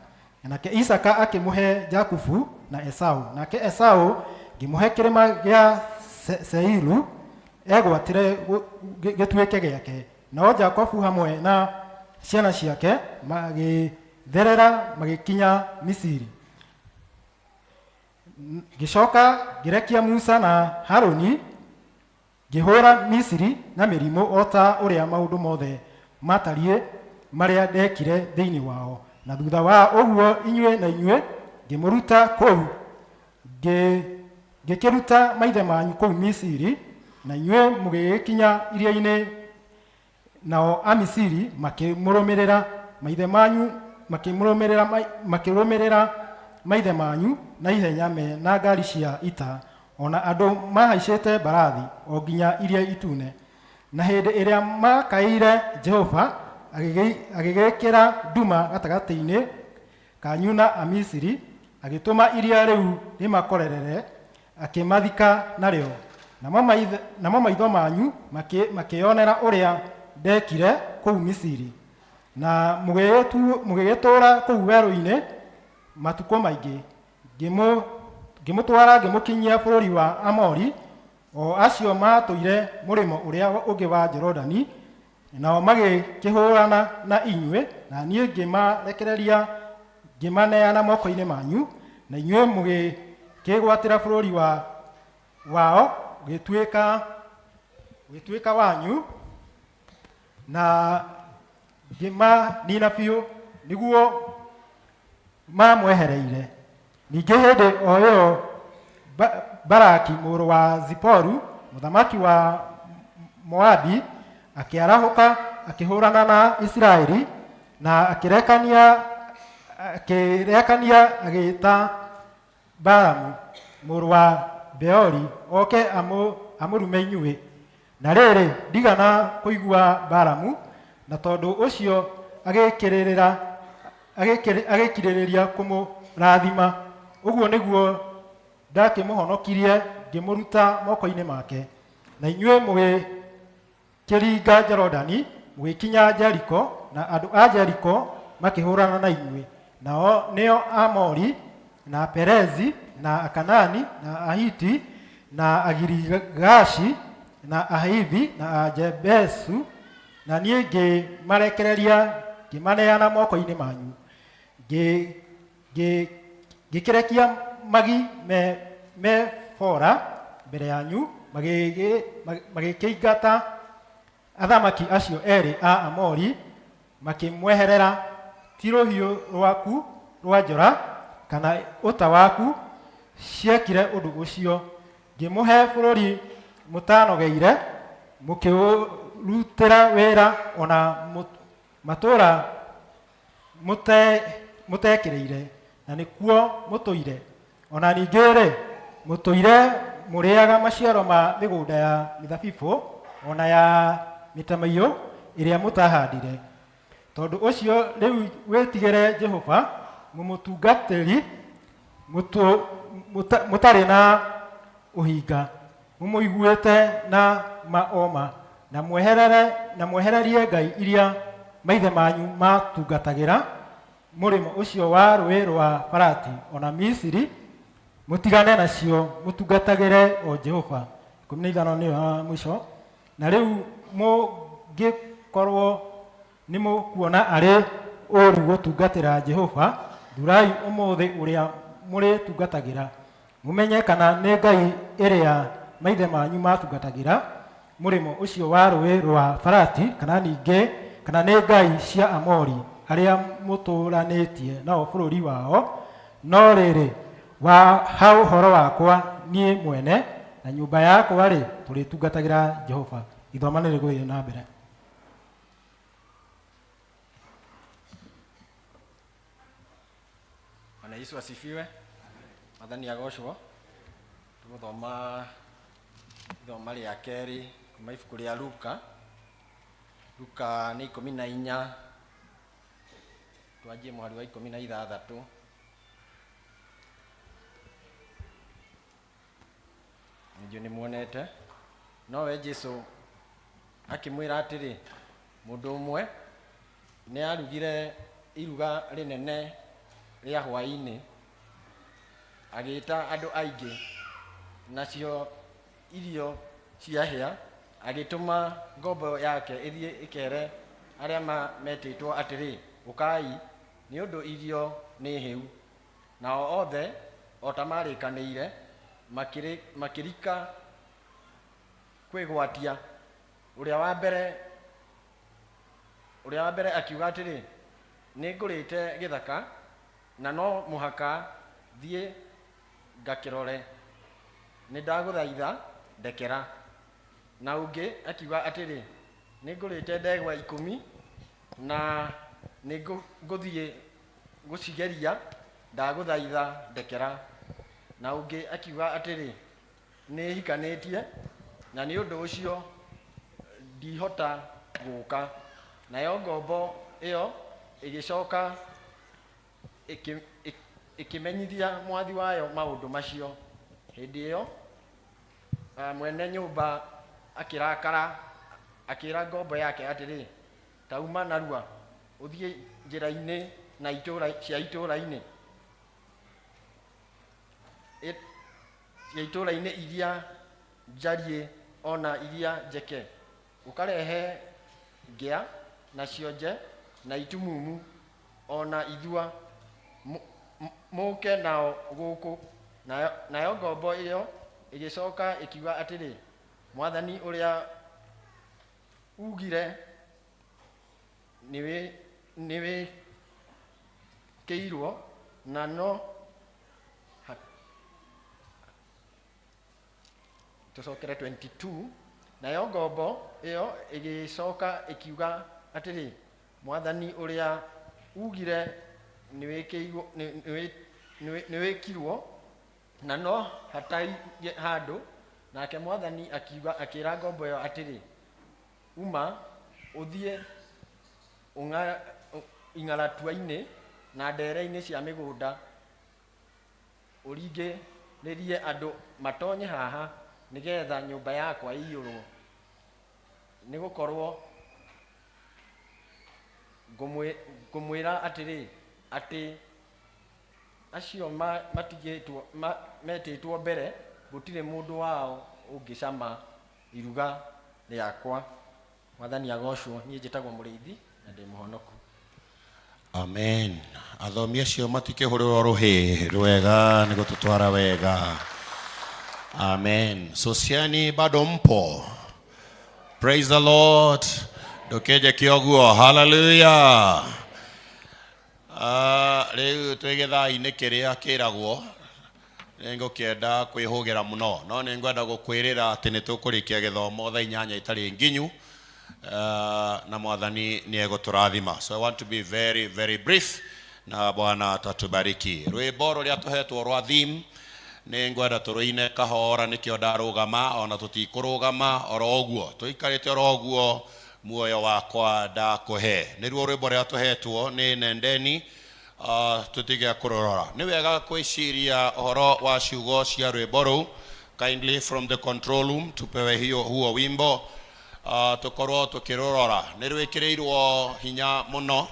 Nake Isaka akĩmũhe Jakubu na Esau. Nake Esau ngĩmũhe kĩrĩma gĩa Seiru egwatĩre gĩtuĩke gĩake. Nao Jakubu hamwe na ciana ciake magĩtherera magĩkinya Misiri. Ngĩcoka ngĩrekia Musa na Haruni ngĩhũra Misiri na mĩrimũ o ta ũrĩa maũndũ mothe matariĩ marĩa ndekire thĩinĩ wao. Na thutha wa ũguo inyuĩ na inyuĩ ngĩmũruta kũu ngĩkĩruta maithe manyu kũu Misiri na inyuĩ mũgĩkinya iria-inĩ, nao Amisiri makĩmũrũmĩrĩra maithe manyu na ihenya na ngari cia ita, ona andũ mahaicĩte mbarathi o nginya iria itune. Na hĩndĩ ĩrĩa makaĩire Jehova agĩgĩkĩra nduma gatagatĩ-inĩ kanyu na Amisiri, agĩtũma iria rĩu rĩmakorerere akĩmathika narĩo. Namo maitho manyu makĩonera ũrĩa ndekire kũu Misiri, na mũgĩgĩtũũra kũu werũ-inĩ matukũ maingĩ. Ngĩmũtwara ngĩmũkinyia bũrũri wa Amori, o acio matũire mũrĩmo ũrĩa ũngĩ wa Jorodani, nao magĩkĩhũrana na inyuĩ, na niĩ ngĩmarekereria ngĩmaneana moko-inĩ manyu, na inyuĩ mũgĩkĩgwatĩra bũrũri wao gĩtuĩka wanyu, na ngĩmanina biũ nĩguo mamwehereire. Ningĩ hĩndĩ o ĩyo Baraki mũrũ wa Ziporu mũthamaki wa Moabi akĩarahũka akĩhũrana na Isiraeli, na akĩrekania agĩĩta Balamu mũrũ wa Beori oke amũrume inyuĩ. Na rĩrĩ ndigana kũigua Balamu, na tondũ ũcio agĩkirĩrĩria kũmũrathima. Ũguo nĩguo ndakĩmũhonokirie ngĩmũruta moko-inĩ make. na inyuĩ mũgĩkĩringa Jorodani mũgĩkinya Jeriko, na andũ a Jeriko makĩhũrana na inyuĩ, nao nĩo Amori na Perezi na Akanani na Ahiti na Agirigashi na Ahivi na Ajebesu, na niĩ ngĩmarekereria ngĩmaneana moko-inĩ manyu, ngĩkĩrekia magi me Fora mbere yanyu, magĩkĩingata athamaki acio erĩ a Amori, makĩmweherera, ti rũhiũ rwaku rwa njora kana ũta waku ciekire ũndũ ũcio. Ngĩmũhe bũrũri mũtanogeire, mũkĩũrutĩra wĩra ona matũũra mũtekĩrĩire, na nĩkuo mũtũire. Ona ningĩ-rĩ, mũtũire mũrĩaga maciaro ma mĩgũnda ya mĩthabibũ ona ya mĩtamaiyũ ĩrĩa mũtahandire. Tondũ ũcio rĩu wĩtigĩre Jehova, mũmũtungatĩri mũtarĩ na ũhinga, mũmũiguĩte na maoma, na mwehererie ngai iria maithe manyu matungatagĩra mũrĩmo ũcio wa rũĩ rwa Farati ona Misiri, mũtigane nacio mũtungatagĩre o Jehova. 15 nĩyo mũico. Na rĩu mũngĩkorwo nĩ mũkuona arĩ ũru gũtungatĩra Jehova, thurai ũmũthĩ ũrĩa mũrĩtungatagĩra, mũmenye kana nĩ ngai ĩrĩa maithe manyu matungatagĩra mũrĩmo ũcio wa rũĩ rwa Farati, kana nĩ ngai cia Amori arĩa mũtũranĩtie nao bũrũri wao. No rĩrĩ, ha ũhoro wakwa niĩ mwene na nyũmba yakwa-rĩ, tũrĩtungatagĩra Jehova. Ithoma nĩ rĩgũthiĩ na mbere. Bwana Yesu asifiwe. Mwathani agocwo. Tũgũthoma ithoma rĩa kerĩ kuma ibuku rĩa Luka. Luka nĩ 14, twanjie mũhari wa 16. Nĩnjũ nĩ muonete. Nowe Jesũ akĩmwĩra atĩrĩ, mũndũ ũmwe nĩ arugire iruga rĩnene rĩa hwaĩ-inĩ, agĩĩta andũ aingĩ, nacio irio ciahĩa, agĩtũma ngombo yake ĩthiĩ ĩkere arĩa metĩtwo atĩrĩ, ũkai nĩ ũndũ irio nĩ hĩu. Nao othe o ta marĩkanĩire makĩrika kwĩgwatia. Ũrĩa wa mbere akiuga atĩrĩ, nĩ ngũrĩte gĩthaka na no mũhaka thiĩ ngakĩrore, nĩ ndagũthaitha ndekera. Na ũngĩ akiuga atĩrĩ, nĩ ngũrĩte ndegwa 10 na nĩ ngũthiĩ gũcigeria, ndagũthaitha ndekera. Na ũngĩ akiuga atĩrĩ, nĩ hikanĩtie na nĩ ũndũ ũcio ndihota gũka. Nayo ngombo ĩyo ĩgĩcoka ĩkĩmenyithia mwathi wayo maũndũ macio. Hĩndĩ ĩyo mwene nyũmba akĩrakara, akĩra ngombo yake atĩrĩ, tauma narua ũthiĩ njĩra-inĩ na cia itũũra-inĩ iria njariĩ ona iria njeke, ũkarehe ngĩa na cionje na itumumu ona ithua, mũke nao gũkũ. Nayo ngombo ĩyo ĩgĩcoka ĩkiuga atĩrĩ, mwathani ũrĩa ugire nĩ wĩkĩirwo na no tũcokere 22. Nayo ngombo ĩyo ĩgĩcoka ĩkiuga atĩrĩ, mwathani ũrĩa ugire nĩ wĩkirwo na no hataire handũ. Nake mwathani akĩra ngombo ĩyo atĩrĩ, uma ũthiĩ ing'aratua-inĩ na ndere-inĩ cia mĩgũnda, ũringĩrĩrie andũ matonye haha nigetha nyumba yakwa iyurwo nigukorwo ngumwira atiri ati acio matigitwo metitwo mbere gutire mundu wao ungicama iruga riakwa. Mwathani agocwo. Nie njitagwo Mũrĩithi na ndi muhonoku. Amen. Athomi acio matikĩhũrĩrwo rũhĩ rwega nĩ gũtũtwara wega. Amen. Sociani bado mpo. Praise the Lord. Ndokeje kĩoguo. Hallelujah. Rĩu twĩgĩthaa-inĩ kĩrĩa kĩragwo nĩngũkĩenda kwĩhũgĩra mũno, no nĩngwenda gũkwĩrĩra atĩ nĩtũkũrĩkia gĩthomo thaa 8 itarĩ nginyu na Mwathani nĩegũtũrathima. So I want to be very very brief na Bwana atatubariki. Rwĩmbo rũrĩa tũhetwo rwa theme nĩngwenda tũrũine kahora nĩkĩo ndarũgama, ona tũtikũrũgama oro ũguo tũikarĩte oro ũguo muoyo wakwa ndakũhe. Nĩruo rwĩmbo rũrĩa tũhetwo nĩ Nendeni tutige kurorora. Nĩ wega kwĩciria ũhoro wa ciugo cia rwĩmbo rũu. Kindly from the control room tupewe huo wimbo tukorwo tukirorora. Nĩ rwĩkĩrĩirwo hinya mũno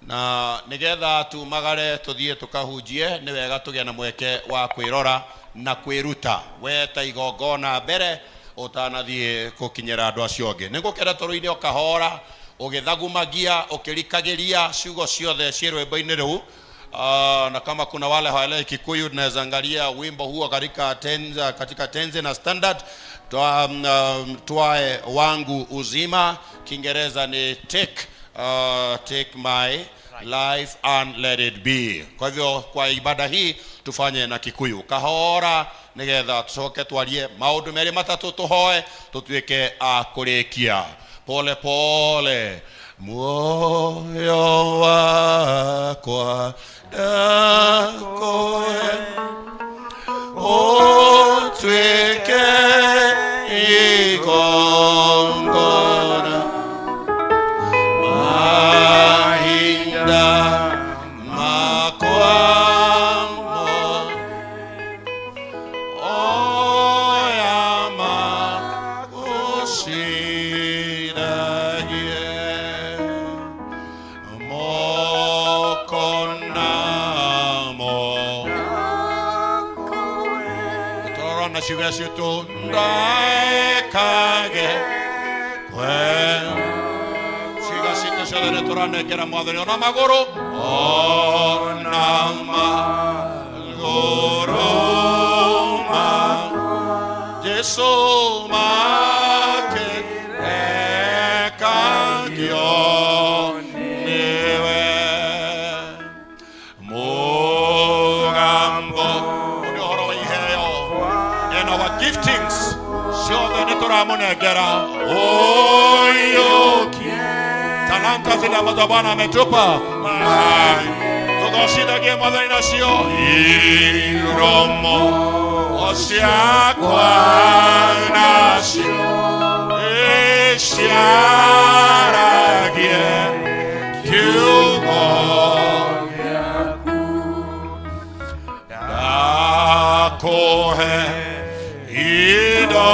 na nigetha tumagare tuthie tukahunjie nĩ wega tũgĩa na mweke wa kwĩrora na kwĩruta we ta igongona mbere utanathie kukinyira andu acio angĩ. Nĩngũkĩenda tũrũine o kahora ũgĩthagumagia ũkĩrikagĩria ciugo ciothe cia rwĩmbo-inĩ rũu. Na kama kuna wale hawaelewi Kikuyu tunaweza angalia wimbo huo katika tenzi na standard. Twae wangu uzima, Kiingereza ni take my life and let it be. Kwa hivyo kwa ibada hii tufanye na Kikuyu kahora nigetha tucoke twarie maundu merĩ matatũ tuhoe tutuĩke a kũrĩkia pole pole. Moyo wakwa ndakoe ũtuĩke igongona mahinda makwa oya makuciragie moko namo tũrorona ciugo ciitũ ndaekage ciugo ciitũ ciothe nĩ tũranengera Mwathani ona magũrũ Jesũ makĩrekagio nĩwe mũgambo nĩ ũhoro wa iheo and our giftings ciothe nĩ tũramũnengera talanta zile ambazo Bwana ametupa tũgocithagie Mwathani nacio iromo ciakwa nacio iciaragie kiugo gĩaku ndakũhe indo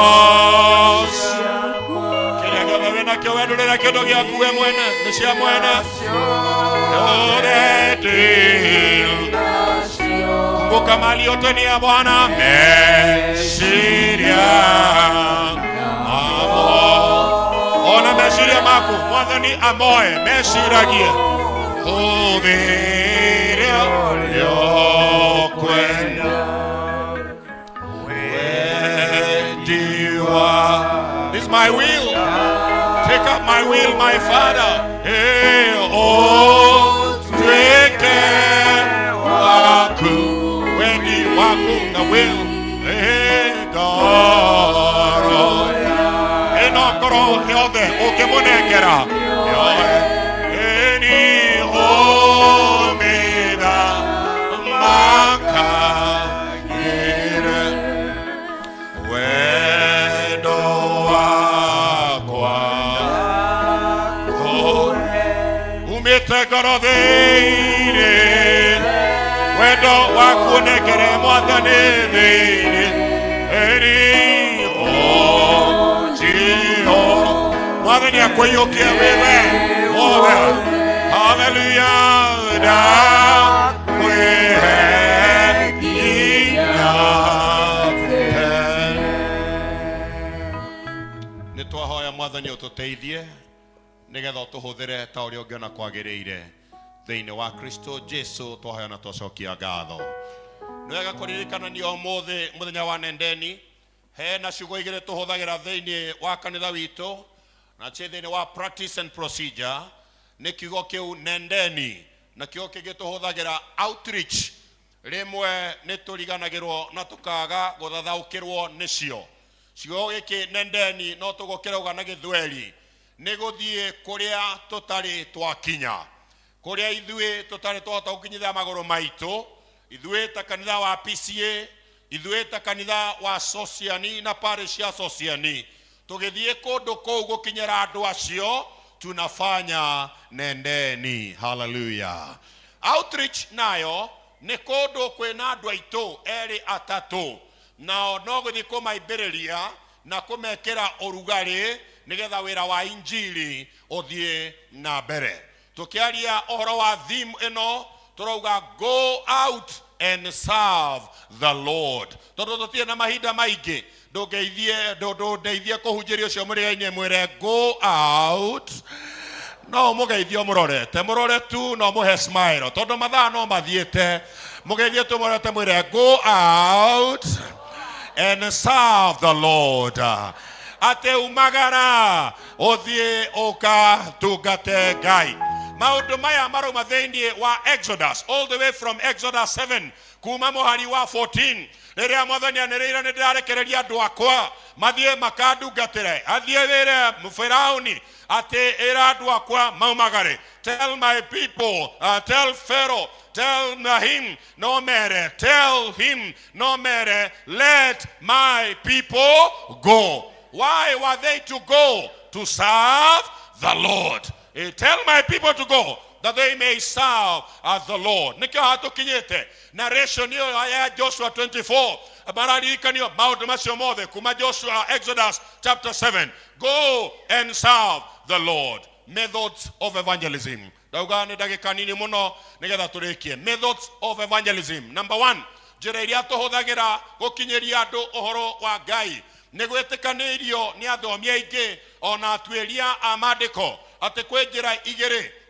kĩrĩa gĩothe wĩnakĩo wendũrĩra kĩndũ gĩaku we mwene nĩ cia mwene kumbuka mali yote ni ya Bwana. Mesiria amo ona mesiria maku Mwathani amoe mesiragie hũthĩra rĩokwenda wendiwa. This is my will. Take up my will, my Father. Hey, oh, tweke waku the will goro enokoro yothe ukimunengera eni omega makagire wendo wakwa umite ngoro thĩinĩ wendo waku nekere Mwathani thĩinĩ eni Jehova. Mwathani akwĩyũkia wewe wothe. Hallelujah. Nĩtwahoya Mwathani ũtũteithie nĩgetha ũtũhũthĩre ta ũrĩa ũngĩona kwagĩrĩire thĩinĩ wa Kristo Jesu. Twahoya na twacokia ngatho. Nĩ wega kũririkanania ũmũthĩ mũthenya wa Nendeni hena ciugo igĩrĩ tũhũthagĩra thĩinĩ wa kanitha witũ, na thĩinĩ wa practice and procedure nĩ kiugo kĩu Nendeni, na kiugo kĩngĩ tũhũthagĩra outreach. Rĩmwe nĩ tũriganagĩrwo na tũkaga gũthathaũkĩrwo nĩcio. Ciugo gĩkĩ Nendeni no tũgũkĩrauga na Gĩthweri nĩ gũthiĩ kũrĩa tũtarĩ twakinya, kũrĩa ithuĩ tũtarĩ twahota gũkinyithia magũrũ maitũ, ithuĩ ta kanitha wa PCA, ithuĩ ta kanitha wa Sociani na parish ya Sociani, tũgĩthiĩ kũndũ kũu gũkinyĩra andũ acio, tunafanya Nendeni. Hallelujah. Outreach nayo nĩ kũndũ kwĩna andũ aitũ erĩ atatũ, nao no gũthiĩ kũmaambĩrĩria na kũmekĩra ũrugarĩ nĩgetha wĩra wa injili ũthiĩ na mbere. Tũkĩaria ũhoro wa theme ĩno tũrauga go out and serve the Lord. Tondũ tũtirĩ na mahinda maingĩ, ndũndeithie kũhunjĩria ũcio mũrĩgainĩ mwĩre go out. No mũgeithio mũrore tu, no mũhe smile tondũ mathaa no mathiĩte. Mũgeithie tu mũrorete mwĩre go out and serve the Lord. Ate umagara ũthiĩ ũkatungate Ngai. Maũndũ maya marauma thĩinĩ wa Exodus, all the way from Exodus 7 kuma mũhari wa 14. Rĩrĩa Mwathani anĩrĩire nĩ ndĩrarekereria andũ akwa mathiĩ makandungatĩre, athiĩ wĩre Firaũni atĩ ĩra andũ akwa maumagare. Tell my people, tell Pharaoh, tell him no mere, tell him no mere, let my people go. Why were they to go? To serve the Lord. Tell my people to go that they may serve as the Lord. Nikio hatukinyete narration hiyo ya Joshua 24 mararikanio maũndũ macio mothe kuma Joshua Exodus chapter 7. Go and serve the Lord. Methods of evangelism. Dauga nĩ ndagĩka nini mũno nĩgetha tũrĩkie. Methods of evangelism. Number 1, njĩra iria tũhũthagĩra gũkinyĩria andũ ũhoro wa Ngai nĩ gwĩtĩkanĩrio nĩ athomi aingĩ ona atuĩria a maandĩko atĩ kwĩ njĩra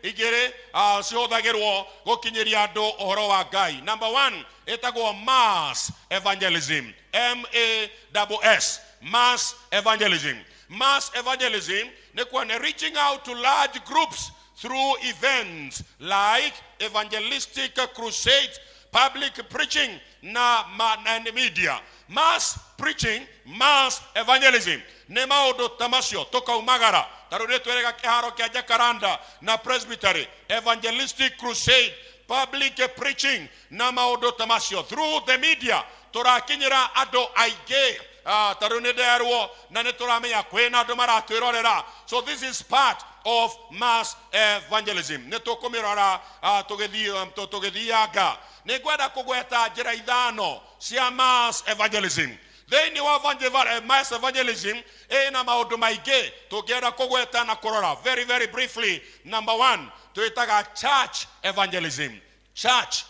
igĩrĩ cihũthagĩrwo gũkinyĩria andũ ũhoro wa Ngai. Number 1 ĩtagwo mass evangelism. MASS. Mass evangelism. Mass evangelism nĩ kuona reaching out to large groups through events like evangelistic crusades, public preaching and media. Mass preaching, mass evangelism nĩ maũndũ ta macio tũkaumagara. Tarũ nĩ twĩrĩga kĩharo kĩa Jacaranda na Presbytery, evangelistic crusade, public preaching na maũndũ ta macio. Through the media tũrakinyĩra andũ aingĩ. Tarũ nĩ nderwo na nĩ tũramenya kwĩna andũ maratwĩrorera. So this is part of mass evangelism. Nĩ tũkũmĩrora tũgĩthianga. Nĩ ngwenda kũgweta njĩra ithano cia mass evangelism. Thĩinĩ wa mass evangelism ĩna maũndũ maingĩ tũngĩenda kũgweta na kũrora. Very, very briefly. Number 1 twĩtaga church evangelism. Church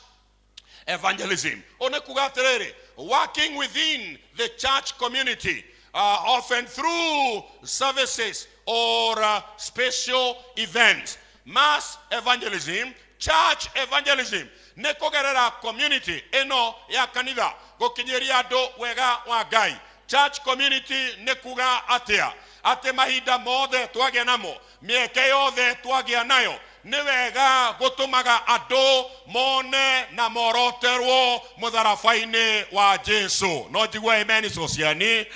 evangelism. One kuga atĩrĩrĩ, working within the church community, often through services or special events. Mass evangelism, church evangelism nĩ kũgerera community ĩno ya kanitha gũkinyĩria andũ wega wa Ngai. Church community nĩ kuga atĩa? Atĩ mahinda mothe twagĩa namo, mĩeke yothe twagĩa nayo, nĩ wega gũtũmaga andũ mone na moroterwo mũtharaba-inĩ wa Jesu. No njigua amen Sociani.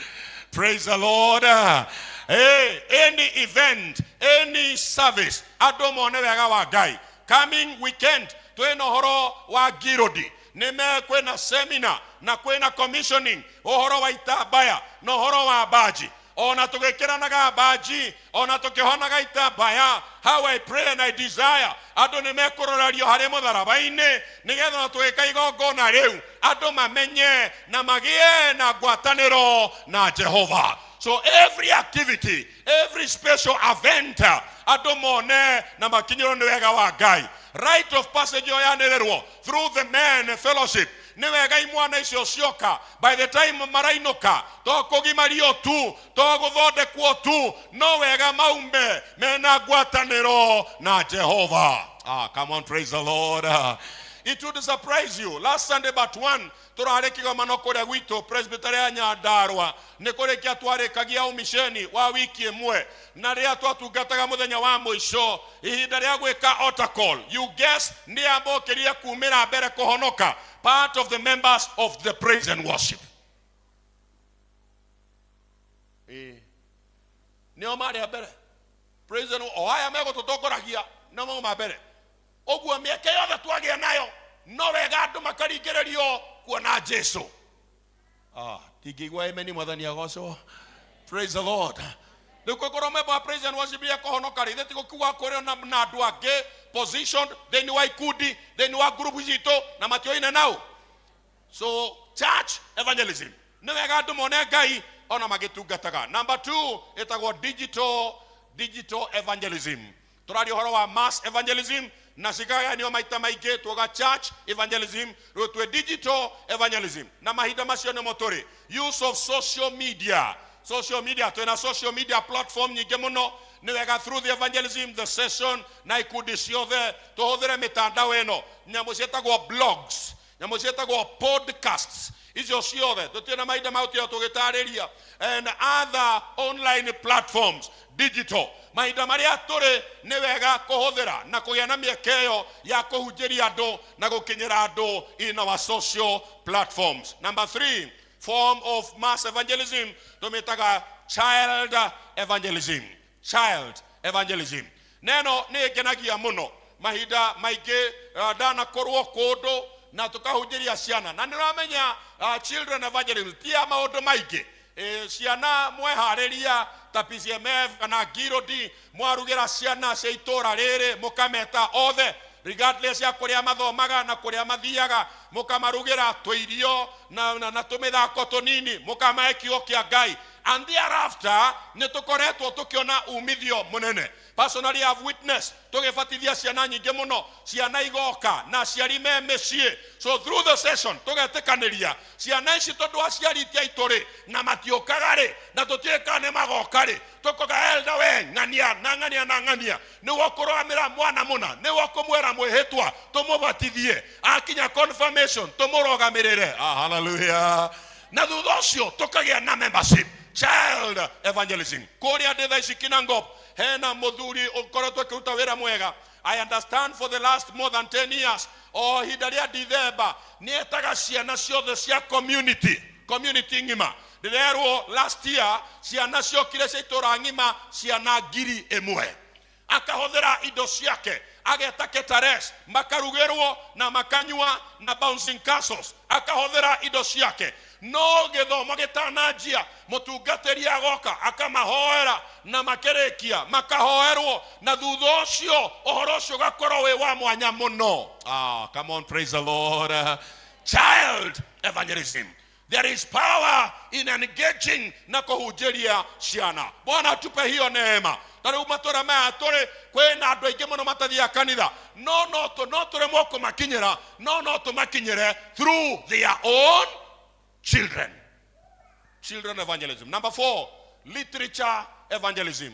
Praise the Lord. Any event, any service, andũ mone wega wa Ngai. Coming weekend twĩna ũhoro wa Girodi, kwĩna seminar na kwĩna commissioning ũhoro wa itambaya na ũhoro wa baji. Ona tũgĩkĩranaga baji, ona tũkĩhonaga itambaya. How I pray and I desire andũ nĩ mekũrorerio harĩ mũtharaba-inĩ nĩgetha tũgĩka igongona rĩu andũ mamenye na magĩe na ngwatanĩro na Jehova. So every activity, every special event, adomone na makinyiro ni wega wa Ngai. Rite of passage yanererwo through the men fellowship. Ni wega imwana icio cioka. By the time marainoka, to kugimario tu, to guthondekwo tu, no wega maume mena ngwataniro na Jehova. Come on, praise the Lord. It would surprise you. Last Sunday but one, turarekiga manokoria gwito presbytery ya Nyandarua nikurekia twarekagia umisheni wa wiki imwe na ria twatungataga muthenya wa mwisho ihinda ria gwika altar call. You guess ni ambokeria kumira mbere kuhonoka, part of the members of the praise and worship. Ni omari mbere praise and oya mego tutokoragia na mo mbere oguo mieke yothe twagia nayo no wega andu makaringererio kuona Jesu. Tigigwa amen mwathani agoco. Praise the Lord. Nikokoro member praise and worship ya kohonoka ri theti gukua kore na andu age positioned then why could then wa group zito na matioine now. So church evangelism ni wega andu mone Ngai ona magitungataga. Number 2 etagwo digital evangelism. Turari horo wa mass evangelism na sigaya niyo maita maige tuoga church evangelism rotwe digital evangelism na mahida masio ne motori use of social media to social media platform nyingi muno ni wega through the evangelism the session na ikudisio the to hodere mitandao eno nyamusetagwo blogs nyamusetagwo podcasts izo ciothe tutina maida mauti tugitariria and other online platforms digital maida maria turi ni wega kuhuthira na kugia na miekeyo ya kuhunjiria andu na gukinyira andu in our social platforms. Number 3 form of mass evangelism tumitaga child evangelism neno ni genagia muno mahida maige dana korwo kodo na tukahunjiria ciana na niramenya children evangelism tia maundu maige ciana mwehariria ta PCMF kana Girodi mwarugira ciana cia itora riri mukameta othe regardless ya kuria mathomaga na kuria mathiaga mukamarugira twirio na tumithako tunini mukamaekio kia Ngai and thereafter nitukoretwo tukiona umithio munene. Personally I have witnessed tugefatithia ciana nyingi muno ciana igoka na ciari me mecii. So through the session tugetekaniria ciana ici tondu aciaritia ituri na matiokagari na tutiekane magokari tukoga elda we ngania ni wokuroamira mwana muna ni wokumwera mwihitwa tumubatithie akinya confirmation tumurogamirire. Hallelujah. Na thutha ucio tukagia na membership child evangelism kuria nditha ici Kinangop hena muthuri ukoretwo kiruta wira mwega. I understand for the last more than 10 years hidaria Dithemba nietaga ciana ciothe cia community ngima ndirerwo last year ciana ciokire cia itura ngima ciana 1,000 akahothera indo ciake ageta ketares makarugirwo na makanywa na bouncing castles akahothera indo ciake no githomo gitanajia mutungatiri agoka akamahoera na makerekia makahoerwo na thutha ucio ohoro ucio gakorwo wi wa mwanya muno. Come on, praise the Lord. Child evangelism, there is power in engaging na kuhunjiria ciana. Bwana tupe hiyo neema. Tari matora maya tore kwena andu aingi muno matathia kanitha no tore moko makinyira no tumakinyire through their own children evangelism. Number 4 literature evangelism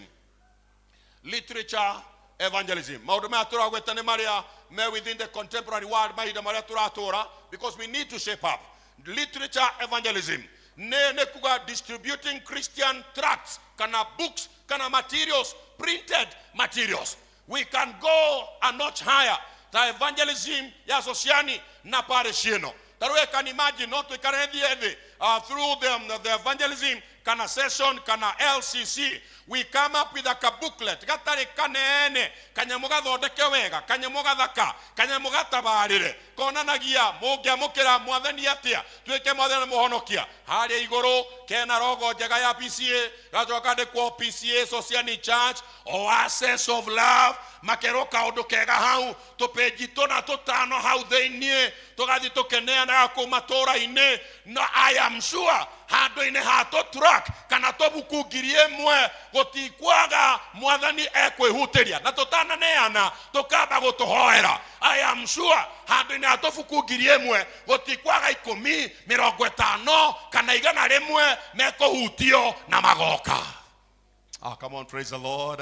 maundu maya turagwetane maria me within the contemporary world mahida maria turatora because we need to shape up. Literature evangelism ne kuga distributing Christian tracts kana books kana materials, printed materials. We can go a notch higher. The evangelism ya sociani na parishino. That we can imagine not to through the evangelism kana session kana LCC we come up with a booklet gatari kanene kanyamuga thodeke wega kanyamuga thaka kanyamuga tabarire konanagia mugia mukira mwathani atia tweke mwathani muhonokia haria iguru kena rogo njega ya PCA gacoka ndikwo PCA Sociani Church Oasis of Love makeroka undu kega hau tupeji tona tutano hau theinie tugathi tukeneanaga ku matura-ini no I am sure handu-ini hato track kana tobuku ngiri imwe gutikwaga mwathani ekwihutiria na tutananeana tukamba gutuhoera. I am sure handu-ini hatobuku ngiri imwe gutikwaga 10, 50 kana 100 mekuhutio na magoka. Come on, praise the Lord.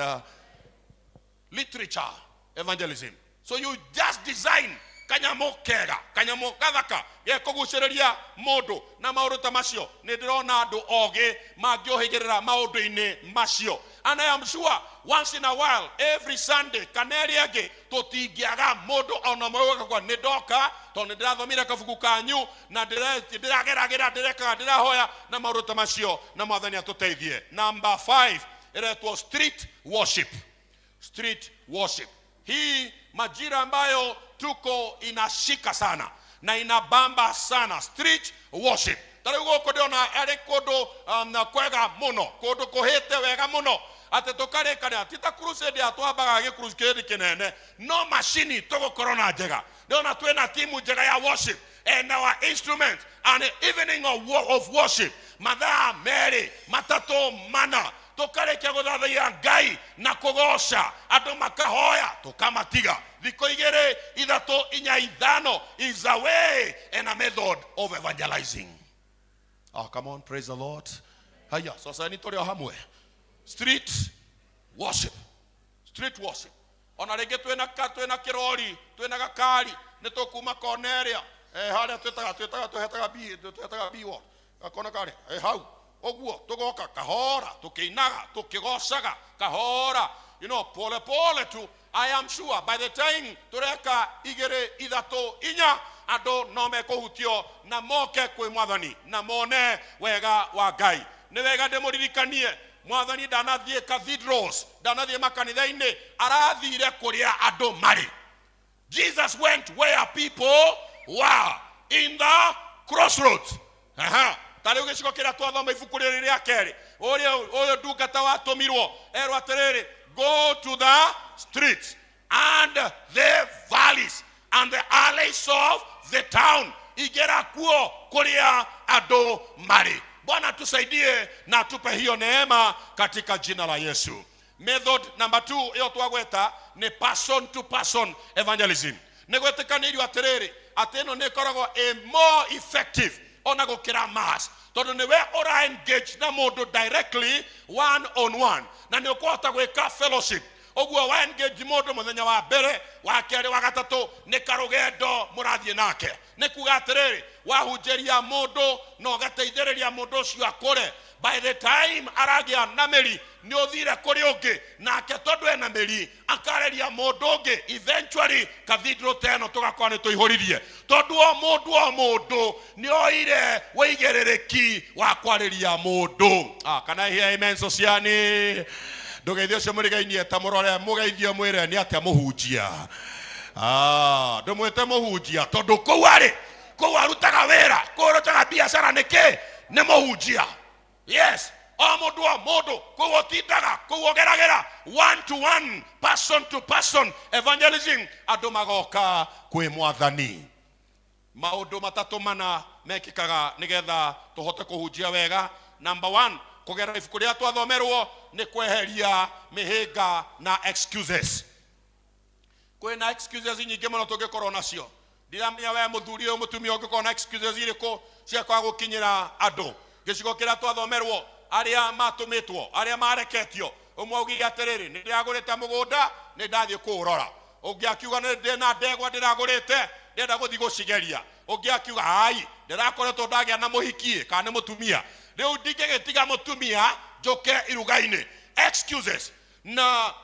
Literature, evangelism. So you just design kanyamo kega, kanyamo kathaka ye kuguciriria mundu na maundu ta macio. Ni ndirona andu ogi mangiohigirira maundu-ini macio. And I am sure once in a while, every Sunday, kaneri age tutingiaga mundu ona mwe kwa nidoka to ndirathomira kabuku kanyu na ndirageragira ndirahoya na maundu ta macio na mwathani atuteithie. Number 5, it was street worship. Street worship. Hii majira ambayo tuko inashika sana na inabamba sana. Street worship. Tari goko ndiona ari kundu na kwega muno, kundu kuhite wega muno. Ate tokare kana tita crusade atwambaga gicrusade kinene no machine tugukorwo na njega. Ndiona twina timu njega ya worship and our instrument and evening of worship mathaa meri matatu mana tukarekia guthathia Ngai na kugoca andu makahoya tukamatiga. Thiko igere ithatu inya ithano is a way and a method of evangelizing. Come on, praise the Lord. Haya, sasa ni tuli hamwe. Street worship. Street worship. Ona rege twena kirori, twena gakari, nitukuma Cornelia. Haria twetaga biwo. Akona kare. Hau. Oguo tugoka kahora tukiinaga tukigocaga kahora, you know, pole pole tu. I am sure by the time tureka igere ithatu inya andu no mekuhutio na moke kwi mwathani na mone wega wa Ngai. Ni wega ndimuririkanie mwathani ndanathie cathedrals, ndanathie makanitha-ini, arathire kuria andu mari. Jesus went where people were, in the crossroads. Tari ugiciko kira twathoma ibuku riri ria keri uyu ndungata watumirwo erwo atiriri, go to the streets and the valleys and the alleys of the town, igera kuo kuria andu mari. Bwana tusaidie na tupe hiyo neema katika jina la Yesu. Method number 2 iyo twagweta ni person to person evangelism. Negwetekanirio atiriri ateno ne koragwo a more effective ona gukira mass tondu niwe ora engage na mundu directly one on one na ni ukwata gwika fellowship. Oguo wa engage mundu muthenya wa mbere wa keri wa gatatu ni karugendo murathie nake ni kuga atiriri wahunjeria mundu no gateithiriria mundu ucio akure. By the time aragia na meri ni uthire kuri ungi nake tondu ena meri akareria mundu ungi, eventually cathedral teno tugakorwo ni tuihuririe tondu o mundu ni oire wigerereki wa kwariria mundu. Kana hear amen sociani? Ndugeithio cio murigainie ta murore mugeithio mwire ni atia muhunjia. Ndumwite muhunjia tondu kou ari kou arutaga wira kou arutaga biacara niki ni muhunjia. Yes, mundu kou tindaga kou ogeragera one to one, person to person evangelism, andu magoka kwi mwathani. Maundu matatu mana mekikaga nigetha tuhote kuhunjia wega. Number 1, kugera ibuku ria twathomerwo ni kweheria mihinga na excuses. Kwina excuses nyingi muno tungikorwo nacio. Ndiramenya we muthuri uyu mutumia ungikorwo na excuses iriku cia kwa gukinyira andu. Gicigo kiria twathomerwo aria matumitwo aria mareketio umwe ugiga atiriri ni ndiragurite mugunda ni ndathie kuurora. Ungi akiuga ni ndina ndegwa ndiragurite ndenda guthi gucigeria. Ungi akiuga ai ndirakoretwo ndagia na muhikie kana ni mutumia riu ndingigitiga mutumia njoke iruga-ini. Excuses na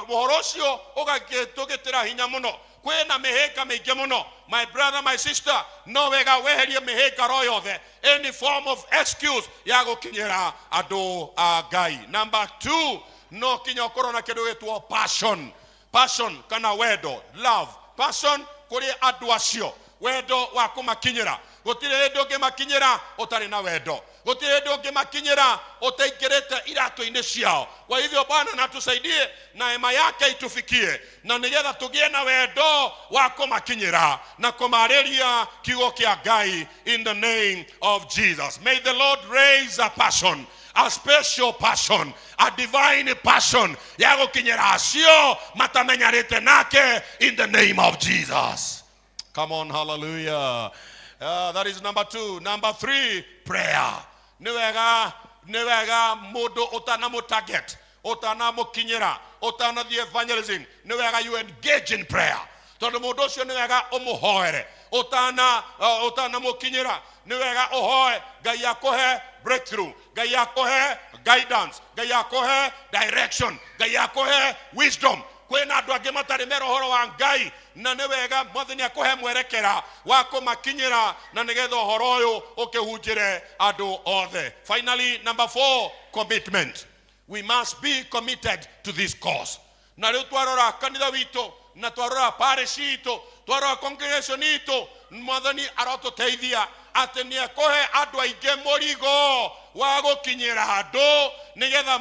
muhoro ucio ugagitugitira hinya muno. Kwina mihika mingi muno. My brother, my sister, no wega weherie mihika ro yothe, any form of excuse ya gukinyira andu a Ngai. Number 2, no kinya ukorwo na kindu gitwo passion. Passion kana wendo, love. Passion kuri andu acio, wendo wa kumakinyira. gutire hindu ungimakinyira utari na wendo, gutire hindu ungimakinyira utaingirite iratu-ini ciao. Kwa hivyo Bwana natusaidie na neema yake itufikie, na nigetha tugie na wendo wa kumakinyira na kumariria kiugo kia Ngai in the name of Jesus. May the Lord raise a passion, a special passion, a divine passion ya gukinyira acio matamenyarite nake in the name of Jesus. Come on, hallelujah. That is number 2. Number 3, prayer. Niwega mudu utanamu target, utanamu kinyira, utana the evangelism. Niwega you engage in prayer. Tondu mudu ucio niwega umuhoere. Utana mukinyira. Niwega uhoe Ngai akohe breakthrough, Ngai akohe guidance, Ngai akohe direction, Ngai akohe wisdom. Kwena andu angi matari mera uhoro wa Ngai, na ni wega Mwathani akohe mwerekera wa kumakinyira na nigetha uhoro uyu ukihunjire andu othe. Finally, number 4, commitment. We must be committed to this cause. Na riu twarora kanitha witu, na twarora parish itu, twarora congregation itu, Mwathani arotuteithia ati ni akohe andu aingi murigo wa gukinyira andu nigetha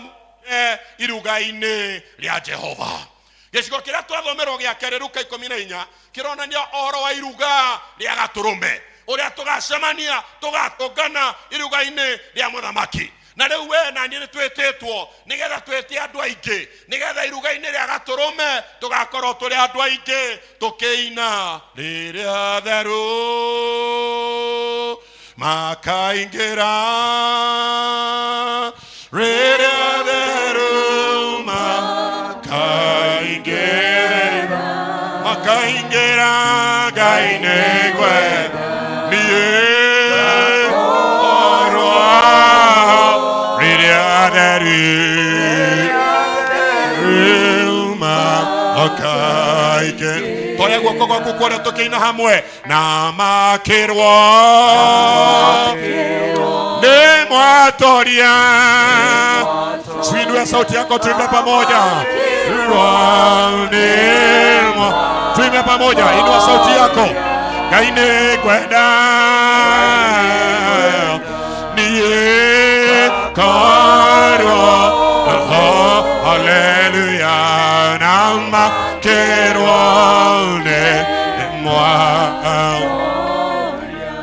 iruga-ini ria Jehova. Gicigo kiria twathomerwo gia keri Luka 14 kironania ohoro wa iruga ria Gaturume uria tugacemania tugatungana iruga-ini ria Muthamaki. Na riu we na ni twetitwo nigetha twetie andu aingi nigetha iruga-ini ria Gaturume tugakorwo turi andu aingi tukiina riria theru makaingira riria theru makaingira Ngai negwe nie oro riria theru makaingira. Toya guoko gwaku kuria tukiina hamwe na makirwo ni mwatoria. Tuinue sauti yako, tuimbe pamoja. Tuimbe pamoja, inua sauti yako. Ngai nikwenda niye karo, haleluya, na makirwo ni mwatoria.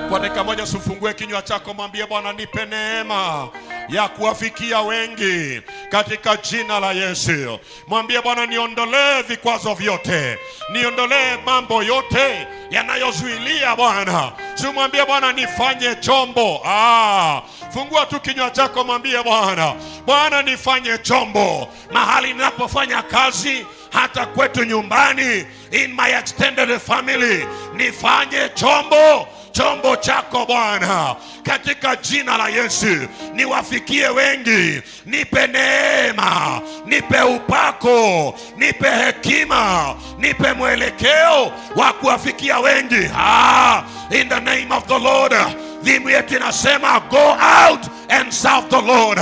Kwa dakika moja usifungue kinywa chako, mwambie Bwana nipe neema ya kuwafikia wengi katika jina la Yesu. Mwambie Bwana niondolee vikwazo vyote, niondolee mambo yote yanayozuilia Bwana. Mwambie Bwana nifanye chombo. Fungua tu kinywa chako, mwambie Bwana, Bwana nifanye chombo mahali ninapofanya kazi, hata kwetu nyumbani, in my extended family, nifanye chombo chako Bwana katika jina la Yesu. Niwafikie wengi, nipe neema, nipe upako, nipe hekima, nipe mwelekeo wa kuwafikia wengi. In the name of the Lord. Dhimu yetu inasema go out and serve the Lord.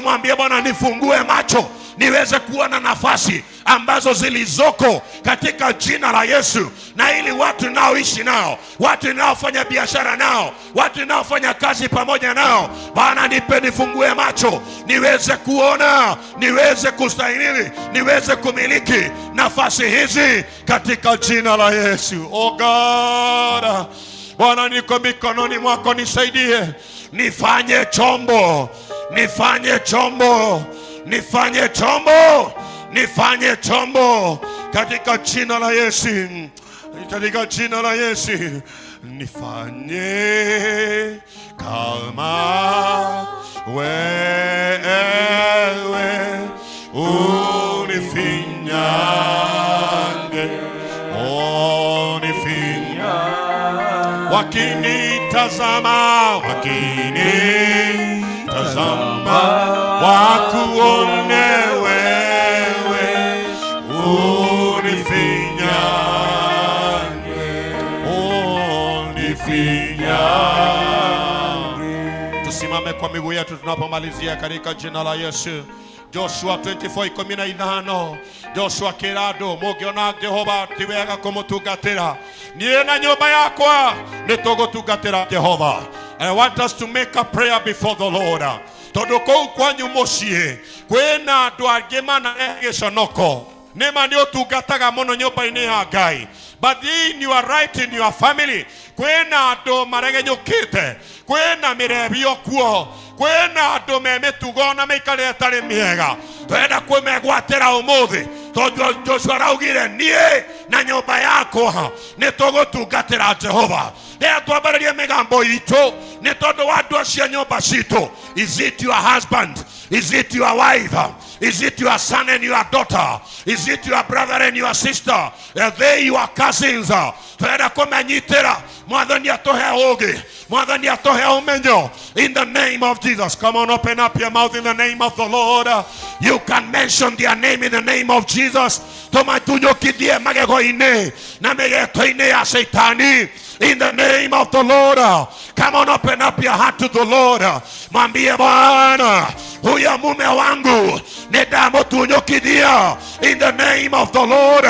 Mwambie Bwana nifungue macho niweze kuona nafasi ambazo zilizoko katika jina la Yesu, na ili watu naoishi nao, watu naofanya biashara nao, watu naofanya kazi pamoja nao, Bwana nifungue macho niweze kuona, niweze kustahimili, niweze kumiliki nafasi hizi katika jina la Yesu. Oh God, Bwana niko mikononi mwako, nisaidie nifanye chombo, nifanye chombo, nifanye chombo, nifanye chombo katika jina la Yesu, katika jina la Yesu. Nifanye kama wewe unifinyange, wakinitazama, wakinitazama wakuone wewe unifinyange. Tusimame kwa miguu yetu tunapomalizia katika jina la Yesu. Joshua 24:15. Joshua kirado mugiona Jehova ti wega kumutungatira nie na nyumba yakwa nitugutungatira Jehova. I want us to make a prayer before the Lord. Tondu kou kwanyu mucii kwina andu angi managiconoko nima ni utungataga muno nyumba-ini ya Ngai, but in your right in your family kwina andu maregenyukite, kwina mirebio kuo, kwina andu me mitugo na meikare atari miega. Twenda kwimegwatira umuthi tondu Joshua raugire nie na nyumba yakwa nitugutungatira Jehova. Lea twambararie migambo itu ni tondu wa andu acio nyumba citu. Is it your husband? Is it your wife? Is it your son and your daughter? Is it your brother and your sister? Are they your cousins? Twenda kumenyitira mwathani atuhe ugi, mwathani atuhe umenyo in the name of Jesus. Come on, open up your mouth in the name of the Lord. You can mention their name in the name of Jesus. Tomatunyukithie magego-ini na migeto-ini ya Saitani in the name of the Lord. Come on, open up your heart to the Lord. Mwambie Bwana, huyo mume wangu nidamutunyukithia in the name of the Lord.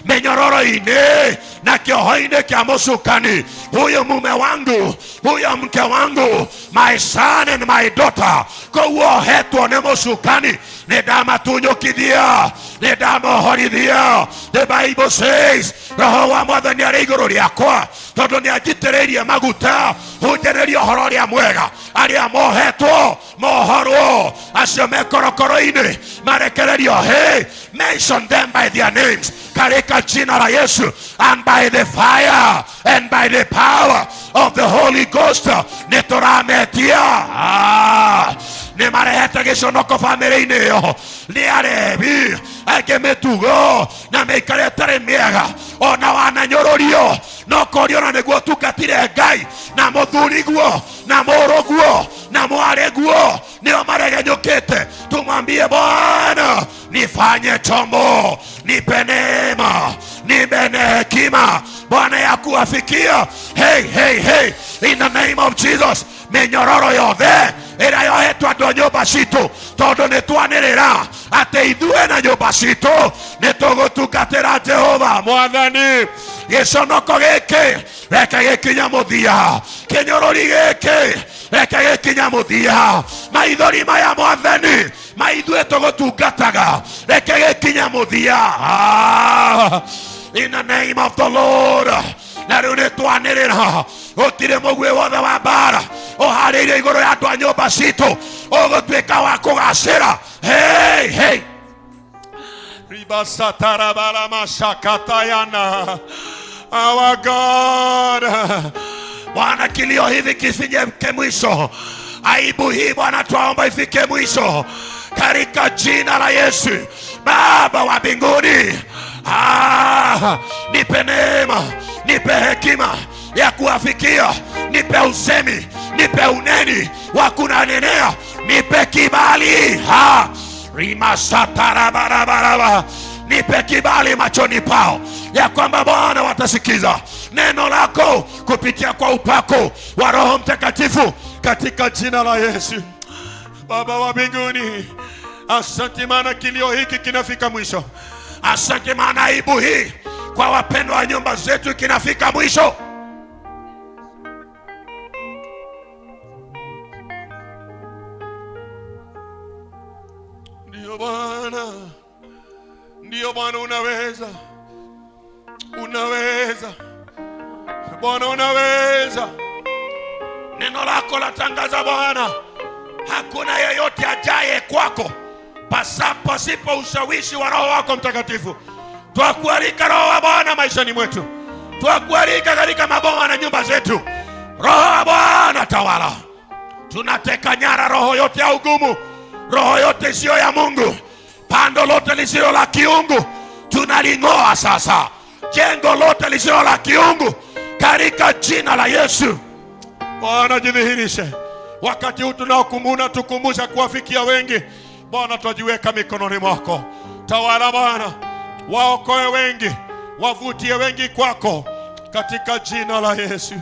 Minyororo-ini na kioho-ini kia musukani, huyo mume wangu, huyo mke wangu, my son and my daughter, kuohetwo ni musukani, nidamatunyukithia, nidamuhorithia. The Bible says, Roho wa Mwathani arĩ igũrũ rĩakwa tondu ni anjitĩrĩirie maguta hunjĩrĩrie ũhoro ũrĩa mwega. Arĩa mohetwo mohorwo, acio me korokoro-ini marekererio. Hey, mention them by their names katika jina la Yesu, and by the fire and by the power of the Holy Ghost nitũrametia. Nĩ marehete gĩconoko bamĩrĩ-inĩ ĩyo, nĩ arebi angĩ mĩtugo na mĩikare ĩtarĩ mĩega, ona wananyũrũrio no kũrio na nĩguo tungatire Ngai, na mũthuri guo na mũrũ guo na mwarĩ guo nĩo maregenyũkĩte. Tumwambie Bwana, nifanye chombo, nipe neema, nipe hekima Bwana ya kuwafikia. Hey, hey, hey, in the name of Jesus, minyororo yothe ĩrĩa yohetwo andũ a nyũmba citũ tondũ nĩtwanĩrĩra atĩ ithuĩ na nyũmba citũ nĩtũgũtungatĩra Jehova. Mwathani, gĩconoko gĩkĩ reke gĩkinya mũthia, kĩnyũrũri gĩkĩ reke gĩkinya mũthia, maithori maya Mwathani ma ithuĩ tũgũtungataga reke gĩkinya mũthia. In the name of the Lord. Na rĩu nĩtwanĩrĩra gũtirĩ mũguĩ wothe wa mbara ũharĩirie igũrũ ya andũ a nyũmba citũ ũgũtuĩka wa kũgacĩra. Hey, hey. Ribasatarabaramashakatayana. Our God. Bwana, kilio hivi kifike mwisho. Aibu hii Bwana twaomba ifike mwisho katika jina la Yesu. Baba wa mbinguni, nipe neema, nipe hekima ya kuwafikia, nipe usemi, nipe uneni wa kunanenea, nipe kibali. Rimasatarabarabara, nipe kibali machoni pao ya kwamba Bwana watasikiza neno lako kupitia kwa upako wa Roho Mtakatifu katika jina la Yesu. Baba wa mbinguni, asante maana kilio hiki kinafika mwisho. Asante maana aibu hii kwa wapendwa wa nyumba zetu kinafika mwisho. Ndio Bwana, ndio Bwana, unaweza, unaweza Bwana, unaweza. Neno lako latangaza Bwana, hakuna yeyote ajaye kwako pasipo ushawishi wa Roho wako Mtakatifu. Twakualika Roho wa Bwana maishani mwetu, twakualika katika maboma na nyumba zetu. Roho wa Bwana tawala. Tunateka nyara roho yote ya ugumu, roho yote isiyo ya Mungu, pando lote lisilo la kiungu tunaling'oa sasa. Jengo lote lisilo la kiungu katika jina la Yesu. Bwana, jidhihirishe wakati huu tunaokumbuna, tukumbusha kuwafikia wengi. Bwana, tujiweka mikononi mwako. Tawala Bwana, waokoe wengi, wavutie wengi kwako katika jina la Yesu.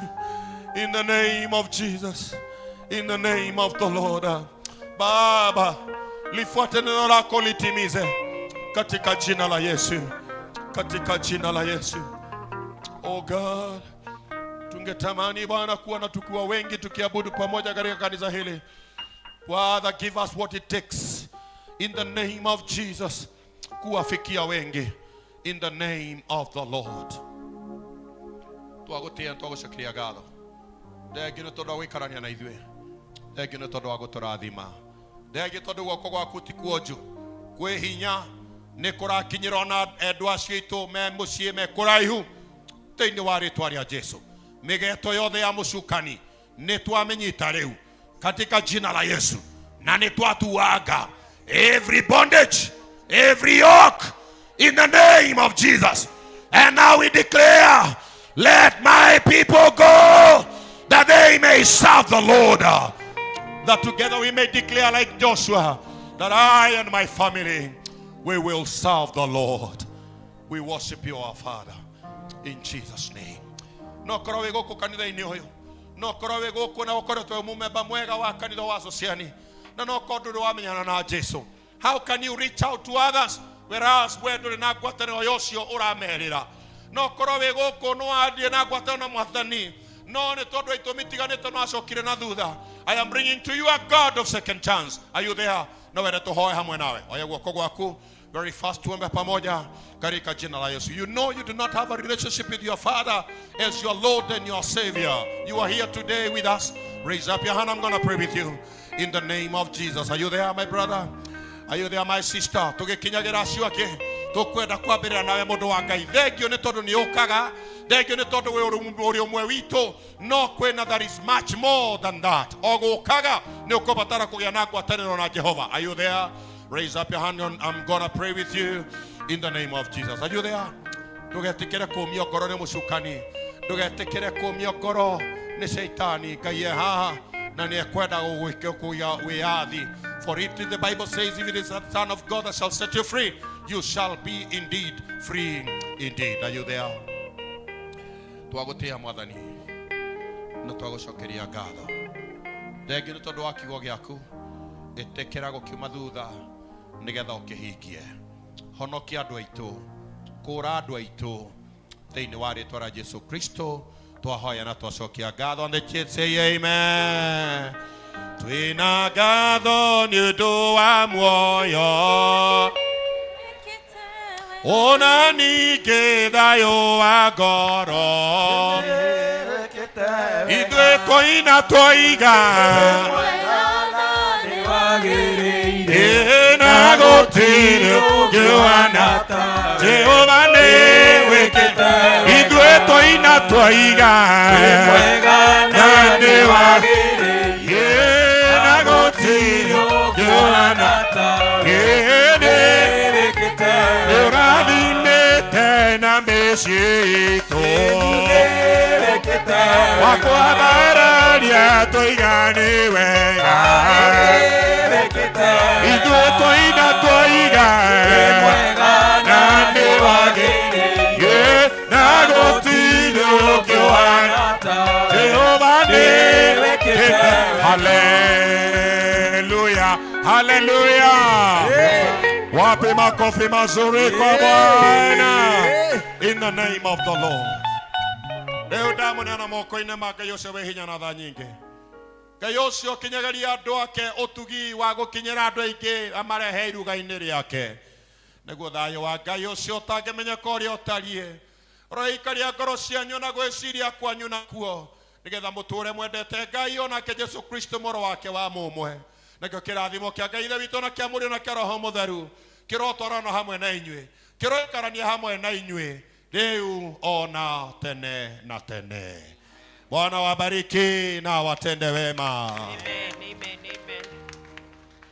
In the name of Jesus, in the name of the Lord. Baba, lifuate neno lako litimize katika jina la Yesu, katika jina la Yesu. Oh God, tungetamani Bwana kuwa na tukiwa wengi tukiabudu pamoja katika kanisa hili. Father, give us what it takes in the name of Jesus, kuwafikia wengi in the name of the Lord. Twagutia twagucokeria ngatho. Thengiũ nĩ tondũ wa gũikarania na ithuĩ. Thengiũ nĩ tondũ wa gũtũrathima. Thengiũ tondũ guoko gwaku ti kuonju. Kwĩ hinya nĩ kũrakinyĩra na endwa acio aitũ me mũciĩ me kũraihu thĩinĩ wa rĩĩtwa rĩa Jesu. Mĩgeto yothe ya mũcukani nĩ twamĩnyita rĩu katika jina la Yesu, na nĩ twatuanga every bondage, every yoke in the name of Jesus. And now we declare, let my people go that they may serve the Lord. That together we may declare like Joshua that I and my family, we will serve the Lord. We worship you, our Father, in Jesus' name. No korwo wĩ gũkũ kanitha-inĩ ũyũ, no korwo wĩ gũkũ na ũkoretwo wĩ mũmemba mwega wa kanitha wa Sociani, na no korwo ndũrĩ wamenyana na Jesu. How can you reach out to others whereas we ndũrĩ na ngwatanĩro ya ũcio ũramerĩra? No korwo wĩ gũkũ nĩ wathiĩ na ngwatanĩro na Mwathani, no nĩ tondũ itũmi itiganĩte no acokire na thutha. I am bringing to you a God of second chance. Are you there? No wende tũhoe hamwe nawe. Oya guoko gwaku very fast, tuombe pamoja katika jina la Yesu. You know you do not have a relationship with your Father as your Lord and your Savior. You are here today with us. Raise up your hand. I'm going to pray with you in the name of Jesus. Are you there, my brother? Are you there, my sister? Tugikinyagira acio ake tukwenda kwambĩrĩra nawe mũndũ wa Ngai. Thengio nĩ tondũ nĩ ũkaga. Thengio nĩ tondũ ũrĩ ũmwe witũ. No kwĩna there is much more than that. O gũkaga nĩ ũkũbatara kũgĩa na ngwatanĩro na Jehova. Are you there? Raise up your hand and I'm going to pray with you in the name of Jesus. Are you there? Ndugetikire kumio ngoro nĩ mũcukani. Ndugetikire kumio ngoro nĩ Shaitani. Ngai haha na nĩ ekwenda gũgwĩka wĩyathi. For it the Bible says, if it is the Son of God that shall set you free, you shall be indeed free indeed. Are you there? Twagutia Mwathani na twagucokeria ngatho. Thengiũ nĩ tondũ wa kiugo gĩaku. Ĩtĩkĩra gũkiuma thutha nĩgetha ũkĩhingie. Honokia andũ aitũ, kũra andũ aitũ thĩinĩ wa rĩĩtwa rĩa Jesu Kristo twahoya na twacokia ngatho. And the church say amen. Twĩna ngatho nĩ ũndũ wa muoyo, ona ningĩ thayũ wa ngoro. Ithuĩ twaina twoiga na gũtirĩ ũngĩwana ta Jehova nĩ wĩkĩte. Ithuĩ twaina twoiga na nĩ wagĩrĩire, na gũtirĩ ũngĩwana ta nĩ wĩkĩte. Ũrathimĩte na mĩciĩ itũ wakwambararia twoiga nĩ wega. Ithuĩ twaina twoiga na nĩ wagĩrĩire, na gũtirĩ ũngĩwana ta Jehova nĩ wĩkĩte. Hallelujah, hallelujah. Wape makofi mazuri kwa Bwana in the name of the Lord. Leo damu na moko-inĩ ma Ngai ũcio wĩ hinya na tha nyingĩ. Ngai ũcio kinyageria andũ ake ũtugi wa gũkinyĩra andũ aingĩ amarehe iruga-inĩ rĩake. Nĩguo thayũ wa Ngai ũcio ũtangĩmenyeka ũrĩa ũtariĩ ũroikaria ngoro cianyu na gwĩciria kwanyu nakuo, nĩgetha mũtũũre mwendete Ngai onake Jesu Kristo mũrũ wake wa mũmwe. Nakĩo kĩrathimo kĩa Ngai Ithe witũ na kĩa Mũriũ na kĩa Roho Mũtheru kĩrotwarana hamwe na inyuĩ, kĩroikarania hamwe na inyuĩ rĩu ona tene na tene. Bwana wabariki na watende wema. Amen, amen, amen.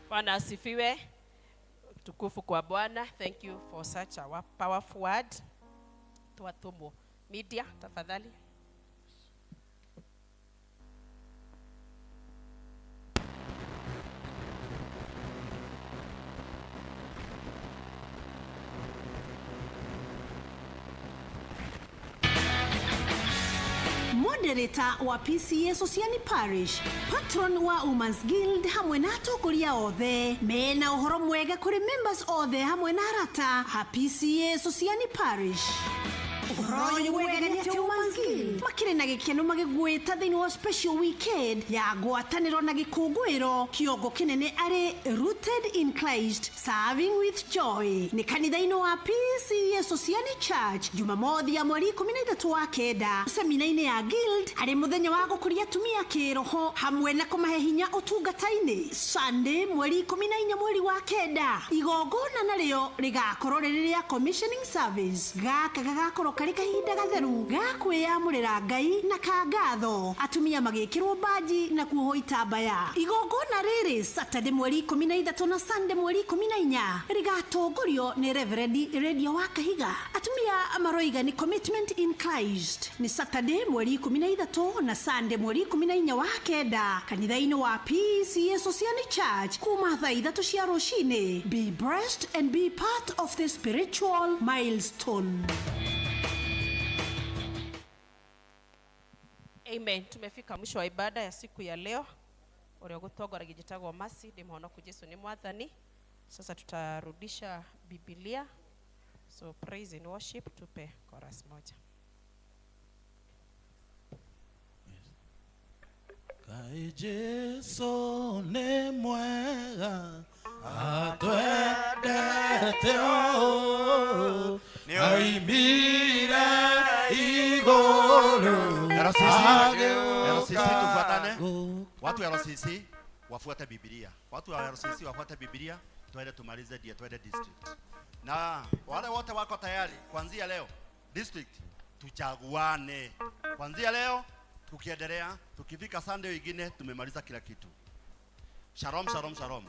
Bwana asifiwe. Tukufu kwa Bwana. Thank you for such a powerful word. Tuwatumu media tafadhali. moderator wa PCA Sociani Parish, patron wa Women's Guild hamwe na atongoria othe mena uhoro mwega kuri members othe hamwe na arata ha PCA Sociani Parish. Royo wegania Women's Guild makire na gikeno magigwita thini wa special weekend ya gwataniro na gikungwiro kiongo kinene ari rooted in Christ serving with joy ni kanitha-ino wa PCA Sociani Church Jumamothi ya mweri 13 wa kenda semina-ini ya Guild ari muthenya wa gukuria tumia kiroho hamwe na kumahe hinya utungata-ini Sunday mweri 14 mweri wa kenda igongona naryo rigakorwo ririria commissioning service gaka gagakorwo kari kahinda gatheru gakwiyamurira Ngai na kagatho atumia magikirwo baji na kuoho itambaya igongona riri Saturday mweri 13 na Sunday mweri 14 rigatongorio ni Reverend Radio wa Kahiga atumia amaroiga ni commitment in Christ ni Saturday mweri 13 na Sunday mweri 14 wa kenda kanitha-ino wa PCA Sociani Church kuma thaa 3 cia rucini. Be blessed and be part of the spiritual milestone. Amen. Tumefika mwisho wa ibada ya siku ya leo. Ore gutogora gijitagwo Masi ndi muhonoku Jesu ni mwathani. Sasa tutarudisha Biblia. So praise and worship tupe chorus moja. Kai Jesu ni mwega atwendete o aimire iguru. RCC tufuatane. Watu wa RCC wafuate Biblia. Watu wa RCC wafuate Biblia. Tuende tumalize dia tuende district. Na wale wote wako tayari kuanzia leo district tuchaguane. Kuanzia leo tukiendelea tukifika Sunday nyingine tumemaliza kila kitu. Shalom shalom shalom.